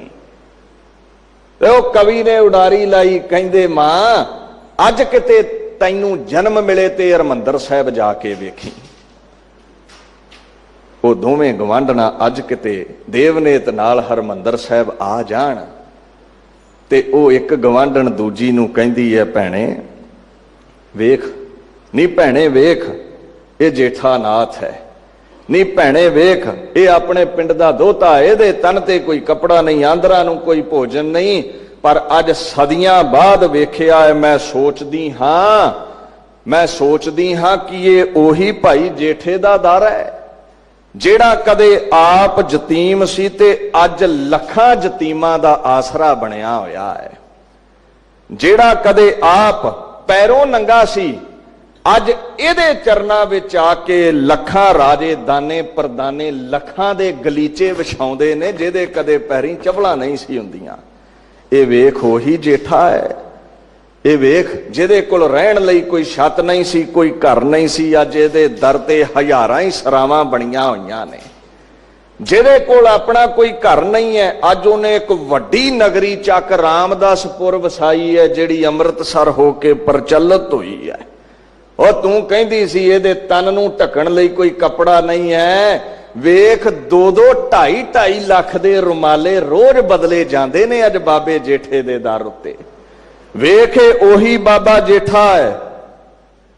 ਉਹ ਕਵੀ ਨੇ ਉਡਾਰੀ ਲਾਈ, ਕਹਿੰਦੇ ਮਾਂ ਅੱਜ ਕਿਤੇ ਤੈਨੂੰ ਜਨਮ ਮਿਲੇ ਤੇ ਹਰਿਮੰਦਰ ਸਾਹਿਬ ਜਾ ਕੇ ਵੇਖੀ। ਉਹ ਦੋਵੇਂ ਗਵਾਂਢਣਾ ਅੱਜ ਕਿਤੇ ਦੇਵਨੇਤ ਨਾਲ ਹਰਿਮੰਦਰ ਸਾਹਿਬ ਆ ਜਾਣ, ਤੇ ਉਹ ਇੱਕ ਗਵਾਂਢਣ ਦੂਜੀ ਨੂੰ ਕਹਿੰਦੀ ਹੈ, ਭੈਣੇ ਵੇਖ, ਨਹੀਂ ਭੈਣੇ ਵੇਖ, ਇਹ ਜੇਠਾ ਨਾਥ ਹੈ, ਨਹੀਂ ਭੈਣੇ ਵੇਖ, ਇਹ ਆਪਣੇ ਪਿੰਡ ਦਾ ਦੋਹਤਾ, ਇਹਦੇ ਤਨ ਤੇ ਕੋਈ ਕੱਪੜਾ ਨਹੀਂ, ਆਂਦਰਾਂ ਨੂੰ ਕੋਈ ਭੋਜਨ ਨਹੀਂ, ਪਰ ਅੱਜ ਸਦੀਆਂ ਬਾਅਦ ਵੇਖਿਆ ਹੈ। ਮੈਂ ਸੋਚਦੀ ਹਾਂ ਕਿ ਇਹ ਉਹੀ ਭਾਈ ਜੇਠੇ ਦਾ ਦਰ ਹੈ, ਜਿਹੜਾ ਕਦੇ ਆਪ ਯਤੀਮ ਸੀ ਤੇ ਅੱਜ ਲੱਖਾਂ ਯਤੀਮਾਂ ਦਾ ਆਸਰਾ ਬਣਿਆ ਹੋਇਆ ਹੈ, ਜਿਹੜਾ ਕਦੇ ਆਪ ਪੈਰੋਂ ਨੰਗਾ ਸੀ, ਅੱਜ ਇਹਦੇ ਚਰਨਾਂ ਵਿੱਚ ਆ ਕੇ ਲੱਖਾਂ ਰਾਜੇ ਦਾਨੇ ਪਰਦਾਨੇ ਲੱਖਾਂ ਦੇ ਗਲੀਚੇ ਵਿਛਾਉਂਦੇ ਨੇ, ਜਿਹਦੇ ਕਦੇ ਪੈਰੀਂ ਚੱਪਲਾਂ ਨਹੀਂ ਸੀ ਹੁੰਦੀਆਂ। ਇਹ ਵੇਖ ਉਹੀ ਜੇਠਾ ਹੈ। ਇਹ ਵੇਖ ਜਿਹਦੇ ਕੋਲ ਰਹਿਣ ਲਈ ਕੋਈ ਛੱਤ ਨਹੀਂ ਸੀ, ਕੋਈ ਘਰ ਨਹੀਂ ਸੀ, ਅੱਜ ਇਹਦੇ ਦਰ ਤੇ ਹਜ਼ਾਰਾਂ ਹੀ ਸਰਾਵਾਂ ਬਣੀਆਂ ਹੋਈਆਂ ਨੇ। ਜਿਹਦੇ ਕੋਲ ਆਪਣਾ ਕੋਈ ਘਰ ਨਹੀਂ ਹੈ, ਅੱਜ ਉਹਨੇ ਇੱਕ ਵੱਡੀ ਨਗਰੀ ਚੱਕ ਰਾਮਦਾਸਪੁਰ ਵਸਾਈ ਹੈ, ਜਿਹੜੀ ਅੰਮ੍ਰਿਤਸਰ ਹੋ ਕੇ ਪ੍ਰਚਲਿਤ ਹੋਈ ਹੈ। ਉਹ ਤੂੰ ਕਹਿੰਦੀ ਸੀ ਇਹਦੇ ਤਨ ਨੂੰ ਢੱਕਣ ਲਈ ਕੋਈ ਕੱਪੜਾ ਨਹੀਂ ਹੈ, ਵੇਖ 2-2 2.5 ਲੱਖ ਦੇ ਰੁਮਾਲੇ ਰੋਜ਼ ਬਦਲੇ ਜਾਂਦੇ ਨੇ ਅੱਜ ਬਾਬੇ ਜੇਠੇ ਦੇ ਦਰ ਉੱਤੇ। ਵੇਖ ਇਹ ਉਹੀ ਬਾਬਾ ਜੇਠਾ ਹੈ,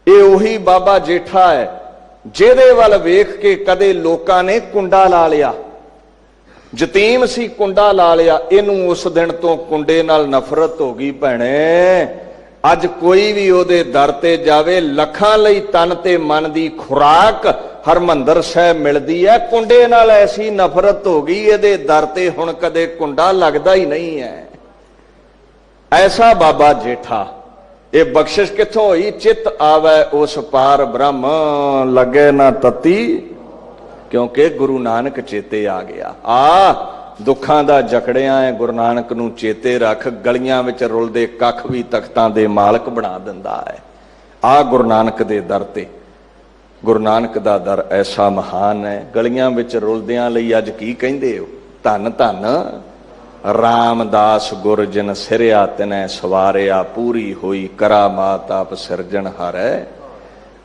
ਇਹ ਉਹੀ ਬਾਬਾ ਜੇਠਾ ਹੈ, ਜਿਹਦੇ ਵੱਲ ਵੇਖ ਕੇ ਕਦੇ ਲੋਕਾਂ ਨੇ ਕੁੰਡਾ ਲਾ ਲਿਆ। ਯਤੀਮ ਸੀ, ਕੁੰਡਾ ਲਾ ਲਿਆ, ਇਹਨੂੰ ਉਸ ਦਿਨ ਤੋਂ ਕੁੰਡੇ ਨਾਲ ਨਫ਼ਰਤ ਹੋ ਗਈ। ਭੈਣੇ ਅੱਜ ਕੋਈ ਵੀ ਉਹਦੇ ਦਰ ਤੇ ਜਾਵੇ, ਲੱਖਾਂ ਲਈ ਤਨ ਤੇ ਮਨ ਦੀ ਖੁਰਾਕ ਹਰਮੰਦਰ ਸਾਹਿਬ ਮਿਲਦੀ ਹੈ, ਕੁੰਡੇ ਨਾਲ ਐਸੀ ਨਫ਼ਰਤ ਹੋ ਗਈ, ਇਹਦੇ ਦਰ ਤੇ ਹੁਣ ਕਦੇ ਕੁੰਡਾ ਲੱਗਦਾ ਹੀ ਨਹੀਂ ਹੈ। ਐਸਾ ਬਾਬਾ ਜੇਠਾ। ਇਹ ਬਖਸ਼ਿਸ਼ ਕਿੱਥੋਂ ਹੋਈ? ਚਿੱਤ ਆਵੈ ਉਸ ਪਾਰ ਬ੍ਰਹਮ, ਲੱਗੇ ਨਾ ਤਤੀ, ਕਿਉਂਕਿ ਗੁਰੂ ਨਾਨਕ ਚੇਤੇ ਆ ਗਿਆ। ਦੁੱਖਾਂ ਦਾ ਜਕੜਿਆਂ ਹੈ, ਗੁਰੂ ਨਾਨਕ ਨੂੰ ਚੇਤੇ ਰੱਖ, ਗਲੀਆਂ ਵਿੱਚ ਰੁਲਦੇ ਕੱਖ ਵੀ ਤਖਤਾਂ ਦੇ ਮਾਲਕ ਬਣਾ ਦਿੰਦਾ ਹੈ। ਗੁਰੂ ਨਾਨਕ ਦੇ ਦਰ ਤੇ ਗੁਰੂ ਨਾਨਕ ਦਾ ਦਰ ਐਸਾ ਮਹਾਨ ਹੈ। ਗਲੀਆਂ ਵਿੱਚ ਰੁਲਦਿਆਂ ਲਈ ਅੱਜ ਕੀ ਕਹਿੰਦੇ ਹੋ? ਧੰਨ ਧੰਨ ਰਾਮਦਾਸ ਗੁਰ ਜਿਨ ਸਿਰਿਆ ਤਿਨੈ ਸਵਾਰਿਆ, ਪੂਰੀ ਹੋਈ ਕਰਾਮਾਤ ਆਪ ਸਿਰਜਣ ਹਾਰੈ।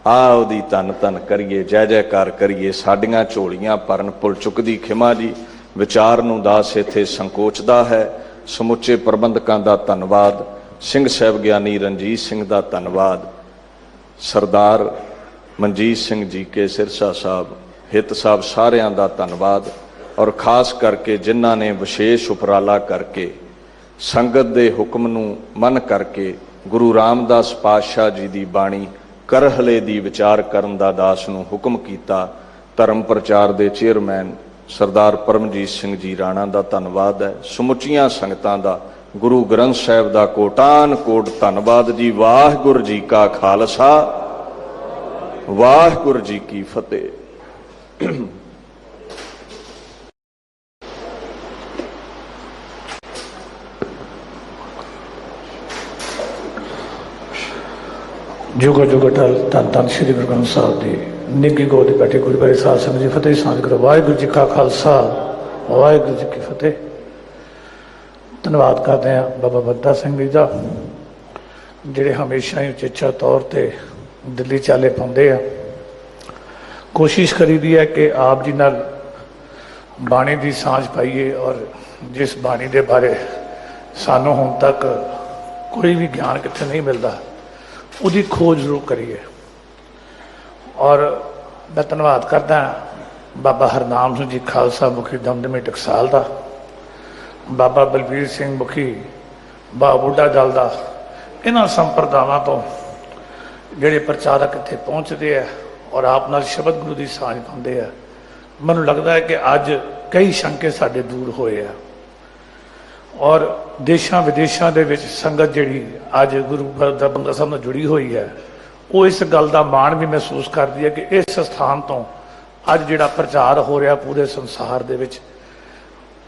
ਆ ਉਹਦੀ ਧੰਨ ਧੰਨ ਕਰੀਏ, ਜੈ ਜੈਕਾਰ ਕਰੀਏ। ਸਾਡੀਆਂ ਝੋਲੀਆਂ ਭਰਨ ਭੁੱਲ ਚੁੱਕਦੀ ਖਿਮਾ ਜੀ। ਵਿਚਾਰ ਨੂੰ ਦਾਸ ਇੱਥੇ ਸੰਕੋਚਦਾ ਹੈ। ਸਮੁੱਚੇ ਪ੍ਰਬੰਧਕਾਂ ਦਾ ਧੰਨਵਾਦ, ਸਿੰਘ ਸਾਹਿਬ ਗਿਆਨੀ ਰਣਜੀਤ ਸਿੰਘ ਦਾ ਧੰਨਵਾਦ, ਸਰਦਾਰ ਮਨਜੀਤ ਸਿੰਘ ਜੀ ਕੇ ਸਿਰਸਾ ਸਾਹਿਬ, ਹਿੱਤ ਸਾਹਿਬ, ਸਾਰਿਆਂ ਦਾ ਧੰਨਵਾਦ। ਔਰ ਖਾਸ ਕਰਕੇ ਜਿਨ੍ਹਾਂ ਨੇ ਵਿਸ਼ੇਸ਼ ਉਪਰਾਲਾ ਕਰਕੇ ਸੰਗਤ ਦੇ ਹੁਕਮ ਨੂੰ ਮੰਨ ਕਰਕੇ ਗੁਰੂ ਰਾਮਦਾਸ ਪਾਤਸ਼ਾਹ ਜੀ ਦੀ ਬਾਣੀ ਕਰਹਲੇ ਦੀ ਵਿਚਾਰ ਕਰਨ ਦਾ ਦਾਸ ਨੂੰ ਹੁਕਮ ਕੀਤਾ। ਧਰਮ ਪ੍ਰਚਾਰ ਦੇ ਚੇਅਰਮੈਨ ਸਰਦਾਰ ਪਰਮਜੀਤ ਸਿੰਘ ਜੀ ਰਾਣਾ ਦਾ ਧੰਨਵਾਦ ਹੈ। ਸਮੁੱਚੀਆਂ ਸੰਗਤਾਂ ਦਾ, ਗੁਰੂ ਗ੍ਰੰਥ ਸਾਹਿਬ ਦਾ ਕੋਟਾਨ ਕੋਟ ਧੰਨਵਾਦ ਜੀ। ਵਾਹਿਗੁਰੂ ਜੀ ਕਾ ਖਾਲਸਾ, ਵਾਹਿਗੁਰੂ ਜੀ ਕੀ ਫਤਿਹ। ਜੁਗ ਜੁਗ ਅਟਲ ਧੰਨ ਧੰਨ ਸ੍ਰੀ ਗੁਰੂ ਗ੍ਰੰਥ ਸਾਹਿਬ ਦੀ ਨਿੱਘੀ ਗੋਦ ਬੈਠੇ ਗੁਰੂ ਪਿਆਰੇ ਸਾਧ ਸੰਗਤ ਜੀ, ਫਤਿਹ ਸਾਂਝ ਕਰੋ। ਵਾਹਿਗੁਰੂ ਜੀ ਕਾ ਖਾਲਸਾ, ਵਾਹਿਗੁਰੂ ਜੀ ਕੀ ਫਤਿਹ। ਧੰਨਵਾਦ ਕਰਦੇ ਹਾਂ ਬਾਬਾ ਬੰਦਾ ਸਿੰਘ ਜੀ ਦਾ, ਜਿਹੜੇ ਹਮੇਸ਼ਾ ਹੀ ਉਚੇਚਾ ਤੌਰ ਤੇ ਦਿੱਲੀ ਚਾਲੇ ਪਾਉਂਦੇ ਆ। ਕੋਸ਼ਿਸ਼ ਕਰੀਦੀ ਹੈ ਕਿ ਆਪ ਜੀ ਨਾਲ ਬਾਣੀ ਦੀ ਸਾਂਝ ਪਾਈਏ, ਔਰ ਜਿਸ ਬਾਣੀ ਦੇ ਬਾਰੇ ਸਾਨੂੰ ਹੁਣ ਤੱਕ ਕੋਈ ਵੀ ਗਿਆਨ ਕਿੱਥੇ ਨਹੀਂ ਮਿਲਦਾ, ਉਹਦੀ ਖੋਜ ਜ਼ਰੂਰ ਕਰੀਏ। ਔਰ ਮੈਂ ਧੰਨਵਾਦ ਕਰਦਾ ਬਾਬਾ ਹਰਨਾਮ ਸਿੰਘ ਜੀ ਖਾਲਸਾ ਮੁਖੀ ਦਮਦਮੀ ਟਕਸਾਲ ਦਾ, ਬਾਬਾ ਬਲਬੀਰ ਸਿੰਘ ਮੁਖੀ ਬਾਬਾ ਬੁੱਢਾ ਦਲ ਦਾ। ਇਹਨਾਂ ਸੰਪਰਦਾਵਾਂ ਤੋਂ ਜਿਹੜੇ ਪ੍ਰਚਾਰਕ ਇੱਥੇ ਪਹੁੰਚਦੇ ਆ ਔਰ ਆਪ ਨਾਲ ਸ਼ਬਦ ਗੁਰੂ ਦੀ ਸਾਂਝ ਪਾਉਂਦੇ ਆ, ਮੈਨੂੰ ਲੱਗਦਾ ਹੈ ਕਿ ਅੱਜ ਕਈ ਸ਼ੰਕੇ ਸਾਡੇ ਦੂਰ ਹੋਏ ਆ। ਔਰ ਦੇਸ਼ਾਂ ਵਿਦੇਸ਼ਾਂ ਦੇ ਵਿੱਚ ਸੰਗਤ ਜਿਹੜੀ ਅੱਜ ਗੁਰੂ ਦਾ ਬੰਦਾ ਸਾਹਿਬ ਨਾਲ ਜੁੜੀ ਹੋਈ ਹੈ, ਉਹ ਇਸ ਗੱਲ ਦਾ ਮਾਣ ਵੀ ਮਹਿਸੂਸ ਕਰਦੀ ਹੈ ਕਿ ਇਸ ਸਥਾਨ ਤੋਂ ਅੱਜ ਜਿਹੜਾ ਪ੍ਰਚਾਰ ਹੋ ਰਿਹਾ ਪੂਰੇ ਸੰਸਾਰ ਦੇ ਵਿੱਚ,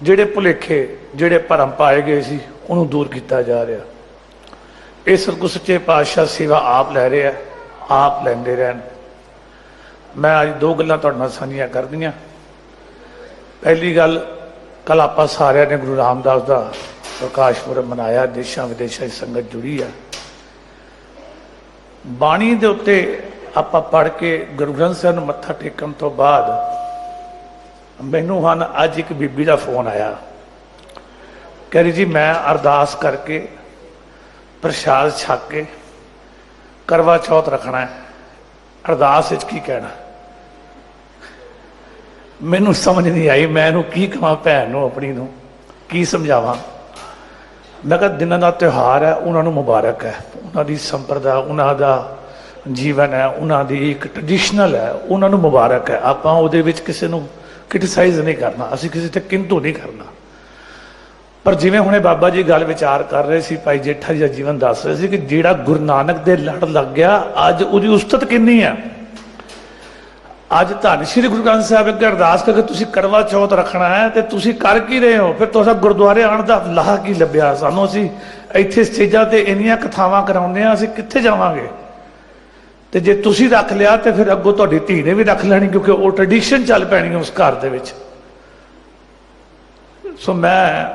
ਜਿਹੜੇ ਭੁਲੇਖੇ, ਜਿਹੜੇ ਭਰਮ ਪਾਏ ਗਏ ਸੀ, ਉਹਨੂੰ ਦੂਰ ਕੀਤਾ ਜਾ ਰਿਹਾ। ਇਹ ਸਤਿਗੁਰ ਸੱਚੇ ਪਾਤਸ਼ਾਹ ਸੇਵਾ ਆਪ ਲੈ ਰਹੇ ਆ, ਆਪ ਲੈਂਦੇ ਰਹਿਣ। ਮੈਂ ਅੱਜ ਦੋ ਗੱਲਾਂ ਤੁਹਾਡੇ ਨਾਲ ਸਾਂਝੀਆਂ ਕਰਦੀਆਂ। ਪਹਿਲੀ ਗੱਲ, ਕੱਲ੍ਹ ਆਪਾਂ ਸਾਰਿਆਂ ਨੇ ਗੁਰੂ ਰਾਮਦਾਸ ਦਾ ਪ੍ਰਕਾਸ਼ ਪੁਰਬ ਮਨਾਇਆ, ਦੇਸ਼ਾਂ ਵਿਦੇਸ਼ਾਂ ਦੀ ਸੰਗਤ ਜੁੜੀ ਹੈ। ਬਾਣੀ ਦੇ ਉੱਤੇ ਆਪਾਂ ਪੜ੍ਹ ਕੇ ਗੁਰੂ ਗ੍ਰੰਥ ਸਾਹਿਬ ਨੂੰ ਮੱਥਾ ਟੇਕਣ ਤੋਂ ਬਾਅਦ ਮੈਨੂੰ ਹਨ ਅੱਜ ਇੱਕ ਬੀਬੀ ਦਾ ਫੋਨ ਆਇਆ, ਕਹਿ ਰਹੀ ਜੀ ਮੈਂ ਅਰਦਾਸ ਕਰਕੇ ਪ੍ਰਸ਼ਾਦ ਛਕ ਕੇ ਕਰਵਾ ਚੌਥ ਰੱਖਣਾ ਹੈ, ਅਰਦਾਸ ਵਿੱਚ ਕੀ ਕਹਿਣਾ। ਮੈਨੂੰ ਸਮਝ ਨਹੀਂ ਆਈ, ਮੈਂ ਇਹਨੂੰ ਕੀ ਕਹਾਂ, ਭੈਣ ਨੂੰ ਆਪਣੀ ਨੂੰ ਕੀ ਸਮਝਾਵਾਂ। ਮੈਂ ਕਿਹਾ ਦਿਨਾਂ ਦਾ ਤਿਉਹਾਰ ਹੈ, ਉਹਨਾਂ ਨੂੰ ਮੁਬਾਰਕ ਹੈ, ਉਹਨਾਂ ਦੀ ਸੰਪਰਦਾ, ਉਹਨਾਂ ਦਾ ਜੀਵਨ ਹੈ, ਉਹਨਾਂ ਦੀ ਇੱਕ ਟ੍ਰੈਡੀਸ਼ਨਲ ਹੈ, ਉਹਨਾਂ ਨੂੰ ਮੁਬਾਰਕ ਹੈ। ਆਪਾਂ ਉਹਦੇ ਵਿੱਚ ਕਿਸੇ ਨੂੰ ਕ੍ਰਿਟਿਸਾਈਜ਼ ਨਹੀਂ ਕਰਨਾ, ਅਸੀਂ ਕਿਸੇ ਤੇ ਕਿੰਤੂ ਨਹੀਂ ਕਰਨਾ। ਪਰ ਜਿਵੇਂ ਹੁਣੇ ਬਾਬਾ ਜੀ ਗੱਲ ਵਿਚਾਰ ਕਰ ਰਹੇ ਸੀ, ਭਾਈ ਜੇਠਾ ਜੀ ਦਾ ਜੀਵਨ ਦੱਸ ਰਹੇ ਸੀ ਕਿ ਜਿਹੜਾ ਗੁਰੂ ਨਾਨਕ ਦੇ ਲੜ ਲੱਗ ਗਿਆ, ਅੱਜ ਉਹਦੀ ਉਸਤਤ ਕਿੰਨੀ ਹੈ। ਅੱਜ ਧੰਨ ਸ਼੍ਰੀ ਗੁਰੂ ਗ੍ਰੰਥ ਸਾਹਿਬ ਅੱਗੇ ਅਰਦਾਸ ਕਰਕੇ ਤੁਸੀਂ ਕਰਵਾ ਚੌਥ ਰੱਖਣਾ ਹੈ, ਤੇ ਤੁਸੀਂ ਕਰ ਕੀ ਰਹੇ ਹੋ? ਫਿਰ ਤੁਹਾਡਾ ਗੁਰਦੁਆਰੇ ਆਉਣ ਦਾ ਲਾਹਾ ਕੀ ਲੱਭਿਆ ਸਾਨੂੰ? ਅਸੀਂ ਇੱਥੇ ਸਟੇਜਾਂ ਤੇ ਇੰਨੀਆਂ ਕਥਾਵਾਂ ਕਰਾਉਂਦੇ ਹਾਂ, ਅਸੀਂ ਕਿੱਥੇ ਜਾਵਾਂਗੇ? ਤੇ ਜੇ ਤੁਸੀਂ ਰੱਖ ਲਿਆ ਤੇ ਫਿਰ ਅੱਗੋਂ ਤੁਹਾਡੀ ਧੀ ਨੇ ਵੀ ਰੱਖ ਲੈਣੀ, ਕਿਉਂਕਿ ਉਹ ਟ੍ਰੈਡੀਸ਼ਨ ਚੱਲ ਪੈਣੀ ਉਸ ਘਰ ਦੇ ਵਿੱਚ। ਸੋ ਮੈਂ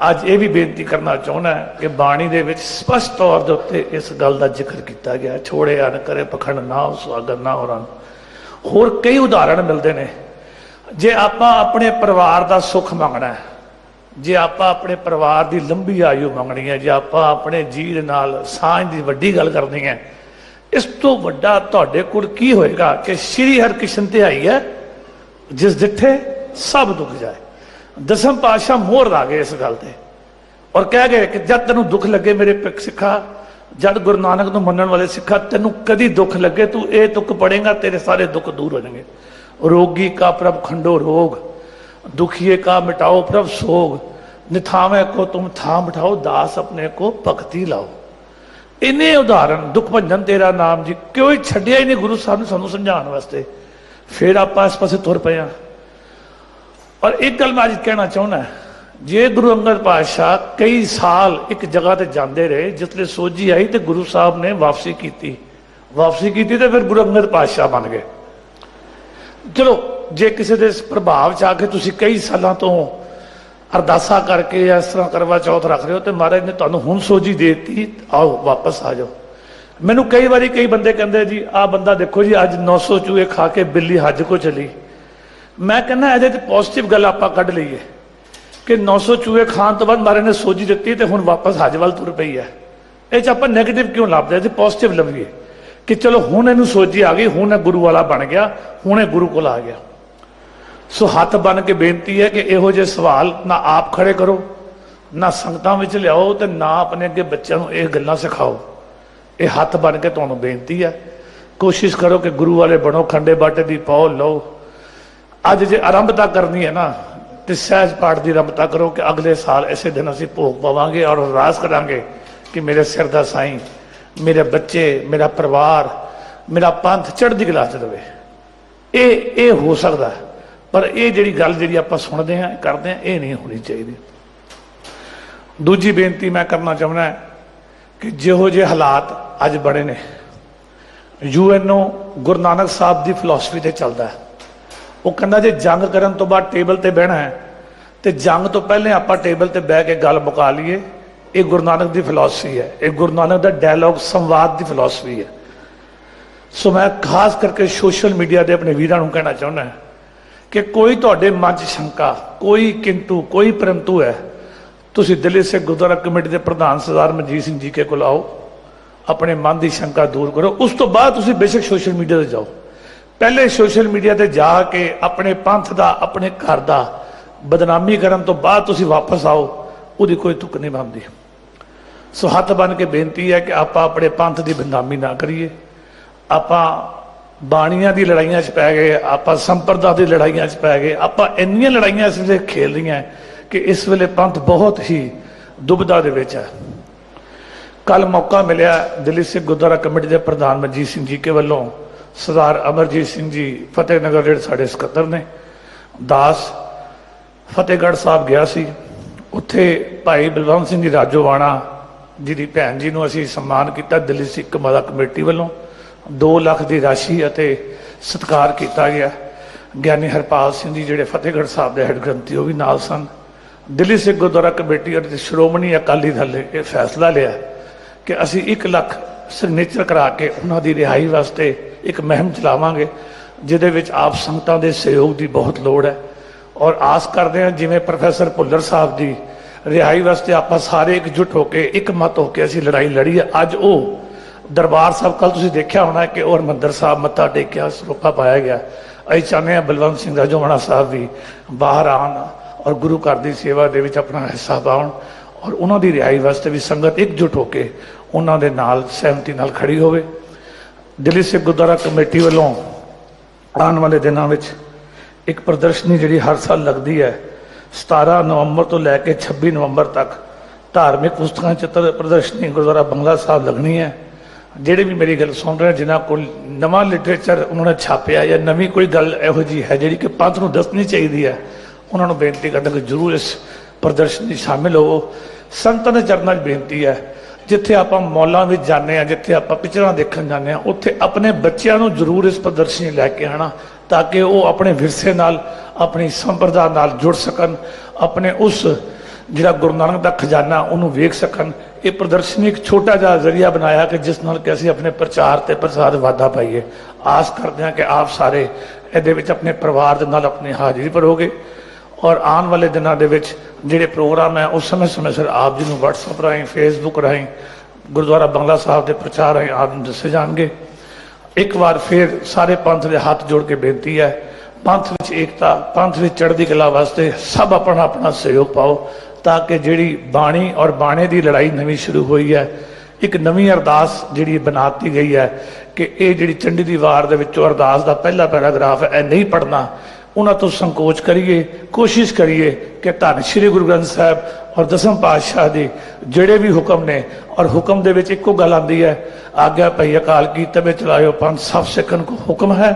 ਅੱਜ ਇਹ ਵੀ ਬੇਨਤੀ ਕਰਨਾ ਚਾਹੁੰਦਾ ਕਿ ਬਾਣੀ ਦੇ ਵਿੱਚ ਸਪਸ਼ਟ ਤੌਰ ਦੇ ਉੱਤੇ ਇਸ ਗੱਲ ਦਾ ਜ਼ਿਕਰ ਕੀਤਾ ਗਿਆ, ਛੋੜੇ ਅਨ ਕਰੇ ਪਖੰਡ ਨਾ ਸੁਆਗਤ ਨਾ ਹੋਰਾਂ। ਹੋਰ ਕਈ ਉਦਾਹਰਣ ਮਿਲਦੇ ਨੇ। ਜੇ ਆਪਾਂ ਆਪਣੇ ਪਰਿਵਾਰ ਦਾ ਸੁੱਖ ਮੰਗਣਾ ਹੈ, ਜੇ ਆਪਾਂ ਆਪਣੇ ਪਰਿਵਾਰ ਦੀ ਲੰਬੀ ਆਯੂ ਮੰਗਣੀ ਹੈ, ਜੇ ਆਪਾਂ ਆਪਣੇ ਜੀਅ ਦੇ ਨਾਲ ਸਾਂਝ ਦੀ ਵੱਡੀ ਗੱਲ ਕਰਨੀ ਹੈ, ਇਸ ਤੋਂ ਵੱਡਾ ਤੁਹਾਡੇ ਕੋਲ ਕੀ ਹੋਏਗਾ ਕਿ ਸ਼੍ਰੀ ਹਰਿਕ੍ਰਿਸ਼ਨ ਧਿਆਈ ਹੈ ਜਿਸ ਡਿਠੇ ਸਭ ਦੁੱਖ ਜਾਏ। ਦਸਮ ਪਾਤਸ਼ਾਹ ਮੋਹਰ ਲਾ ਗਏ ਇਸ ਗੱਲ ਤੇ, ਔਰ ਕਹਿ ਗਏ ਕਿ ਜਦ ਤੈਨੂੰ ਦੁੱਖ ਲੱਗੇ ਮੇਰੇ ਸਿੱਖਾ, ਜਦ ਗੁਰੂ ਨਾਨਕ ਨੂੰ ਮੰਨਣ ਵਾਲੇ ਸਿੱਖਾ, ਤੈਨੂੰ ਕਦੀ ਦੁੱਖ ਲੱਗੇ ਤੂੰ ਇਹ ਤੁਕ ਪੜੇਗਾ, ਤੇਰੇ ਸਾਰੇ ਦੁੱਖ ਦੂਰ ਹੋ ਜਾਣਗੇ। ਰੋਗੀ ਕਾ ਪ੍ਰਭ ਖੰਡੋ ਰੋਗ, ਦੁਖੀਏ ਕਾ ਮਿਟਾਓ ਪ੍ਰਭ ਸੋਗ, ਨਿਥਾਵੇਂ ਕੋ ਤੁਮ ਥਾਂ ਬਿਠਾਓ, ਦਾਸ ਆਪਣੇ ਕੋ ਭਗਤੀ ਲਾਓ। ਇੰਨੇ ਉਦਾਹਰਣ, ਦੁੱਖ ਭੰਜਨ ਤੇਰਾ ਨਾਮ ਜੀ, ਕਿਉਂ ਛੱਡਿਆ ਹੀ ਨਹੀਂ ਗੁਰੂ ਸਾਹਿਬ ਨੇ ਸਾਨੂੰ ਸਮਝਾਉਣ ਵਾਸਤੇ। ਫਿਰ ਆਪਾਂ ਇਸ ਪਾਸੇ ਤੁਰ ਪਏ ਹਾਂ। ਔਰ ਇੱਕ ਗੱਲ ਮੈਂ ਅੱਜ ਕਹਿਣਾ ਚਾਹੁੰਦਾ, ਜੇ ਗੁਰੂ ਅੰਗਦ ਪਾਤਸ਼ਾਹ ਕਈ ਸਾਲ ਇੱਕ ਜਗ੍ਹਾ ਤੇ ਜਾਂਦੇ ਰਹੇ, ਜਿਸਲੇ ਸੋਝੀ ਆਈ ਤੇ ਗੁਰੂ ਸਾਹਿਬ ਨੇ ਵਾਪਸੀ ਕੀਤੀ ਤੇ ਫਿਰ ਗੁਰੂ ਅੰਗਦ ਪਾਤਸ਼ਾਹ ਬਣ ਗਏ। ਚਲੋ ਜੇ ਕਿਸੇ ਦੇ ਪ੍ਰਭਾਵ ਚ ਆ ਕੇ ਤੁਸੀਂ ਕਈ ਸਾਲਾਂ ਤੋਂ ਅਰਦਾਸਾਂ ਕਰਕੇ ਇਸ ਤਰ੍ਹਾਂ ਕਰਵਾ ਚੌਥ ਰੱਖ ਰਹੇ ਹੋ ਤੇ ਮਹਾਰਾਜ ਨੇ ਤੁਹਾਨੂੰ ਹੁਣ ਸੋਝੀ ਦੇ ਦਿੱਤੀ, ਆਓ ਵਾਪਸ ਆ ਜਾਓ। ਮੈਨੂੰ ਕਈ ਵਾਰੀ ਕਈ ਬੰਦੇ ਕਹਿੰਦੇ ਜੀ ਆਹ ਬੰਦਾ ਦੇਖੋ ਜੀ ਅੱਜ 900 ਚੂਹੇ ਖਾ ਕੇ ਬਿੱਲੀ ਹੱਜ ਕੋ ਚਲੀ। ਮੈਂ ਕਹਿੰਦਾ ਇਹਦੇ ਤੇ ਪੋਜ਼ਿਟਿਵ ਗੱਲ ਆਪਾਂ ਕੱਢ ਲਈਏ ਕਿ 900 ਚੂਹੇ ਖਾਣ ਤੋਂ ਬਾਅਦ ਮਹਾਰਾਜ ਨੇ ਸੋਝੀ ਦਿੱਤੀ ਤੇ ਹੁਣ ਵਾਪਸ ਹੱਜ ਵੱਲ ਤੁਰ ਪਈ ਹੈ। ਇਹ ਚ ਆਪਾਂ ਨੈਗੇਟਿਵ ਕਿਉਂ ਲੱਭਦੇ ਹਾਂ ਜੀ, ਪੋਜ਼ਿਟਿਵ ਲੱਭੀਏ ਕਿ ਚਲੋ ਹੁਣ ਇਹਨੂੰ ਸੋਝੀ ਆ ਗਈ, ਹੁਣ ਇਹ ਗੁਰੂ ਵਾਲਾ ਬਣ ਗਿਆ, ਹੁਣ ਇਹ ਗੁਰੂ ਕੋਲ ਆ ਗਿਆ। ਸੋ ਹੱਥ ਬਣ ਕੇ ਬੇਨਤੀ ਹੈ ਕਿ ਇਹੋ ਜਿਹੇ ਸਵਾਲ ਨਾ ਆਪ ਖੜੇ ਕਰੋ, ਨਾ ਸੰਗਤਾਂ ਵਿੱਚ ਲਿਆਓ ਤੇ ਨਾ ਆਪਣੇ ਅੱਗੇ ਬੱਚਿਆਂ ਨੂੰ ਇਹ ਗੱਲਾਂ ਸਿਖਾਓ। ਇਹ ਹੱਥ ਬਣ ਕੇ ਤੁਹਾਨੂੰ ਬੇਨਤੀ ਹੈ, ਕੋਸ਼ਿਸ਼ ਕਰੋ ਕਿ ਗੁਰੂ ਵਾਲੇ ਬਣੋ, ਖੰਡੇ ਬਾਟੇ ਦੀ ਪੌਲ ਲਓ। ਅੱਜ ਜੇ ਆਰੰਭਤਾ ਕਰਨੀ ਹੈ ਨਾ ਤੇ ਸਹਿਜ ਪਾਠ ਦੀ ਆਰੰਭਤਾ ਕਰੋ ਕਿ ਅਗਲੇ ਸਾਲ ਇਸੇ ਦਿਨ ਅਸੀਂ ਭੋਗ ਪਾਵਾਂਗੇ ਔਰ ਅਰਦਾਸ ਕਰਾਂਗੇ ਕਿ ਮੇਰੇ ਸਿਰ ਦਾ ਸਾਈਂ, ਮੇਰੇ ਬੱਚੇ, ਮੇਰਾ ਪਰਿਵਾਰ, ਮੇਰਾ ਪੰਥ ਚੜ੍ਹਦੀ ਕਲਾ ਚ ਰਵੇ। ਇਹ ਹੋ ਸਕਦਾ, ਪਰ ਇਹ ਜਿਹੜੀ ਗੱਲ ਜਿਹੜੀ ਆਪਾਂ ਸੁਣਦੇ ਹਾਂ ਕਰਦੇ ਹਾਂ ਇਹ ਨਹੀਂ ਹੋਣੀ ਚਾਹੀਦੀ। ਦੂਜੀ ਬੇਨਤੀ ਮੈਂ ਕਰਨਾ ਚਾਹੁੰਦਾ ਕਿ ਜਿਹੋ ਜਿਹੇ ਹਾਲਾਤ ਅੱਜ ਬਣੇ ਨੇ, UNO ਗੁਰੂ ਨਾਨਕ ਸਾਹਿਬ ਦੀ ਫਿਲਾਸਫੀ ਤੇ ਚੱਲਦਾ ਹੈ। ਉਹ ਕਹਿੰਦਾ ਜੇ ਜੰਗ ਕਰਨ ਤੋਂ ਬਾਅਦ ਟੇਬਲ ਤੇ ਬਹਿਣਾ ਹੈ ਤੇ ਜੰਗ ਤੋਂ ਪਹਿਲੇ ਆਪਾਂ ਟੇਬਲ ਤੇ ਬਹਿ ਕੇ ਗੱਲ ਮੁਕਾ ਲਈਏ। ਇਹ ਗੁਰੂ ਨਾਨਕ ਦੀ ਫਿਲਾਸਫੀ ਹੈ, ਇਹ ਗੁਰੂ ਨਾਨਕ ਦਾ ਡਾਇਲੌਗ ਸੰਵਾਦ ਦੀ ਫਿਲਾਸਫੀ ਹੈ। ਸੋ ਮੈਂ ਖਾਸ ਕਰਕੇ ਸੋਸ਼ਲ ਮੀਡੀਆ ਦੇ ਆਪਣੇ ਵੀਰਾਂ ਨੂੰ ਕਹਿਣਾ ਚਾਹੁੰਦਾ ਕਿ ਕੋਈ ਤੁਹਾਡੇ ਮਨ 'ਚ ਸ਼ੰਕਾ, ਕੋਈ ਕਿੰਤੂ, ਕੋਈ ਪਰੰਤੂ ਹੈ, ਤੁਸੀਂ ਦਿੱਲੀ ਸਿੱਖ ਗੁਰਦੁਆਰਾ ਕਮੇਟੀ ਦੇ ਪ੍ਰਧਾਨ ਸਰਦਾਰ ਮਨਜੀਤ ਸਿੰਘ ਜੀ ਕੇ ਕੋਲ ਆਓ, ਆਪਣੇ ਮਨ ਦੀ ਸ਼ੰਕਾ ਦੂਰ ਕਰੋ। ਉਸ ਤੋਂ ਬਾਅਦ ਤੁਸੀਂ ਬੇਸ਼ੱਕ ਸੋਸ਼ਲ ਮੀਡੀਆ ਤੇ ਜਾਓ। ਪਹਿਲੇ ਸੋਸ਼ਲ ਮੀਡੀਆ ਤੇ ਜਾ ਕੇ ਆਪਣੇ ਪੰਥ ਦਾ, ਆਪਣੇ ਘਰ ਦਾ ਬਦਨਾਮੀ ਕਰਨ ਤੋਂ ਬਾਅਦ ਤੁਸੀਂ ਵਾਪਸ ਆਓ, ਉਹਦੀ ਕੋਈ ਤੁਕ ਨਹੀਂ ਬਣਦੀ। ਸੋ ਹੱਥ ਬਣ ਕੇ ਬੇਨਤੀ ਹੈ ਕਿ ਆਪਾਂ ਆਪਣੇ ਪੰਥ ਦੀ ਬਦਨਾਮੀ ਨਾ ਕਰੀਏ। ਆਪਾਂ ਬਾਣੀਆਂ ਦੀ ਲੜਾਈਆਂ 'ਚ ਪੈ ਗਏ, ਆਪਾਂ ਸੰਪਰਦਾ ਦੀ ਲੜਾਈਆਂ 'ਚ ਪੈ ਗਏ, ਆਪਾਂ ਇੰਨੀਆਂ ਲੜਾਈਆਂ ਇਸ ਵੇਲੇ ਖੇਲ ਰਹੀਆਂ ਕਿ ਇਸ ਵੇਲੇ ਪੰਥ ਬਹੁਤ ਹੀ ਦੁਬਿਧਾ ਦੇ ਵਿੱਚ ਹੈ। ਕੱਲ ਮੌਕਾ ਮਿਲਿਆ ਦਿੱਲੀ ਸਿੱਖ ਗੁਰਦੁਆਰਾ ਕਮੇਟੀ ਦੇ ਪ੍ਰਧਾਨ ਮਨਜੀਤ ਸਿੰਘ ਜੀ ਕੇ ਵੱਲੋਂ ਸਰਦਾਰ ਅਮਰਜੀਤ ਸਿੰਘ ਜੀ ਫਤਿਹਨਗਰ ਜਿਹੜੇ ਸਾਡੇ ਸਕੱਤਰ ਨੇ, ਦਾਸ ਫਤਿਹਗੜ੍ਹ ਸਾਹਿਬ ਗਿਆ ਸੀ। ਉੱਥੇ ਭਾਈ ਬਲਵੰਤ ਸਿੰਘ ਜੀ ਰਾਜੋਵਾਣਾ ਜੀ ਦੀ ਭੈਣ ਜੀ ਨੂੰ ਅਸੀਂ ਸਨਮਾਨ ਕੀਤਾ ਦਿੱਲੀ ਸਿੱਖ ਮਾਤਾ ਕਮੇਟੀ ਵੱਲੋਂ। 2 ਲੱਖ ਦੀ ਰਾਸ਼ੀ ਅਤੇ ਸਤਿਕਾਰ ਕੀਤਾ ਗਿਆ। ਗਿਆਨੀ ਹਰਪਾਲ ਸਿੰਘ ਜੀ ਜਿਹੜੇ ਫਤਿਹਗੜ੍ਹ ਸਾਹਿਬ ਦੇ ਹੈੱਡ ਗ੍ਰੰਥੀ, ਉਹ ਵੀ ਨਾਲ ਸਨ। ਦਿੱਲੀ ਸਿੱਖ ਗੁਰਦੁਆਰਾ ਕਮੇਟੀ ਅਤੇ ਸ਼੍ਰੋਮਣੀ ਅਕਾਲੀ ਦਲ ਨੇ ਇਹ ਫੈਸਲਾ ਲਿਆ ਕਿ ਅਸੀਂ 1 ਲੱਖ ਸਿਗਨੇਚਰ ਕਰਾ ਕੇ ਉਹਨਾਂ ਦੀ ਰਿਹਾਈ ਵਾਸਤੇ ਇੱਕ ਮੁਹਿੰਮ ਚਲਾਵਾਂਗੇ, ਜਿਹਦੇ ਵਿੱਚ ਆਪ ਸੰਗਤਾਂ ਦੇ ਸਹਿਯੋਗ ਦੀ ਬਹੁਤ ਲੋੜ ਹੈ। ਔਰ ਆਸ ਕਰਦੇ ਹਾਂ ਜਿਵੇਂ ਪ੍ਰੋਫੈਸਰ ਭੁੱਲਰ ਸਾਹਿਬ ਦੀ ਰਿਹਾਈ ਵਾਸਤੇ ਆਪਾਂ ਸਾਰੇ ਇਕਜੁੱਟ ਹੋ ਕੇ, ਇੱਕ ਮਤ ਹੋ ਕੇ ਅਸੀਂ ਲੜਾਈ ਲੜੀ ਹੈ। ਅੱਜ ਉਹ ਦਰਬਾਰ ਸਾਹਿਬ, ਕੱਲ ਤੁਸੀਂ ਦੇਖਿਆ ਹੋਣਾ ਕਿ ਉਹ ਹਰਿਮੰਦਰ ਸਾਹਿਬ ਮੱਥਾ ਟੇਕਿਆ, ਸਰੋਪਾ ਪਾਇਆ ਗਿਆ। ਅਸੀਂ ਚਾਹੁੰਦੇ ਹਾਂ ਬਲਵੰਤ ਸਿੰਘ ਰਾਜੋਵਾਣਾ ਸਾਹਿਬ ਵੀ ਬਾਹਰ ਆਉਣ ਔਰ ਗੁਰੂ ਘਰ ਦੀ ਸੇਵਾ ਦੇ ਵਿੱਚ ਆਪਣਾ ਹਿੱਸਾ ਪਾਉਣ ਔਰ ਉਹਨਾਂ ਦੀ ਰਿਹਾਈ ਵਾਸਤੇ ਵੀ ਸੰਗਤ ਇਕਜੁੱਟ ਹੋ ਕੇ ਉਹਨਾਂ ਦੇ ਨਾਲ ਸਹਿਮਤੀ ਨਾਲ ਖੜੀ ਹੋਵੇ। ਦਿੱਲੀ ਸਿੱਖ ਗੁਰਦੁਆਰਾ ਕਮੇਟੀ ਵੱਲੋਂ ਆਉਣ ਵਾਲੇ ਦਿਨਾਂ ਵਿੱਚ ਇੱਕ ਪ੍ਰਦਰਸ਼ਨੀ ਜਿਹੜੀ ਹਰ ਸਾਲ ਲੱਗਦੀ ਹੈ, 17 ਨਵੰਬਰ ਤੋਂ ਲੈ ਕੇ 26 ਨਵੰਬਰ ਤੱਕ ਧਾਰਮਿਕ ਪੁਸਤਕਾਂ ਚਿੱਤਰ ਪ੍ਰਦਰਸ਼ਨੀ ਗੁਰਦੁਆਰਾ ਬੰਗਲਾ ਸਾਹਿਬ ਲੱਗਣੀ ਹੈ। ਜਿਹੜੇ ਵੀ ਮੇਰੀ ਗੱਲ ਸੁਣ ਰਹੇ ਜਿਨ੍ਹਾਂ ਕੋਲ ਨਵਾਂ ਲਿਟਰੇਚਰ ਉਹਨਾਂ ਨੇ ਛਾਪਿਆ ਜਾਂ ਨਵੀਂ ਕੋਈ ਗੱਲ ਇਹੋ ਜਿਹੀ ਹੈ ਜਿਹੜੀ ਕਿ ਪੰਥ ਨੂੰ ਦੱਸਣੀ ਚਾਹੀਦੀ ਹੈ, ਉਹਨਾਂ ਨੂੰ ਬੇਨਤੀ ਕਰਦਾ ਕਿ ਜ਼ਰੂਰ ਇਸ ਪ੍ਰਦਰਸ਼ਨੀ ਸ਼ਾਮਿਲ ਹੋਵੋ। ਸੰਗਤਾਂ ਦੇ ਚਰਨਾਂ 'ਚ ਬੇਨਤੀ ਹੈ, ਜਿੱਥੇ ਆਪਾਂ ਮੌਲਾਂ ਵਿੱਚ ਜਾਂਦੇ ਹਾਂ, ਜਿੱਥੇ ਆਪਾਂ ਪਿਕਚਰਾਂ ਦੇਖਣ ਜਾਂਦੇ ਹਾਂ, ਉੱਥੇ ਆਪਣੇ ਬੱਚਿਆਂ ਨੂੰ ਜ਼ਰੂਰ ਇਸ ਪ੍ਰਦਰਸ਼ਨੀ ਲੈ ਕੇ ਆਉਣਾ ਤਾਂ ਕਿ ਉਹ ਆਪਣੇ ਵਿਰਸੇ ਨਾਲ, ਆਪਣੀ ਸੰਪਰਦਾ ਨਾਲ ਜੁੜ ਸਕਣ, ਆਪਣੇ ਉਸ ਜਿਹੜਾ ਗੁਰੂ ਨਾਨਕ ਦਾ ਖਜ਼ਾਨਾ ਉਹਨੂੰ ਵੇਖ ਸਕਣ। ਇਹ ਪ੍ਰਦਰਸ਼ਨੀ ਇੱਕ ਛੋਟਾ ਜਿਹਾ ਜ਼ਰੀਆ ਬਣਾਇਆ ਕਿ ਜਿਸ ਨਾਲ ਕਿ ਅਸੀਂ ਆਪਣੇ ਪ੍ਰਚਾਰ ਤੇ ਪ੍ਰਸਾਰ ਵਾਧਾ ਪਾਈਏ। ਆਸ ਕਰਦੇ ਹਾਂ ਕਿ ਆਪ ਸਾਰੇ ਇਹਦੇ ਵਿੱਚ ਆਪਣੇ ਪਰਿਵਾਰ ਦੇ ਨਾਲ ਆਪਣੀ ਹਾਜ਼ਰੀ ਭਰੋਗੇ ਔਰ ਆਉਣ ਵਾਲੇ ਦਿਨਾਂ ਦੇ ਵਿੱਚ ਜਿਹੜੇ ਪ੍ਰੋਗਰਾਮ ਹੈ ਉਹ ਸਮੇਂ ਸਿਰ ਆਪ ਜੀ ਨੂੰ WhatsApp ਰਾਹੀਂ, Facebook ਰਾਹੀਂ, ਗੁਰਦੁਆਰਾ ਬੰਗਲਾ ਸਾਹਿਬ ਦੇ ਪ੍ਰਚਾਰ ਰਾਹੀਂ ਆਪ ਨੂੰ ਦੱਸੇ ਜਾਣਗੇ। ਇੱਕ ਵਾਰ ਫਿਰ ਸਾਰੇ ਪੰਥ ਦੇ ਹੱਥ ਜੋੜ ਕੇ ਬੇਨਤੀ ਹੈ, ਪੰਥ ਵਿੱਚ ਏਕਤਾ, ਪੰਥ ਵਿੱਚ ਚੜ੍ਹਦੀ ਕਲਾ ਵਾਸਤੇ ਸਭ ਆਪਣਾ ਆਪਣਾ ਸਹਿਯੋਗ ਪਾਓ ਤਾਂ ਕਿ ਜਿਹੜੀ ਬਾਣੀ ਔਰ ਬਾਣੇ ਦੀ ਲੜਾਈ ਨਵੀਂ ਸ਼ੁਰੂ ਹੋਈ ਹੈ, ਇੱਕ ਨਵੀਂ ਅਰਦਾਸ ਜਿਹੜੀ ਬਣਾਤੀ ਗਈ ਹੈ ਕਿ ਇਹ ਜਿਹੜੀ ਚੰਡੀ ਦੀ ਵਾਰ ਦੇ ਵਿੱਚੋਂ ਅਰਦਾਸ ਦਾ ਪਹਿਲਾ ਪੈਰਾਗ੍ਰਾਫ ਹੈ, ਇਹ ਨਹੀਂ ਪੜ੍ਹਨਾ। ਉਹਨਾਂ ਤੋਂ ਸੰਕੋਚ ਕਰੀਏ, ਕੋਸ਼ਿਸ਼ ਕਰੀਏ ਕਿ ਧੰਨ ਸ਼੍ਰੀ ਗੁਰੂ ਗ੍ਰੰਥ ਸਾਹਿਬ ਔਰ ਦਸਮ ਪਾਤਸ਼ਾਹ ਦੇ ਜਿਹੜੇ ਵੀ ਹੁਕਮ ਨੇ, ਔਰ ਹੁਕਮ ਦੇ ਵਿੱਚ ਇੱਕੋ ਗੱਲ ਆਉਂਦੀ ਹੈ, ਆਗਿਆ ਭਈ ਅਕਾਲ ਕੀ ਤਬੇ ਚਲਾਇਓ ਪੰਥ ਸਭ ਸਿੱਖਣ ਕੋ ਹੁਕਮ ਹੈ।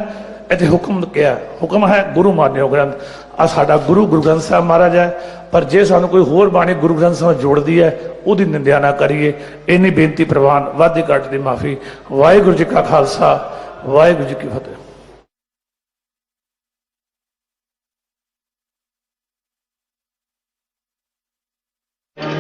ਇੱਥੇ ਹੁਕਮ ਕਿਹਾ, ਹੁਕਮ ਹੈ ਗੁਰੂ ਮਾਨਿਓ ਗ੍ਰੰਥ। ਆ ਸਾਡਾ ਗੁਰੂ ਗ੍ਰੰਥ ਸਾਹਿਬ ਮਹਾਰਾਜ ਹੈ, ਪਰ ਜੇ ਸਾਨੂੰ ਕੋਈ ਹੋਰ ਬਾਣੀ ਗੁਰੂ ਗ੍ਰੰਥ ਸਾਹਿਬ ਜੋੜਦੀ ਹੈ ਉਹਦੀ ਨਿੰਦਿਆ ਨਾ ਕਰੀਏ। ਇੰਨੀ ਬੇਨਤੀ ਪ੍ਰਵਾਨ, ਵਾਧੇ ਘਾਟ ਦੀ ਮਾਫੀ। ਵਾਹਿਗੁਰੂ ਜੀ ਕਾ ਖਾਲਸਾ, ਵਾਹਿਗੁਰੂ ਜੀ ਕੀ ਫਤਿਹ।